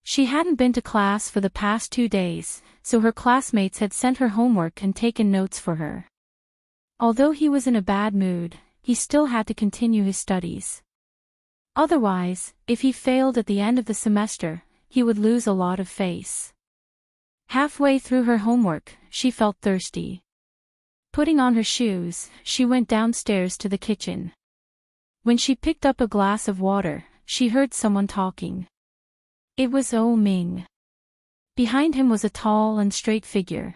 She hadn't been to class for the past 2 days, so her classmates had sent her homework and taken notes for her. Although he was in a bad mood, he still had to continue his studies. Otherwise, if he failed at the end of the semester, he would lose a lot of face. Halfway through her homework, she felt thirsty. Putting on her shoes, she went downstairs to the kitchen. When she picked up a glass of water, she heard someone talking. It was Oh Ming. Behind him was a tall and straight figure.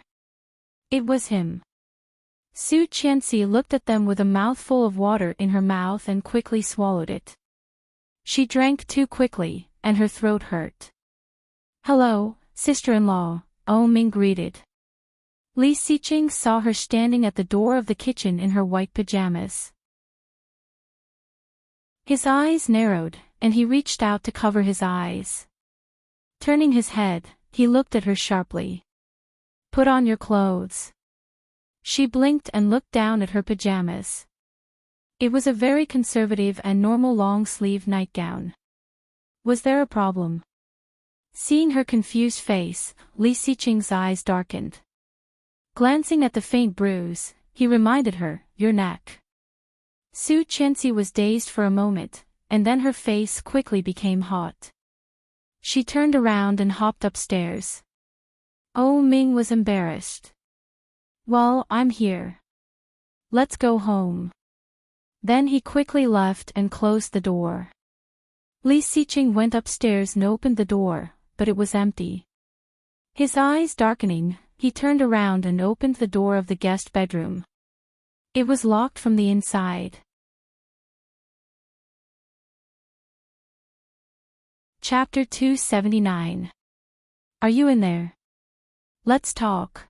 It was him. Su Qianxi looked at them with a mouthful of water in her mouth and quickly swallowed it. She drank too quickly, and her throat hurt. "Hello, sister-in-law," Ming greeted. Li Xiqing saw her standing at the door of the kitchen in her white pajamas. His eyes narrowed, and he reached out to cover his eyes. Turning his head, he looked at her sharply. "Put on your clothes." She blinked and looked down at her pajamas. It was a very conservative and normal long-sleeve nightgown. Was there a problem? Seeing her confused face, Li Xiqing's eyes darkened. Glancing at the faint bruise, he reminded her, "Your neck." Su Qianxi was dazed for a moment, and then her face quickly became hot. She turned around and hopped upstairs. Ming was embarrassed. "Well, I'm here. Let's go home." Then he quickly left and closed the door. Li Xiqing went upstairs and opened the door, but it was empty. His eyes darkening, he turned around and opened the door of the guest bedroom. It was locked from the inside. Chapter 279. Are you in there? Let's talk.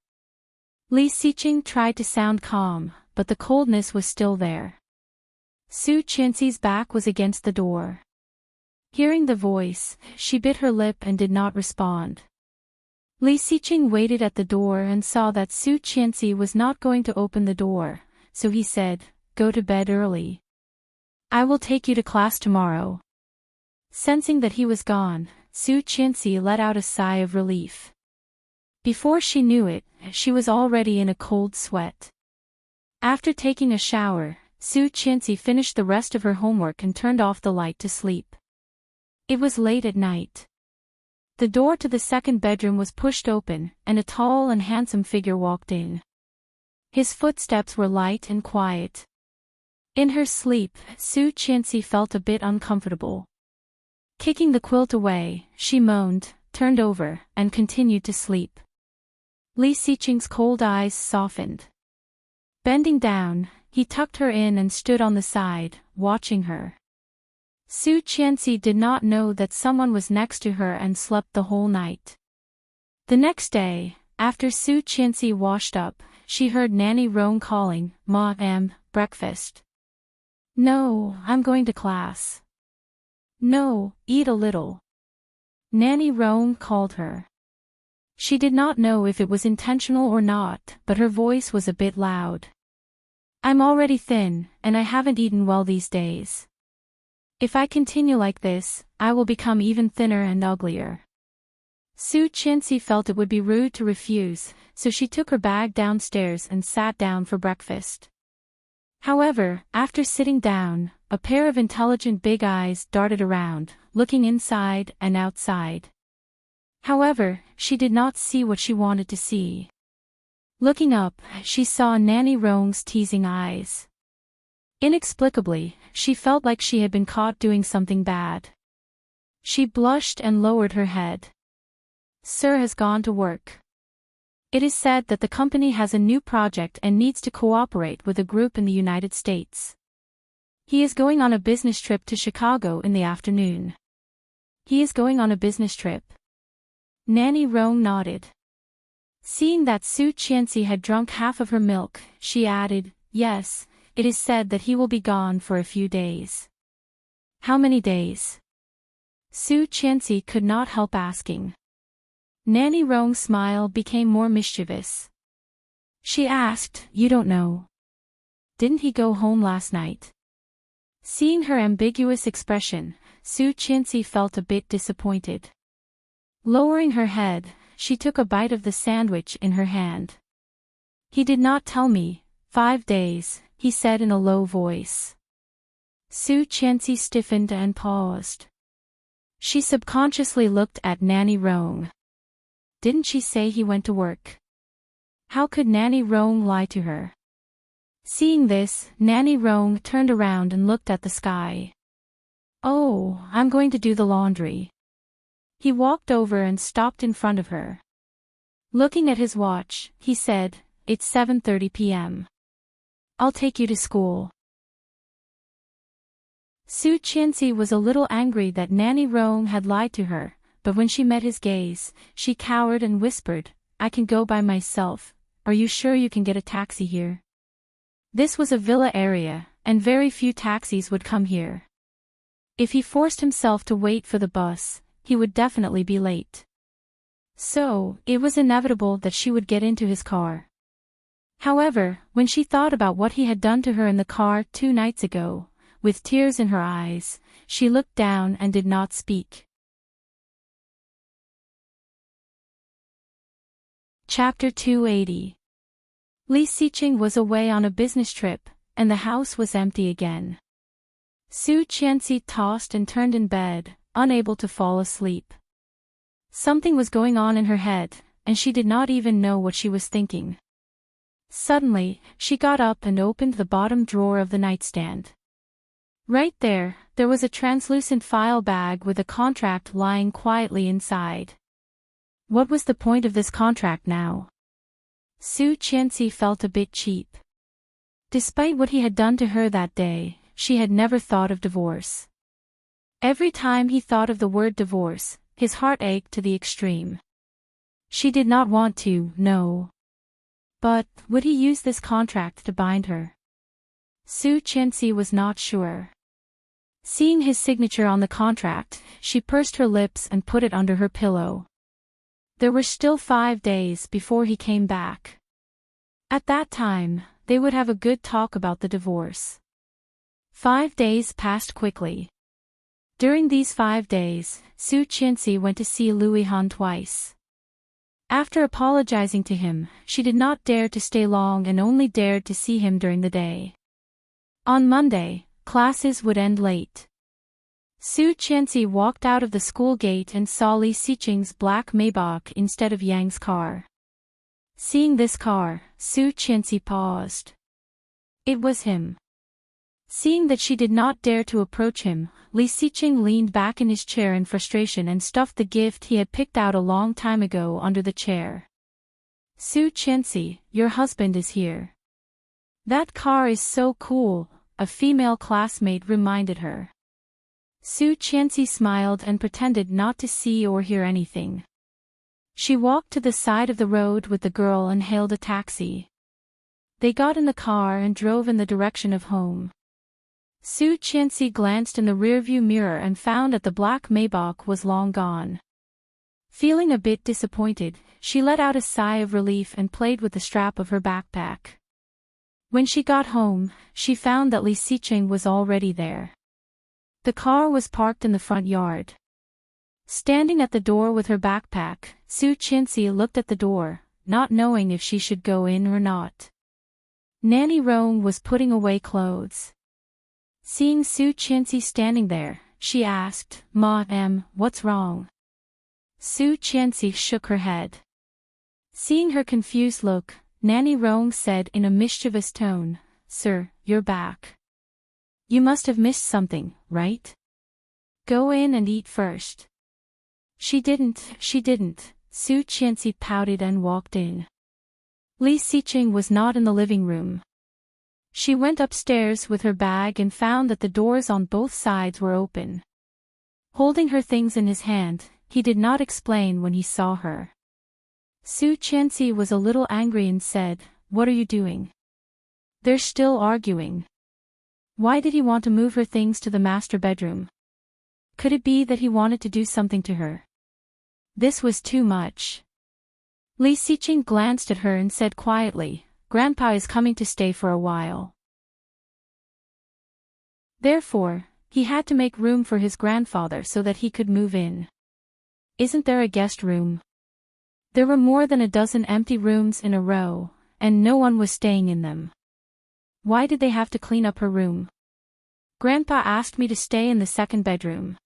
Li Xiqing tried to sound calm, but the coldness was still there. Su Qianxi's back was against the door. Hearing the voice, she bit her lip and did not respond. Li Xiqing waited at the door and saw that Su Qianxi was not going to open the door, so he said, "Go to bed early. I will take you to class tomorrow." Sensing that he was gone, Su Qianxi let out a sigh of relief. Before she knew it, she was already in a cold sweat. After taking a shower, Su Qianxi finished the rest of her homework and turned off the light to sleep. It was late at night. The door to the second bedroom was pushed open, and a tall and handsome figure walked in. His footsteps were light and quiet. In her sleep, Su Qianxi felt a bit uncomfortable. Kicking the quilt away, she moaned, turned over, and continued to sleep. Li Xiqing's cold eyes softened. Bending down, he tucked her in and stood on the side, watching her. Su Qianxi did not know that someone was next to her and slept the whole night. The next day, after Su Qianxi washed up, she heard Nanny Rong calling, "Ma, breakfast." "No, I'm going to class." "No, eat a little." Nanny Rong called her. She did not know if it was intentional or not, but her voice was a bit loud. "I'm already thin, and I haven't eaten well these days. If I continue like this, I will become even thinner and uglier." Su Qianxi felt it would be rude to refuse, so she took her bag downstairs and sat down for breakfast. However, after sitting down, a pair of intelligent big eyes darted around, looking inside and outside. However, she did not see what she wanted to see. Looking up, she saw Nanny Rong's teasing eyes. Inexplicably, she felt like she had been caught doing something bad. She blushed and lowered her head. "Sir has gone to work. It is said that the company has a new project and needs to cooperate with a group in the United States. He is going on a business trip to Chicago in the afternoon." "He is going on a business trip?" Nanny Rong nodded. Seeing that Su Qianxi had drunk half of her milk, she added, "Yes, it is said that he will be gone for a few days." "How many days?" Su Qianxi could not help asking. Nanny Rong's smile became more mischievous. She asked, "You don't know? Didn't he go home last night?" Seeing her ambiguous expression, Su Qianxi felt a bit disappointed. Lowering her head, she took a bite of the sandwich in her hand. "He did not tell me. 5 days, he said in a low voice." Su Qianxi stiffened and paused. She subconsciously looked at Nanny Rong. Didn't she say he went to work? How could Nanny Rong lie to her? Seeing this, Nanny Rong turned around and looked at the sky. "Oh, I'm going to do the laundry." He walked over and stopped in front of her. Looking at his watch, he said, "It's 7:30 p.m. I'll take you to school. Su Qianxi was a little angry that Nanny Rong had lied to her, but when she met his gaze, she cowered and whispered, I can go by myself. Are you sure you can get a taxi here? This was a villa area, and very few taxis would come here. If he forced himself to wait for the bus, he would definitely be late. So, it was inevitable that she would get into his car. However, when she thought about what he had done to her in the car 2 nights ago, with tears in her eyes, she looked down and did not speak. Chapter 280. Li Xiqing was away on a business trip, and the house was empty again. Su Qianxi tossed and turned in bed, unable to fall asleep. Something was going on in her head, and she did not even know what she was thinking. Suddenly, she got up and opened the bottom drawer of the nightstand. Right there was a translucent file bag with a contract lying quietly inside. What was the point of this contract now? Su Qianxi felt a bit cheap. Despite what he had done to her that day, she had never thought of divorce. Every time he thought of the word divorce, his heart ached to the extreme. She did not want to, no. But, would he use this contract to bind her? Su Qianxi was not sure. Seeing his signature on the contract, she pursed her lips and put it under her pillow. There were still 5 days before he came back. At that time, they would have a good talk about the divorce. 5 days passed quickly. During these 5 days, Su Qianxi went to see Louis Han twice. After apologizing to him, she did not dare to stay long and only dared to see him during the day. On Monday, classes would end late. Su Qianxi walked out of the school gate and saw Li Xiqing's black Maybach instead of Yang's car. Seeing this car, Su Qianxi paused. It was him. Seeing that she did not dare to approach him, Li Xiqing leaned back in his chair in frustration and stuffed the gift he had picked out a long time ago under the chair. Su Qianxi, your husband is here. That car is so cool, a female classmate reminded her. Su Qianxi smiled and pretended not to see or hear anything. She walked to the side of the road with the girl and hailed a taxi. They got in the car and drove in the direction of home. Su Qianxi glanced in the rearview mirror and found that the black Maybach was long gone. Feeling a bit disappointed, she let out a sigh of relief and played with the strap of her backpack. When she got home, she found that Li Xiqing was already there. The car was parked in the front yard. Standing at the door with her backpack, Su Qianxi looked at the door, not knowing if she should go in or not. Nanny Rong was putting away clothes. Seeing Su Qianxi standing there, she asked, what's wrong? Su Qianxi shook her head. Seeing her confused look, Nanny Rong said in a mischievous tone, Sir, you're back. You must have missed something, right? Go in and eat first. She didn't, Su Qianxi pouted and walked in. Li Xiqing was not in the living room. She went upstairs with her bag and found that the doors on both sides were open. Holding her things in his hand, he did not explain when he saw her. Su Qianxi was a little angry and said, What are you doing? They're still arguing. Why did he want to move her things to the master bedroom? Could it be that he wanted to do something to her? This was too much. Li Xiqing glanced at her and said quietly, Grandpa is coming to stay for a while. Therefore, he had to make room for his grandfather so that he could move in. Isn't there a guest room? There were more than a dozen empty rooms in a row, and no one was staying in them. Why did they have to clean up her room? Grandpa asked me to stay in the second bedroom.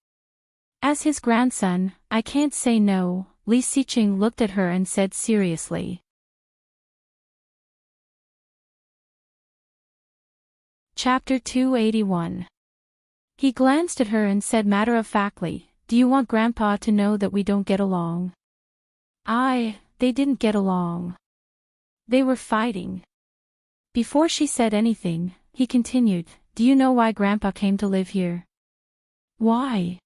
As his grandson, I can't say no, Li Xiqing looked at her and said seriously. Chapter 281. He glanced at her and said matter-of-factly, Do you want Grandpa to know that we don't get along? They didn't get along. They were fighting. Before she said anything, he continued, "Do you know why Grandpa came to live here?" "Why?"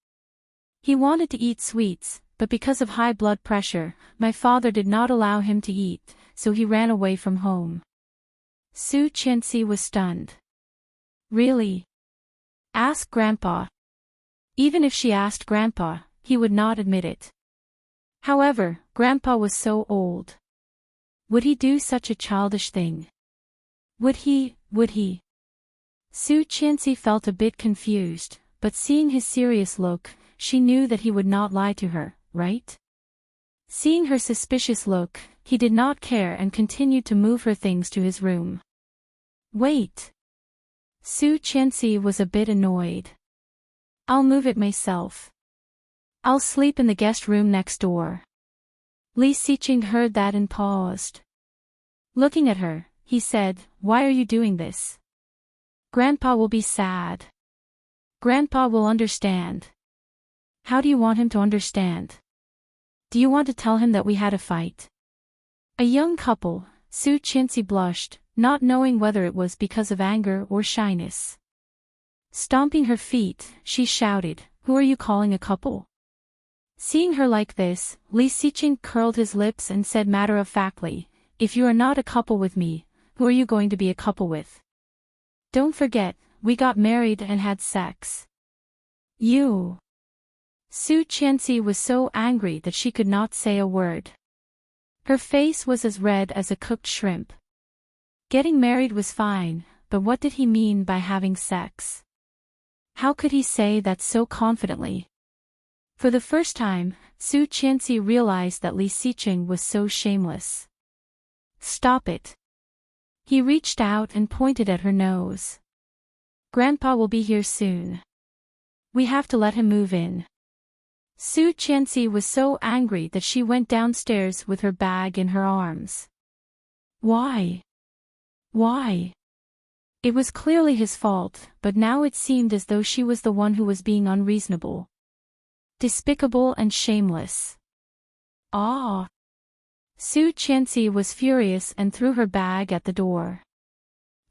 "He wanted to eat sweets, but because of high blood pressure, my father did not allow him to eat, so he ran away from home." Su Qianxi was stunned. "Really?" "Ask Grandpa." Even if she asked Grandpa, he would not admit it. However, Grandpa was so old. Would he do such a childish thing? Would he? Su Qianxi felt a bit confused, but seeing his serious look, she knew that he would not lie to her, right? Seeing her suspicious look, he did not care and continued to move her things to his room. "Wait." Su Qianxi was a bit annoyed. "I'll move it myself. I'll sleep in the guest room next door." Li Xiqing heard that and paused. Looking at her, he said, "Why are you doing this? Grandpa will be sad. Grandpa will understand." "How do you want him to understand? Do you want to tell him that we had a fight?" A young couple, Su Qianxi blushed, not knowing whether it was because of anger or shyness. Stomping her feet, she shouted, "Who are you calling a couple?" Seeing her like this, Li Xiqing curled his lips and said matter-of-factly, "If you are not a couple with me, who are you going to be a couple with? Don't forget, we got married and had sex." "You." Su Qianxi was so angry that she could not say a word. Her face was as red as a cooked shrimp. Getting married was fine, but what did he mean by having sex? How could he say that so confidently? For the first time, Su Qianxi realized that Li Xiqing was so shameless. "Stop it." He reached out and pointed at her nose. "Grandpa will be here soon. We have to let him move in." Su Qianxi was so angry that she went downstairs with her bag in her arms. Why? Why? It was clearly his fault, but now it seemed as though she was the one who was being unreasonable. Despicable and shameless. Ah! Su Qianxi was furious and threw her bag at the door.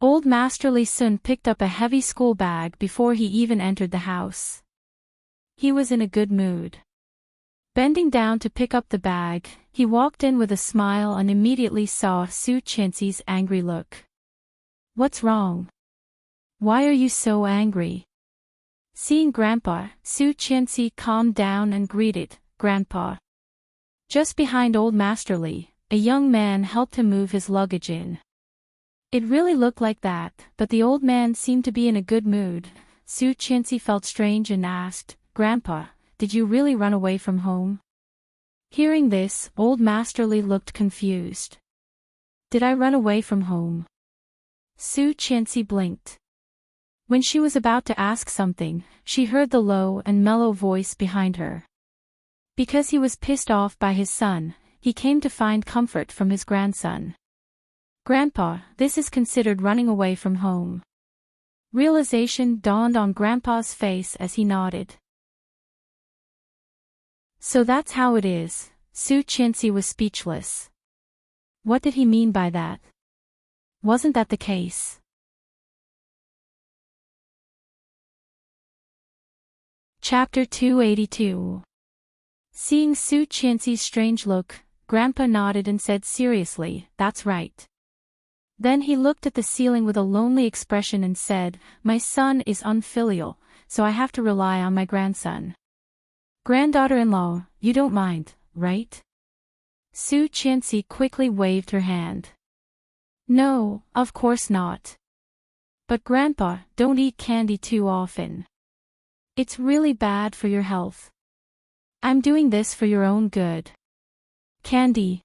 Old Master Li Sun picked up a heavy school bag before he even entered the house. He was in a good mood. Bending down to pick up the bag, he walked in with a smile and immediately saw Su Qianxi's angry look. "What's wrong? Why are you so angry?" Seeing Grandpa, Su Qianxi calmed down and greeted, "Grandpa." Just behind Old Master Li, a young man helped him move his luggage in. It really looked like that, but the old man seemed to be in a good mood. Su Qianxi felt strange and asked, "Grandpa, did you really run away from home?" Hearing this, Old Master Li looked confused. "Did I run away from home?" Su Qianxi blinked. When she was about to ask something, she heard the low and mellow voice behind her. Because he was pissed off by his son, he came to find comfort from his grandson. "Grandpa, this is considered running away from home." Realization dawned on Grandpa's face as he nodded. "So that's how it is." Su Qianxi was speechless. What did he mean by that? Wasn't that the case? Chapter 282. Seeing Su Qianxi's strange look, Grandpa nodded and said seriously, "That's right." Then he looked at the ceiling with a lonely expression and said, "My son is unfilial, so I have to rely on my grandson." "Granddaughter-in-law, you don't mind, right?" Su Qianxi quickly waved her hand. "No, of course not. But Grandpa, don't eat candy too often. It's really bad for your health. I'm doing this for your own good." "Candy."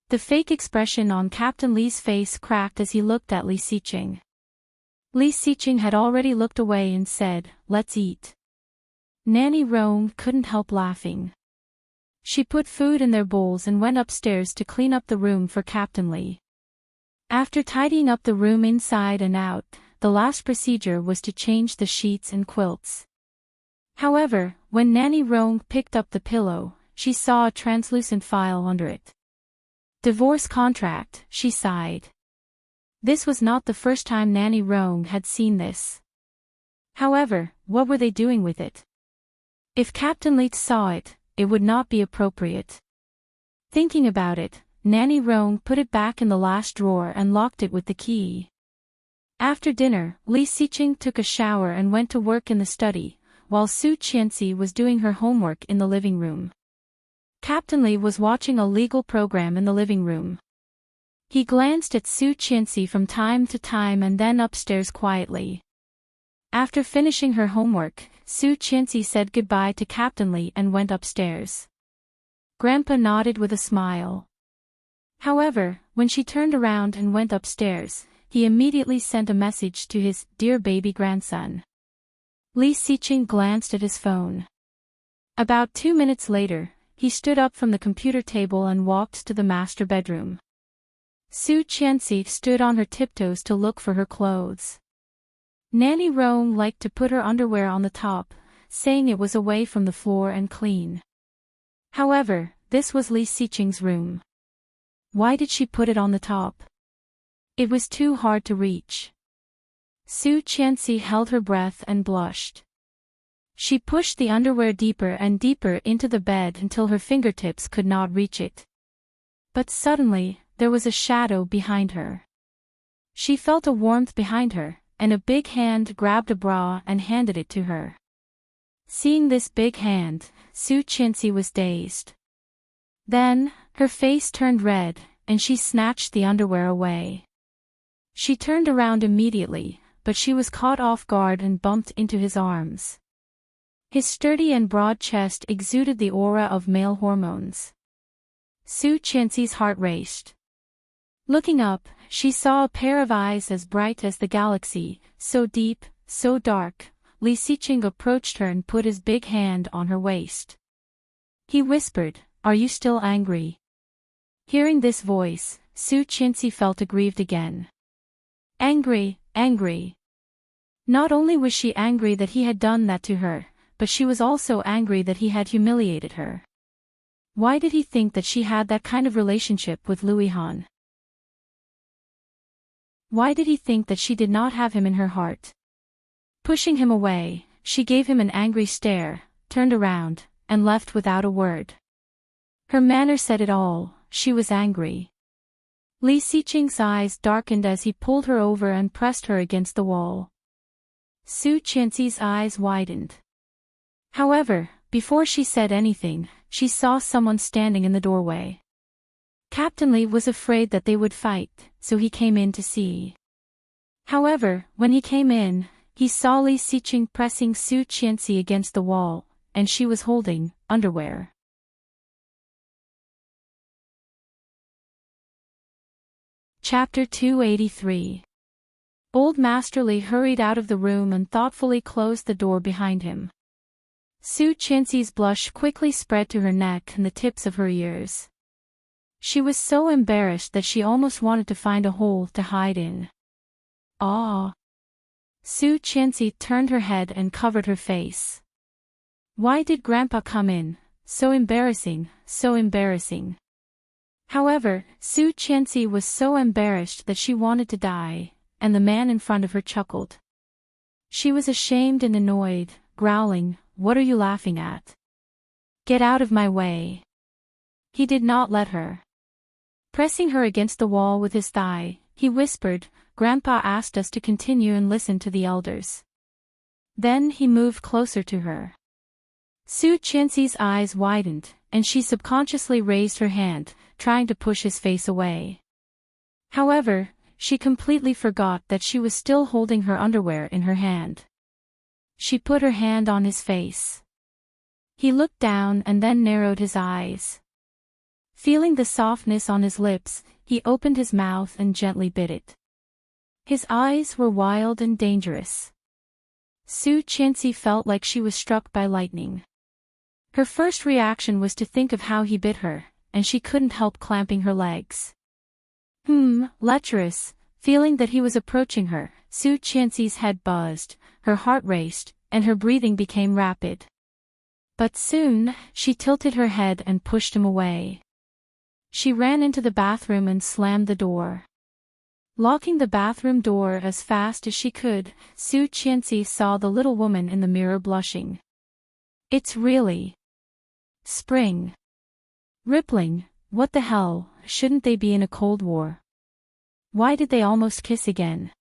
The fake expression on Captain Li's face cracked as he looked at Li Xiqing. Li Xiqing had already looked away and said, "Let's eat." Nanny Rome couldn't help laughing. She put food in their bowls and went upstairs to clean up the room for Captain Li. After tidying up the room inside and out, the last procedure was to change the sheets and quilts. However, when Nanny Rome picked up the pillow, she saw a translucent file under it. "Divorce contract," she sighed. This was not the first time Nanny Roan had seen this. However, what were they doing with it? If Captain Leach saw it, it would not be appropriate. Thinking about it, Nanny Roan put it back in the last drawer and locked it with the key. After dinner, Li Xiqing took a shower and went to work in the study, while Su Qianxi was doing her homework in the living room. Captain Li was watching a legal program in the living room. He glanced at Su Qianxi from time to time and then upstairs quietly. After finishing her homework, Su Qianxi said goodbye to Captain Li and went upstairs. Grandpa nodded with a smile. However, when she turned around and went upstairs, he immediately sent a message to his dear baby grandson. Li Xiqing glanced at his phone. About 2 minutes later, he stood up from the computer table and walked to the master bedroom. Su Qianxi stood on her tiptoes to look for her clothes. Nanny Roan liked to put her underwear on the top, saying it was away from the floor and clean. However, this was Li Xiqing's room. Why did she put it on the top? It was too hard to reach. Su Qianxi held her breath and blushed. She pushed the underwear deeper and deeper into the bed until her fingertips could not reach it. But suddenly, there was a shadow behind her. She felt a warmth behind her, and a big hand grabbed a bra and handed it to her. Seeing this big hand, Su Qianxi was dazed. Then, her face turned red, and she snatched the underwear away. She turned around immediately, but she was caught off guard and bumped into his arms. His sturdy and broad chest exuded the aura of male hormones. Su Qianxi's heart raced. Looking up, she saw a pair of eyes as bright as the galaxy, so deep, so dark. Li Xiqing approached her and put his big hand on her waist. He whispered, "Are you still angry?" Hearing this voice, Su Qianxi felt aggrieved again. Angry, angry. Not only was she angry that he had done that to her, but she was also angry that he had humiliated her. Why did he think that she had that kind of relationship with Louis Han? Why did he think that she did not have him in her heart? Pushing him away, she gave him an angry stare, turned around, and left without a word. Her manner said it all, she was angry. Li Xiqing's eyes darkened as he pulled her over and pressed her against the wall. Su Qianxi's eyes widened. However, before she said anything, she saw someone standing in the doorway. Captain Li was afraid that they would fight, so he came in to see. However, when he came in, he saw Li Xiqing pressing Su Qianxi against the wall, and she was holding underwear. Chapter 283. Old Master Li hurried out of the room and thoughtfully closed the door behind him. Su Qianxi's blush quickly spread to her neck and the tips of her ears. She was so embarrassed that she almost wanted to find a hole to hide in. Ah! Su Qianxi turned her head and covered her face. Why did Grandpa come in? So embarrassing, so embarrassing. However, Su Qianxi was so embarrassed that she wanted to die, and the man in front of her chuckled. She was ashamed and annoyed, growling, "What are you laughing at? Get out of my way." He did not let her. Pressing her against the wall with his thigh, he whispered, "Grandpa asked us to continue and listen to the elders." Then he moved closer to her. Su Qianxi's eyes widened, and she subconsciously raised her hand, trying to push his face away. However, she completely forgot that she was still holding her underwear in her hand. She put her hand on his face. He looked down and then narrowed his eyes. Feeling the softness on his lips, he opened his mouth and gently bit it. His eyes were wild and dangerous. Su Qianxi felt like she was struck by lightning. Her first reaction was to think of how he bit her, and she couldn't help clamping her legs. Lecherous. Feeling that he was approaching her, Su Qianxi's head buzzed, her heart raced, and her breathing became rapid. But soon, she tilted her head and pushed him away. She ran into the bathroom and slammed the door. Locking the bathroom door as fast as she could, Su Qianxi saw the little woman in the mirror blushing. It's really spring. Rippling, what the hell, shouldn't they be in a cold war? Why did they almost kiss again?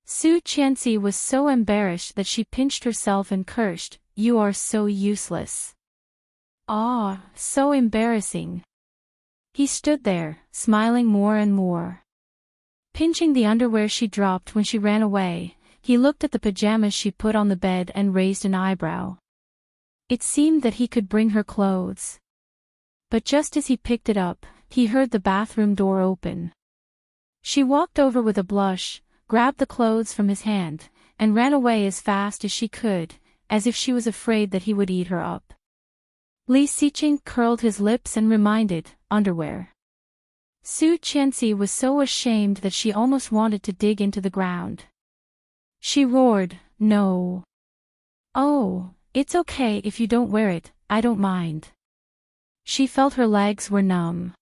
Su Qianxi was so embarrassed that she pinched herself and cursed, "You are so useless. Ah, so embarrassing." He stood there, smiling more and more. Pinching the underwear she dropped when she ran away, he looked at the pajamas she put on the bed and raised an eyebrow. It seemed that he could bring her clothes. But just as he picked it up, he heard the bathroom door open. She walked over with a blush, grabbed the clothes from his hand, and ran away as fast as she could, as if she was afraid that he would eat her up. Li Xiqing curled his lips and reminded, underwear. Su Qianxi was so ashamed that she almost wanted to dig into the ground. She roared, "No. Oh, it's okay if you don't wear it, I don't mind." She felt her legs were numb.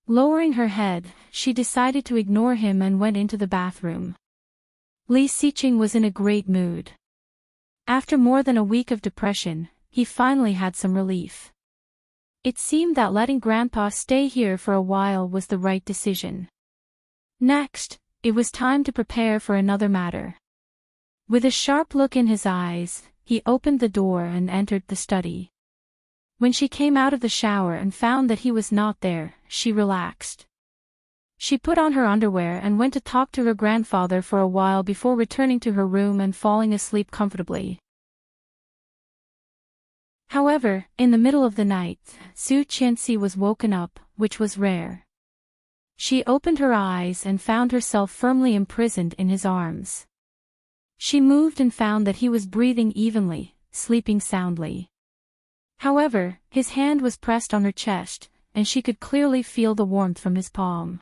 Lowering her head, she decided to ignore him and went into the bathroom. Li Xiqing was in a great mood. After more than a week of depression, he finally had some relief. It seemed that letting Grandpa stay here for a while was the right decision. Next, it was time to prepare for another matter. With a sharp look in his eyes, he opened the door and entered the study. When she came out of the shower and found that he was not there, she relaxed. She put on her underwear and went to talk to her grandfather for a while before returning to her room and falling asleep comfortably. However, in the middle of the night, Su Qianxi was woken up, which was rare. She opened her eyes and found herself firmly imprisoned in his arms. She moved and found that he was breathing evenly, sleeping soundly. However, his hand was pressed on her chest, and she could clearly feel the warmth from his palm.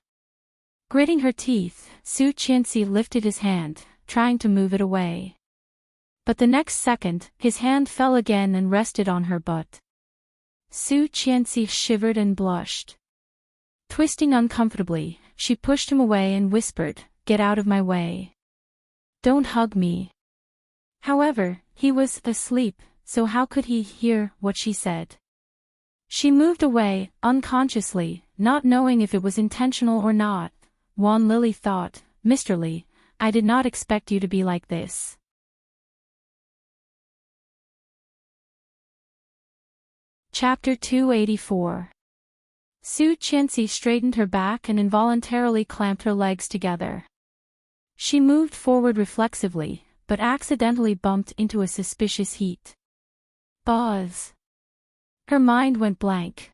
Gritting her teeth, Su Qianxi lifted his hand, trying to move it away. But the next second, his hand fell again and rested on her butt. Su Qianxi shivered and blushed. Twisting uncomfortably, she pushed him away and whispered, "Get out of my way. Don't hug me." However, he was asleep, so how could he hear what she said? She moved away, unconsciously, not knowing if it was intentional or not. Wan Lily thought, "Mr. Li, I did not expect you to be like this." Chapter 284. Su Qianxi straightened her back and involuntarily clamped her legs together. She moved forward reflexively, but accidentally bumped into a suspicious heat. Buzz. Her mind went blank.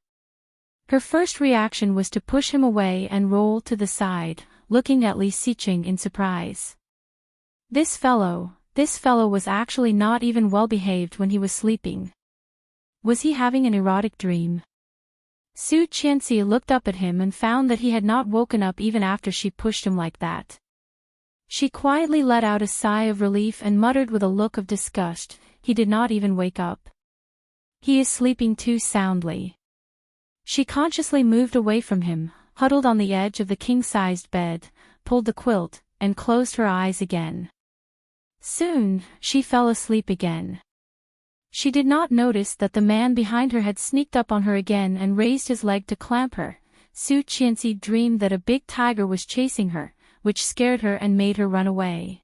Her first reaction was to push him away and roll to the side, looking at Li Xiqing in surprise. This fellow was actually not even well behaved when he was sleeping. Was he having an erotic dream? Su Qianxi looked up at him and found that he had not woken up even after she pushed him like that. She quietly let out a sigh of relief and muttered with a look of disgust, "He did not even wake up. He is sleeping too soundly." She consciously moved away from him, huddled on the edge of the king-sized bed, pulled the quilt, and closed her eyes again. Soon, she fell asleep again. She did not notice that the man behind her had sneaked up on her again and raised his leg to clamp her. Su Qianxi dreamed that a big tiger was chasing her, which scared her and made her run away.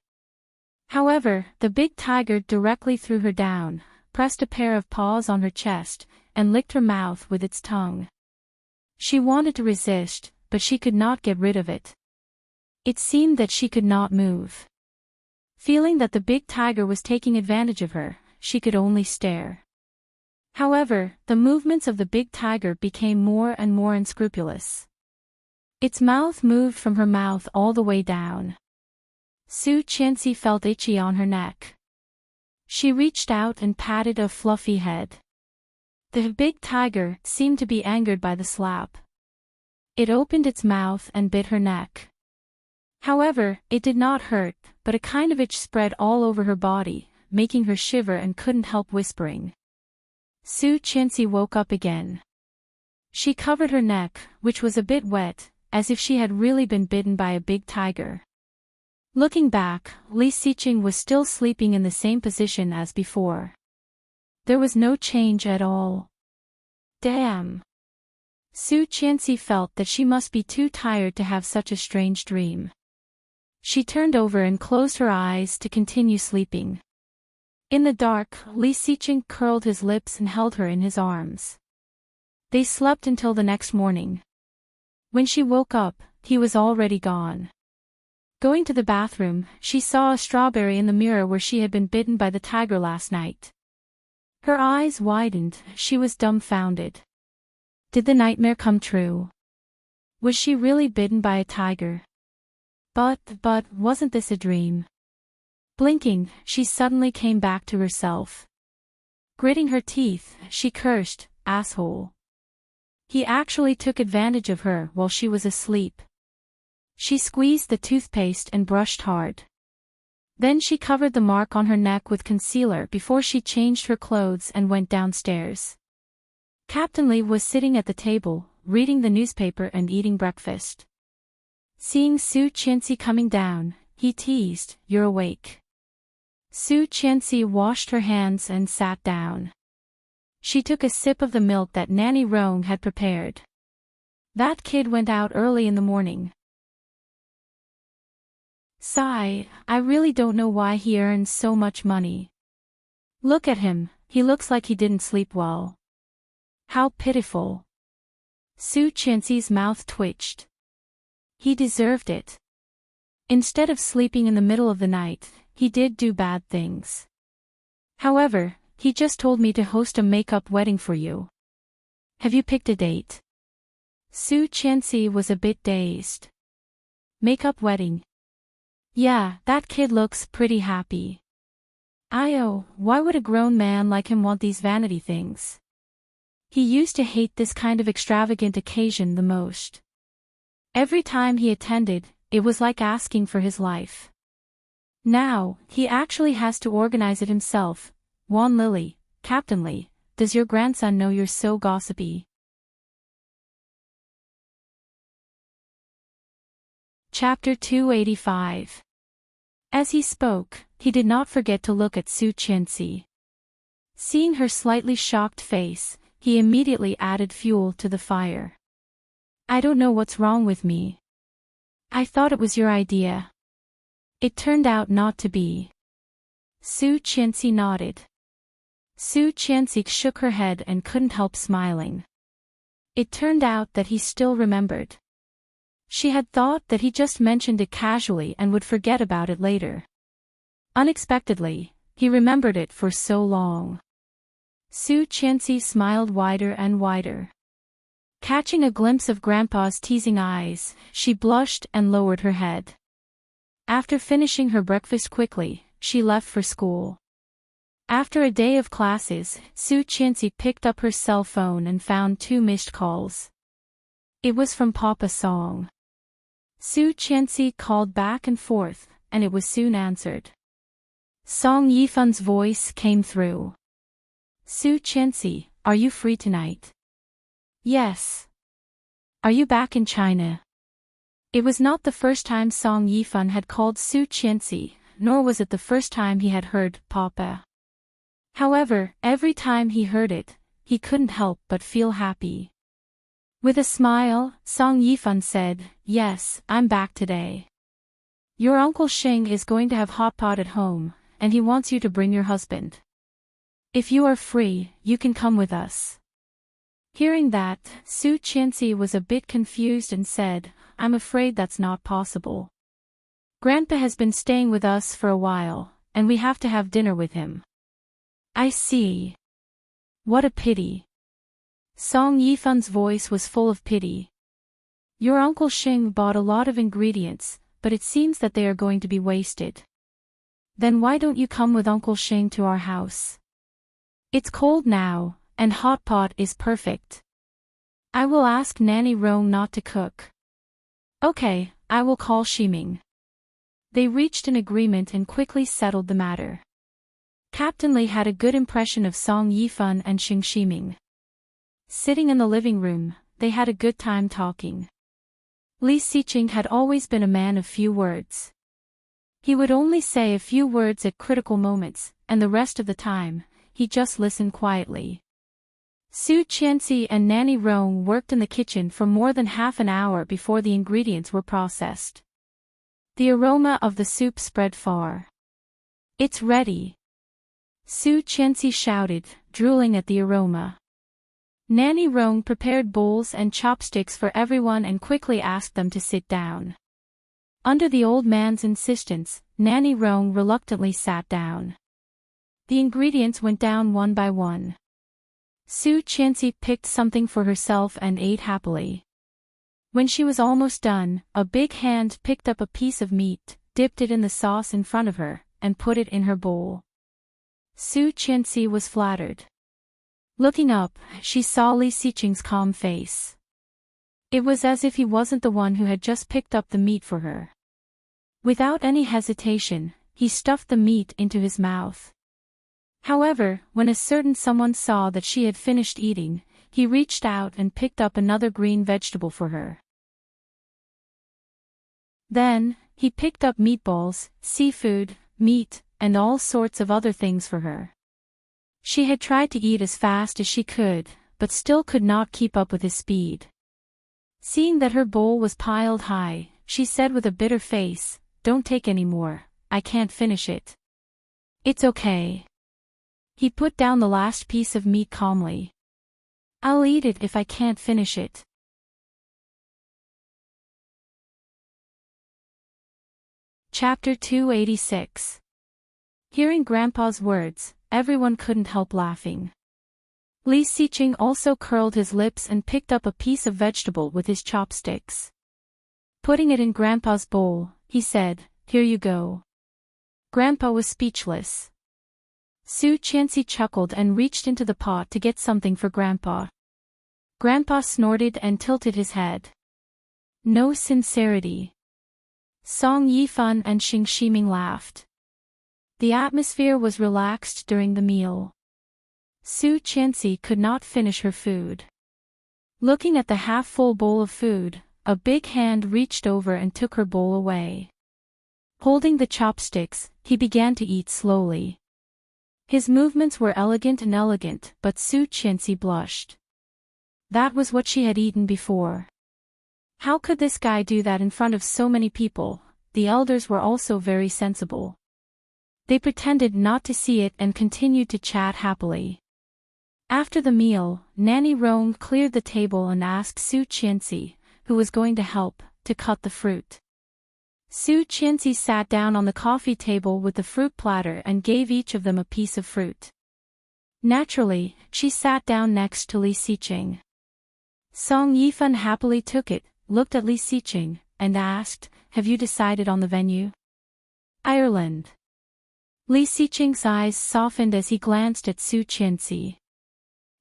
However, the big tiger directly threw her down, pressed a pair of paws on her chest, and licked her mouth with its tongue. She wanted to resist, but she could not get rid of it. It seemed that she could not move. Feeling that the big tiger was taking advantage of her, she could only stare. However, the movements of the big tiger became more and more unscrupulous. Its mouth moved from her mouth all the way down. Su Qianxi felt itchy on her neck. She reached out and patted a fluffy head. The big tiger seemed to be angered by the slap. It opened its mouth and bit her neck. However, it did not hurt, but a kind of itch spread all over her body, making her shiver and couldn't help whispering. Su Qianxi woke up again. She covered her neck, which was a bit wet, as if she had really been bitten by a big tiger. Looking back, Li Xiqing was still sleeping in the same position as before. There was no change at all. Damn. Su Qianxi felt that she must be too tired to have such a strange dream. She turned over and closed her eyes to continue sleeping. In the dark, Li Xiqing curled his lips and held her in his arms. They slept until the next morning. When she woke up, he was already gone. Going to the bathroom, she saw a strawberry in the mirror where she had been bitten by the tiger last night. Her eyes widened, she was dumbfounded. Did the nightmare come true? Was she really bitten by a tiger? But, wasn't this a dream? Blinking, she suddenly came back to herself. Gritting her teeth, she cursed, asshole. He actually took advantage of her while she was asleep. She squeezed the toothpaste and brushed hard. Then she covered the mark on her neck with concealer before she changed her clothes and went downstairs. Captain Li was sitting at the table, reading the newspaper and eating breakfast. Seeing Su Qianxi coming down, he teased, "You're awake." Su Qianxi washed her hands and sat down. She took a sip of the milk that Nanny Rong had prepared. That kid went out early in the morning. Sigh, I really don't know why he earns so much money. Look at him, he looks like he didn't sleep well. How pitiful. Su Qianxi's mouth twitched. He deserved it. Instead of sleeping in the middle of the night, he did do bad things. However, he just told me to host a makeup wedding for you. Have you picked a date? Su Qianxi was a bit dazed. Makeup wedding. Yeah, that kid looks pretty happy. Why would a grown man like him want these vanity things? He used to hate this kind of extravagant occasion the most. Every time he attended, it was like asking for his life. Now, he actually has to organize it himself. Wan Lily, Captain Li, does your grandson know you're so gossipy? Chapter 285. As he spoke, he did not forget to look at Su Qianxi. Seeing her slightly shocked face, he immediately added fuel to the fire. I don't know what's wrong with me. I thought it was your idea. It turned out not to be. Su Qianxi nodded. Su Qianxi shook her head and couldn't help smiling. It turned out that he still remembered. She had thought that he just mentioned it casually and would forget about it later. Unexpectedly, he remembered it for so long. Su Qianxi smiled wider and wider. Catching a glimpse of Grandpa's teasing eyes, she blushed and lowered her head. After finishing her breakfast quickly, she left for school. After a day of classes, Su Qianxi picked up her cell phone and found 2 missed calls. It was from Papa Song. Su Qianxi called back and forth, and it was soon answered. Song Yifun's voice came through. Su Qianxi, are you free tonight? Yes. Are you back in China? It was not the first time Song Yifun had called Su Qianxi, nor was it the first time he had heard Papa. However, every time he heard it, he couldn't help but feel happy. With a smile, Song Yifun said, Yes, I'm back today. Your Uncle Xing is going to have hot pot at home, and he wants you to bring your husband. If you are free, you can come with us. Hearing that, Su Qianxi was a bit confused and said, I'm afraid that's not possible. Grandpa has been staying with us for a while, and we have to have dinner with him. I see. What a pity. Song Yifun's voice was full of pity. Your Uncle Xing bought a lot of ingredients, but it seems that they are going to be wasted. Then why don't you come with Uncle Xing to our house? It's cold now, and hot pot is perfect. I will ask Nanny Rong not to cook. Okay, I will call Ximing. They reached an agreement and quickly settled the matter. Captain Li had a good impression of Song Yifun and Ximing. Sitting in the living room, they had a good time talking. Li Xiqing had always been a man of few words. He would only say a few words at critical moments, and the rest of the time, he just listened quietly. Su Qianxi and Nanny Rong worked in the kitchen for more than half an hour before the ingredients were processed. The aroma of the soup spread far. "It's ready!" Su Qianxi shouted, drooling at the aroma. Nanny Rong prepared bowls and chopsticks for everyone and quickly asked them to sit down. Under the old man's insistence, Nanny Rong reluctantly sat down. The ingredients went down one by one. Su Qianxi picked something for herself and ate happily. When she was almost done, a big hand picked up a piece of meat, dipped it in the sauce in front of her, and put it in her bowl. Su Qianxi was flattered. Looking up, she saw Li Xiqing's calm face. It was as if he wasn't the one who had just picked up the meat for her. Without any hesitation, he stuffed the meat into his mouth. However, when a certain someone saw that she had finished eating, he reached out and picked up another green vegetable for her. Then, he picked up meatballs, seafood, meat, and all sorts of other things for her. She had tried to eat as fast as she could, but still could not keep up with his speed. Seeing that her bowl was piled high, she said with a bitter face, "Don't take any more, I can't finish it." "It's okay." He put down the last piece of meat calmly. "I'll eat it if I can't finish it." Chapter 286. Hearing Grandpa's words, everyone couldn't help laughing. Li Xiqing also curled his lips and picked up a piece of vegetable with his chopsticks. Putting it in Grandpa's bowl, he said, "Here you go." Grandpa was speechless. Su Qianxi chuckled and reached into the pot to get something for Grandpa. Grandpa snorted and tilted his head. No sincerity. Song Yifan and Xing Shiming laughed. The atmosphere was relaxed during the meal. Su Qianxi could not finish her food. Looking at the half-full bowl of food, a big hand reached over and took her bowl away. Holding the chopsticks, he began to eat slowly. His movements were elegant, but Su Qianxi blushed. That was what she had eaten before. How could this guy do that in front of so many people? The elders were also very sensible. They pretended not to see it and continued to chat happily. After the meal, Nanny Rong cleared the table and asked Su Qianxi, who was going to help, to cut the fruit. Su Qianxi sat down on the coffee table with the fruit platter and gave each of them a piece of fruit. Naturally, she sat down next to Li Xiqing. Song Yifan happily took it, looked at Li Xiqing, and asked, "Have you decided on the venue?" "Ireland." Li Xiqing's eyes softened as he glanced at Su Qianxi.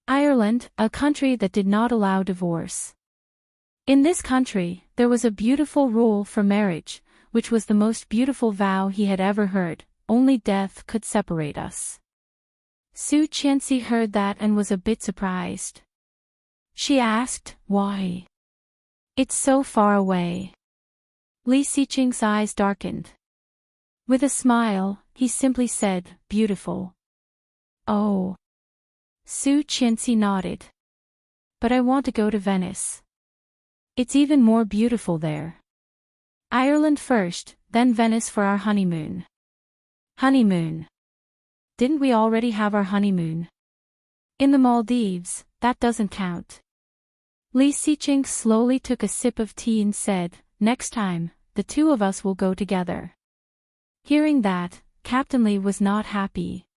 Ireland, a country that did not allow divorce. In this country, there was a beautiful rule for marriage, which was the most beautiful vow he had ever heard: only death could separate us. Su Qianxi heard that and was a bit surprised. She asked, "Why?" "It's so far away." Li Xiqing's eyes darkened. With a smile, he simply said, "Beautiful." "Oh." Su Qianxi nodded. "But I want to go to Venice. It's even more beautiful there." "Ireland first, then Venice for our honeymoon." "Honeymoon? Didn't we already have our honeymoon?" "In the Maldives, that doesn't count." Li Xiqing slowly took a sip of tea and said, "Next time, the two of us will go together." Hearing that, Captain Li was not happy.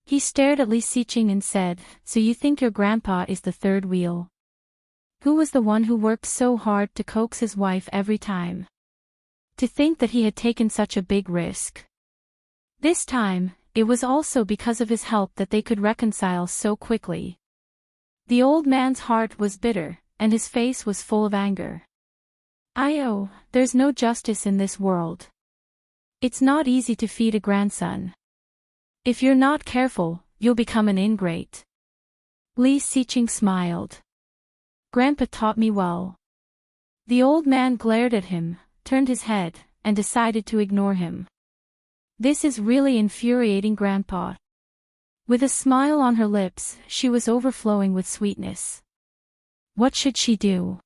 He stared at Li Xiqing and said, "So you think your grandpa is the third wheel? Who was the one who worked so hard to coax his wife every time? To think that he had taken such a big risk. This time, it was also because of his help that they could reconcile so quickly." The old man's heart was bitter, and his face was full of anger. There's no justice in this world. It's not easy to feed a grandson. If you're not careful, you'll become an ingrate. Li Xiqing smiled. Grandpa taught me well. The old man glared at him, turned his head, and decided to ignore him. This is really infuriating, Grandpa. With a smile on her lips, she was overflowing with sweetness. What should she do?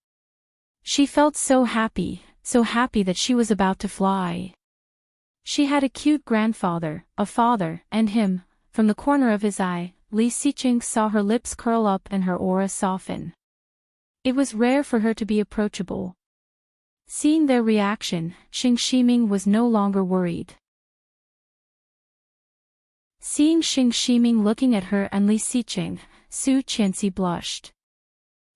She felt so happy that she was about to fly. She had a cute grandfather, a father, and him. From the corner of his eye, Li Xiqing saw her lips curl up and her aura soften. It was rare for her to be approachable. Seeing their reaction, Xing Shiming was no longer worried. Seeing Xing Shiming looking at her and Li Xiqing, Su Qianxi blushed.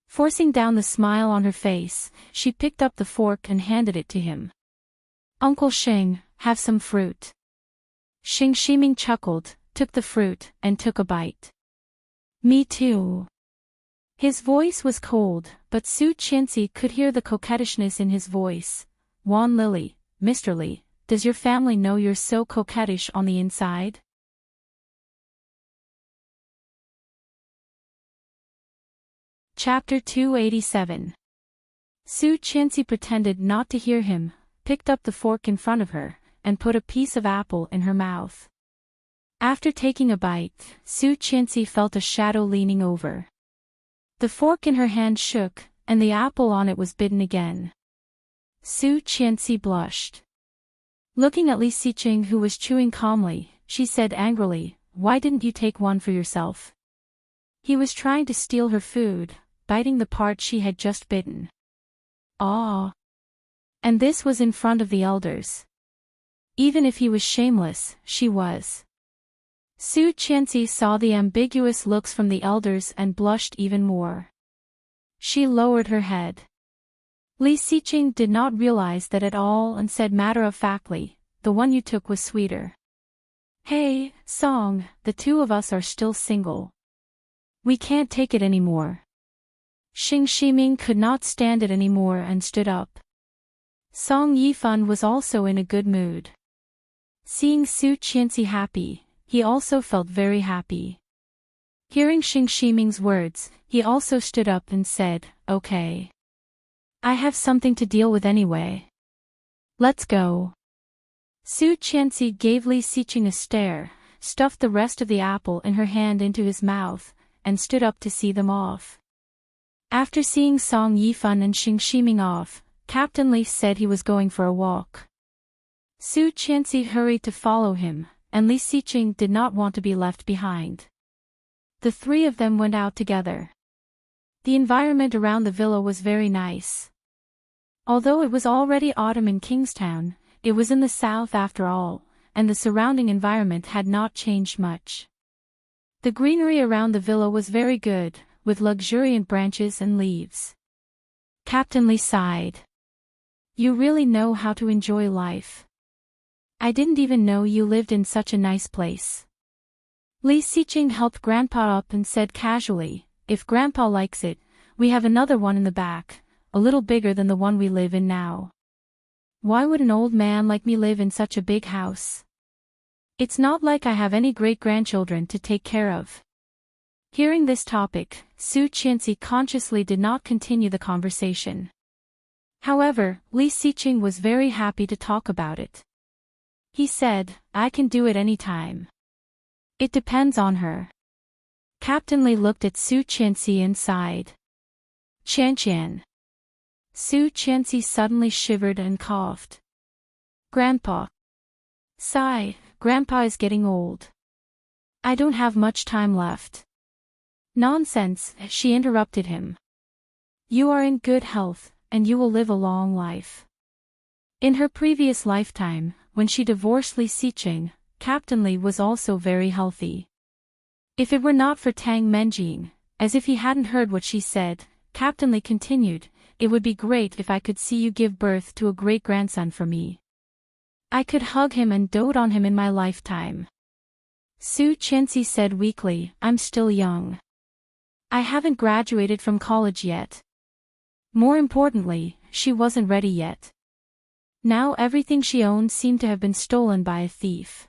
Forcing down the smile on her face, she picked up the fork and handed it to him. Uncle Xing, have some fruit. Xing Shiming chuckled, took the fruit, and took a bite. Me too. His voice was cold, but Su Qianxi could hear the coquettishness in his voice. Wan Lily, Mr. Li, does your family know you're so coquettish on the inside? Chapter 287. Su Qianxi pretended not to hear him, picked up the fork in front of her, and put a piece of apple in her mouth. After taking a bite, Su Qianxi felt a shadow leaning over. The fork in her hand shook, and the apple on it was bitten again. Su Qianxi blushed. Looking at Li Xiqing, who was chewing calmly, she said angrily, "Why didn't you take one for yourself?" He was trying to steal her food, biting the part she had just bitten. Ah! And this was in front of the elders. Even if he was shameless, she was. Su Qianxi saw the ambiguous looks from the elders and blushed even more. She lowered her head. Li Xiqing did not realize that at all and said matter-of-factly, "The one you took was sweeter." "Hey, Song, the two of us are still single. We can't take it anymore." Xing Shiming could not stand it anymore and stood up. Song Yifan was also in a good mood. Seeing Su Qianxi happy, he also felt very happy. Hearing Xing Shiming's words, he also stood up and said, "Okay. I have something to deal with anyway. Let's go." Su Qianxi gave Li Xiqing a stare, stuffed the rest of the apple in her hand into his mouth, and stood up to see them off. After seeing Song Yifan and Xing Shiming off, Captain Li said he was going for a walk. Su Qianxi hurried to follow him, and Li Xiqing did not want to be left behind. The three of them went out together. The environment around the villa was very nice. Although it was already autumn in Kingstown, it was in the south after all, and the surrounding environment had not changed much. The greenery around the villa was very good, with luxuriant branches and leaves. Captain Li sighed. "You really know how to enjoy life. I didn't even know you lived in such a nice place." Li Xiqing helped Grandpa up and said casually, "If Grandpa likes it, we have another one in the back, a little bigger than the one we live in now." "Why would an old man like me live in such a big house? It's not like I have any great-grandchildren to take care of." Hearing this topic, Su Qianxi consciously did not continue the conversation. However, Li Xiqing was very happy to talk about it. He said, "I can do it any time. It depends on her." Captain Li looked at Su Qianxi and sighed. "Qian." Su Qianxi suddenly shivered and coughed. "Grandpa." "Sigh, Grandpa is getting old. I don't have much time left." "Nonsense," she interrupted him. "You are in good health, and you will live a long life." In her previous lifetime, when she divorced Li Xiqing, Captain Li was also very healthy. If it were not for Tang Menjing, as if he hadn't heard what she said, Captain Li continued, "It would be great if I could see you give birth to a great-grandson for me. I could hug him and dote on him in my lifetime." Su Qianxi said weakly, "I'm still young. I haven't graduated from college yet." More importantly, she wasn't ready yet. Now everything she owned seemed to have been stolen by a thief.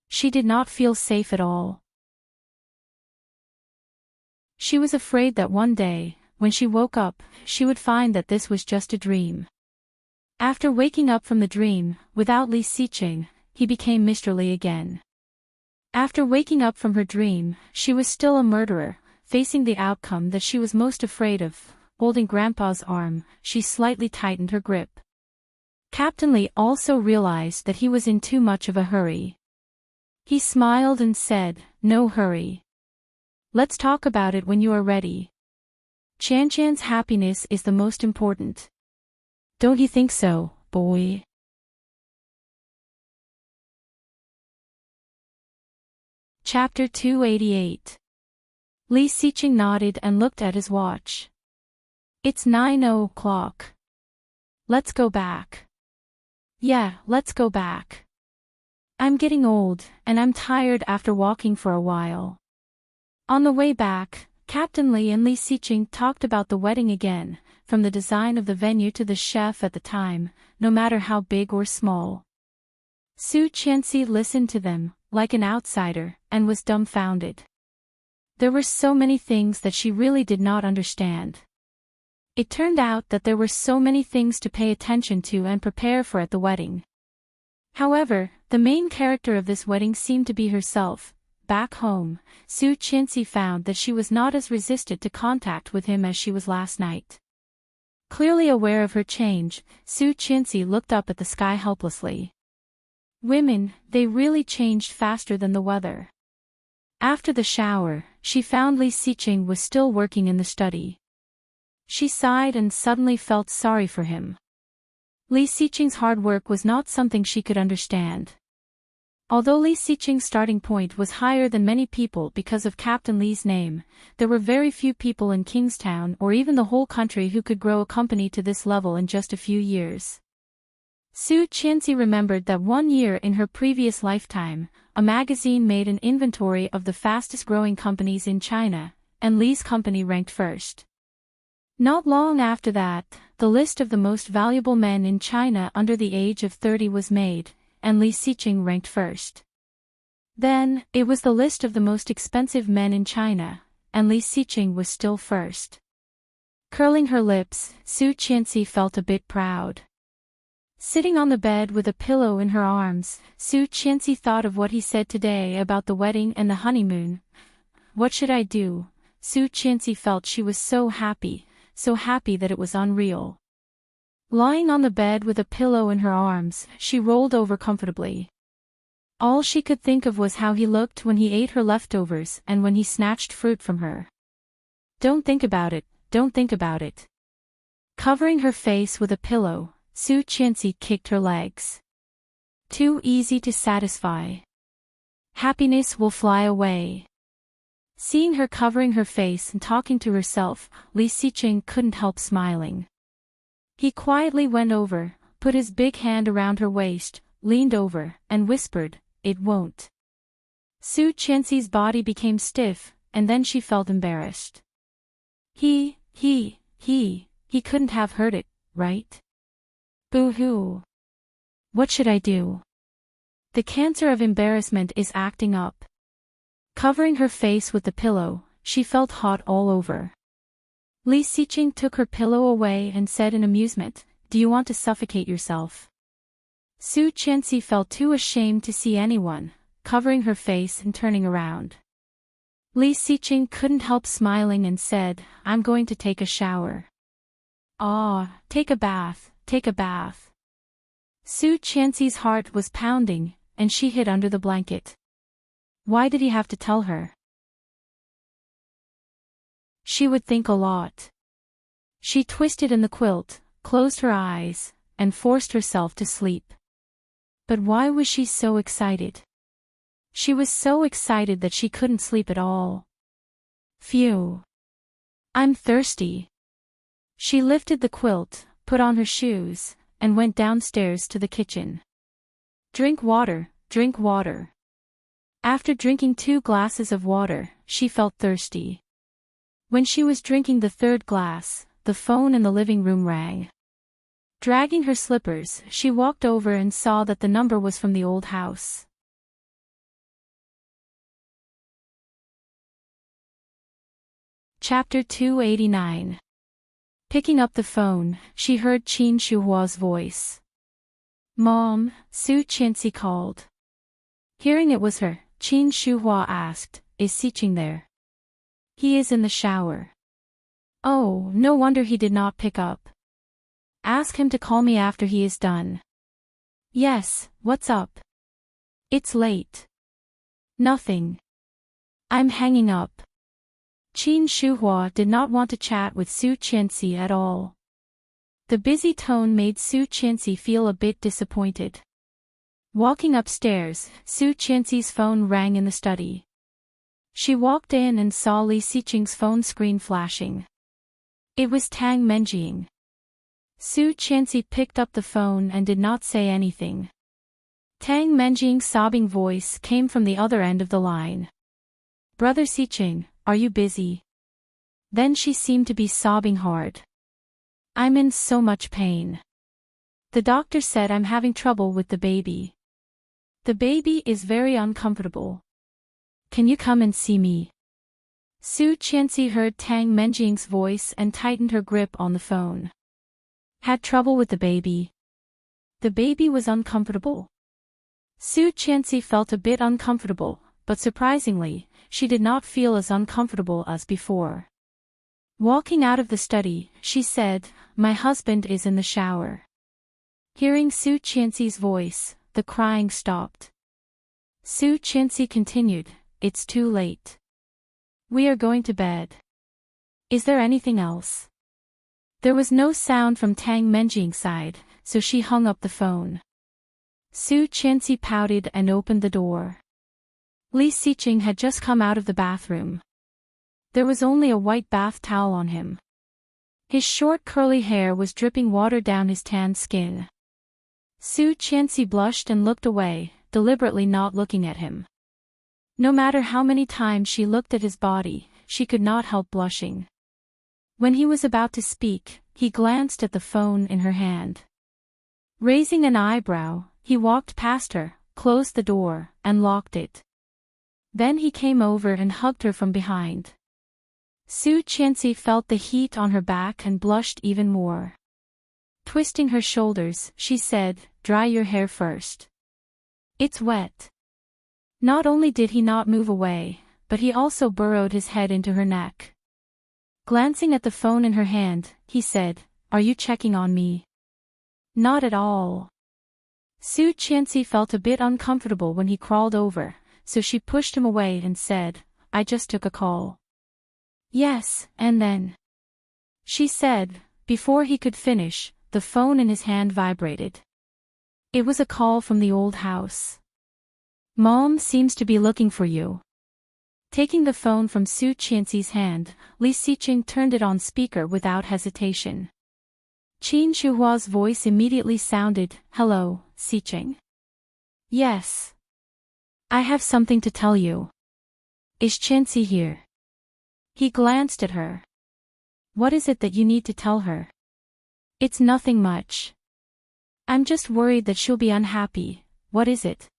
She did not feel safe at all. She was afraid that one day, when she woke up, she would find that this was just a dream. After waking up from the dream, without Li Xiqing, he became Mr. Li again. After waking up from her dream, she was still a murderer, facing the outcome that she was most afraid of. Holding Grandpa's arm, she slightly tightened her grip. Captain Li also realized that he was in too much of a hurry. He smiled and said, "No hurry. Let's talk about it when you are ready. Chanchan's happiness is the most important. Don't you think so, boy?" Chapter 288. Li Xiqing nodded and looked at his watch. "It's 9 o'clock. Let's go back." "Yeah, let's go back. I'm getting old, and I'm tired after walking for a while." On the way back, Captain Li and Li Xiqing talked about the wedding again, from the design of the venue to the chef at the time, no matter how big or small. Su Qianxi listened to them, like an outsider, and was dumbfounded. There were so many things that she really did not understand. It turned out that there were so many things to pay attention to and prepare for at the wedding. However, the main character of this wedding seemed to be herself. Back home, Su Qianxi found that she was not as resistant to contact with him as she was last night. Clearly aware of her change, Su Qianxi looked up at the sky helplessly. Women, they really changed faster than the weather. After the shower, she found Li Xiqing was still working in the study. She sighed and suddenly felt sorry for him. Li Xiqing's hard work was not something she could understand. Although Li Xiqing's starting point was higher than many people because of Captain Li's name, there were very few people in Kingstown or even the whole country who could grow a company to this level in just a few years. Su Qianxi remembered that 1 year in her previous lifetime, a magazine made an inventory of the fastest-growing companies in China, and Li's company ranked first. Not long after that, the list of the most valuable men in China under the age of 30 was made, and Li Xiqing ranked first. Then, it was the list of the most expensive men in China, and Li Xiqing was still first. Curling her lips, Su Qianxi felt a bit proud. Sitting on the bed with a pillow in her arms, Su Qianxi thought of what he said today about the wedding and the honeymoon. What should I do? Su Qianxi felt she was so happy that it was unreal. Lying on the bed with a pillow in her arms, she rolled over comfortably. All she could think of was how he looked when he ate her leftovers and when he snatched fruit from her. Don't think about it, don't think about it. Covering her face with a pillow, Su Qianxi kicked her legs. Too easy to satisfy. Happiness will fly away. Seeing her covering her face and talking to herself, Li Xiqing couldn't help smiling. He quietly went over, put his big hand around her waist, leaned over, and whispered, "It won't." Su Qianxi's body became stiff, and then she felt embarrassed. He couldn't have heard it, right? Boo-hoo. What should I do? The cancer of embarrassment is acting up. Covering her face with the pillow, she felt hot all over. Li Xiqing took her pillow away and said in amusement, "Do you want to suffocate yourself?" Su Qianxi felt too ashamed to see anyone, covering her face and turning around. Li Xiqing couldn't help smiling and said, "I'm going to take a shower." "Ah, take a bath, take a bath." Su Qianxi's heart was pounding, and she hid under the blanket. Why did he have to tell her? She would think a lot. She twisted in the quilt, closed her eyes, and forced herself to sleep. But why was she so excited? She was so excited that she couldn't sleep at all. Phew. I'm thirsty. She lifted the quilt, put on her shoes, and went downstairs to the kitchen. Drink water, drink water. After drinking 2 glasses of water, she felt thirsty. When she was drinking the 3rd glass, the phone in the living room rang. Dragging her slippers, she walked over and saw that the number was from the old house. Chapter 289. Picking up the phone, she heard Qin Shuhua's voice. "Mom," Su Qianxi called. Hearing it was her, Qin Shuhua asked, "Is Siqing there?" "He is in the shower." "Oh, no wonder he did not pick up. Ask him to call me after he is done." "Yes, what's up?" "It's late." "Nothing. I'm hanging up." Qin Shuhua did not want to chat with Su Qianxi at all. The busy tone made Su Qianxi feel a bit disappointed. Walking upstairs, Su Qianxi's phone rang in the study. She walked in and saw Li Siqing's phone screen flashing. It was Tang Menjing. Su Qianxi picked up the phone and did not say anything. Tang Menjing's sobbing voice came from the other end of the line. "Brother Siqing, are you busy?" Then she seemed to be sobbing hard. "I'm in so much pain. The doctor said I'm having trouble with the baby. The baby is very uncomfortable. Can you come and see me?" Su Qianxi heard Tang Menjing's voice and tightened her grip on the phone. Had trouble with the baby? The baby was uncomfortable? Su Qianxi felt a bit uncomfortable, but surprisingly, she did not feel as uncomfortable as before. Walking out of the study, she said, "My husband is in the shower." Hearing Su Qianxi's voice, the crying stopped. Su Qianxi continued, "It's too late. We are going to bed. Is there anything else?" There was no sound from Tang Menjing's side, so she hung up the phone. Su Qianxi pouted and opened the door. Li Siqing had just come out of the bathroom. There was only a white bath towel on him. His short curly hair was dripping water down his tanned skin. Su Qianxi blushed and looked away, deliberately not looking at him. No matter how many times she looked at his body, she could not help blushing. When he was about to speak, he glanced at the phone in her hand. Raising an eyebrow, he walked past her, closed the door, and locked it. Then he came over and hugged her from behind. Su Qianxi felt the heat on her back and blushed even more. Twisting her shoulders, she said, "Dry your hair first. It's wet." Not only did he not move away, but he also burrowed his head into her neck. Glancing at the phone in her hand, he said, "Are you checking on me?" "Not at all." Su Qianxi felt a bit uncomfortable when he crawled over, so she pushed him away and said, "I just took a call." "Yes, and then?" she said. Before he could finish, the phone in his hand vibrated. It was a call from the old house. "Mom seems to be looking for you." Taking the phone from Su Qianxi's hand, Li Siqing turned it on speaker without hesitation. Qin Shuhua's voice immediately sounded, "Hello, Siqing." "Yes. I have something to tell you." "Is Qianxi here?" He glanced at her. "What is it that you need to tell her?" "It's nothing much. I'm just worried that she'll be unhappy." "What is it?"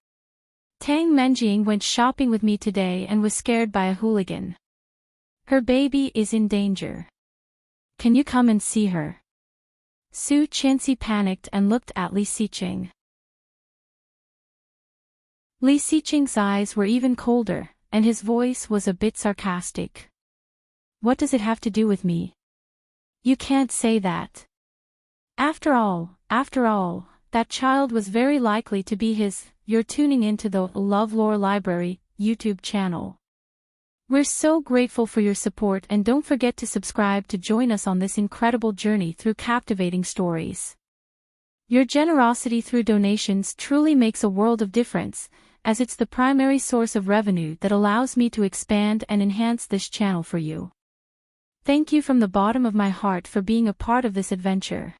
"Tang Menjing went shopping with me today and was scared by a hooligan. Her baby is in danger. Can you come and see her?" Su Qianxi panicked and looked at Li Siqing. Li Siqing's eyes were even colder, and his voice was a bit sarcastic. "What does it have to do with me? You can't say that. After all, that child was very likely to be his." You're tuning into the LoveLore Library YouTube channel. We're so grateful for your support, and don't forget to subscribe to join us on this incredible journey through captivating stories. Your generosity through donations truly makes a world of difference, as it's the primary source of revenue that allows me to expand and enhance this channel for you. Thank you from the bottom of my heart for being a part of this adventure.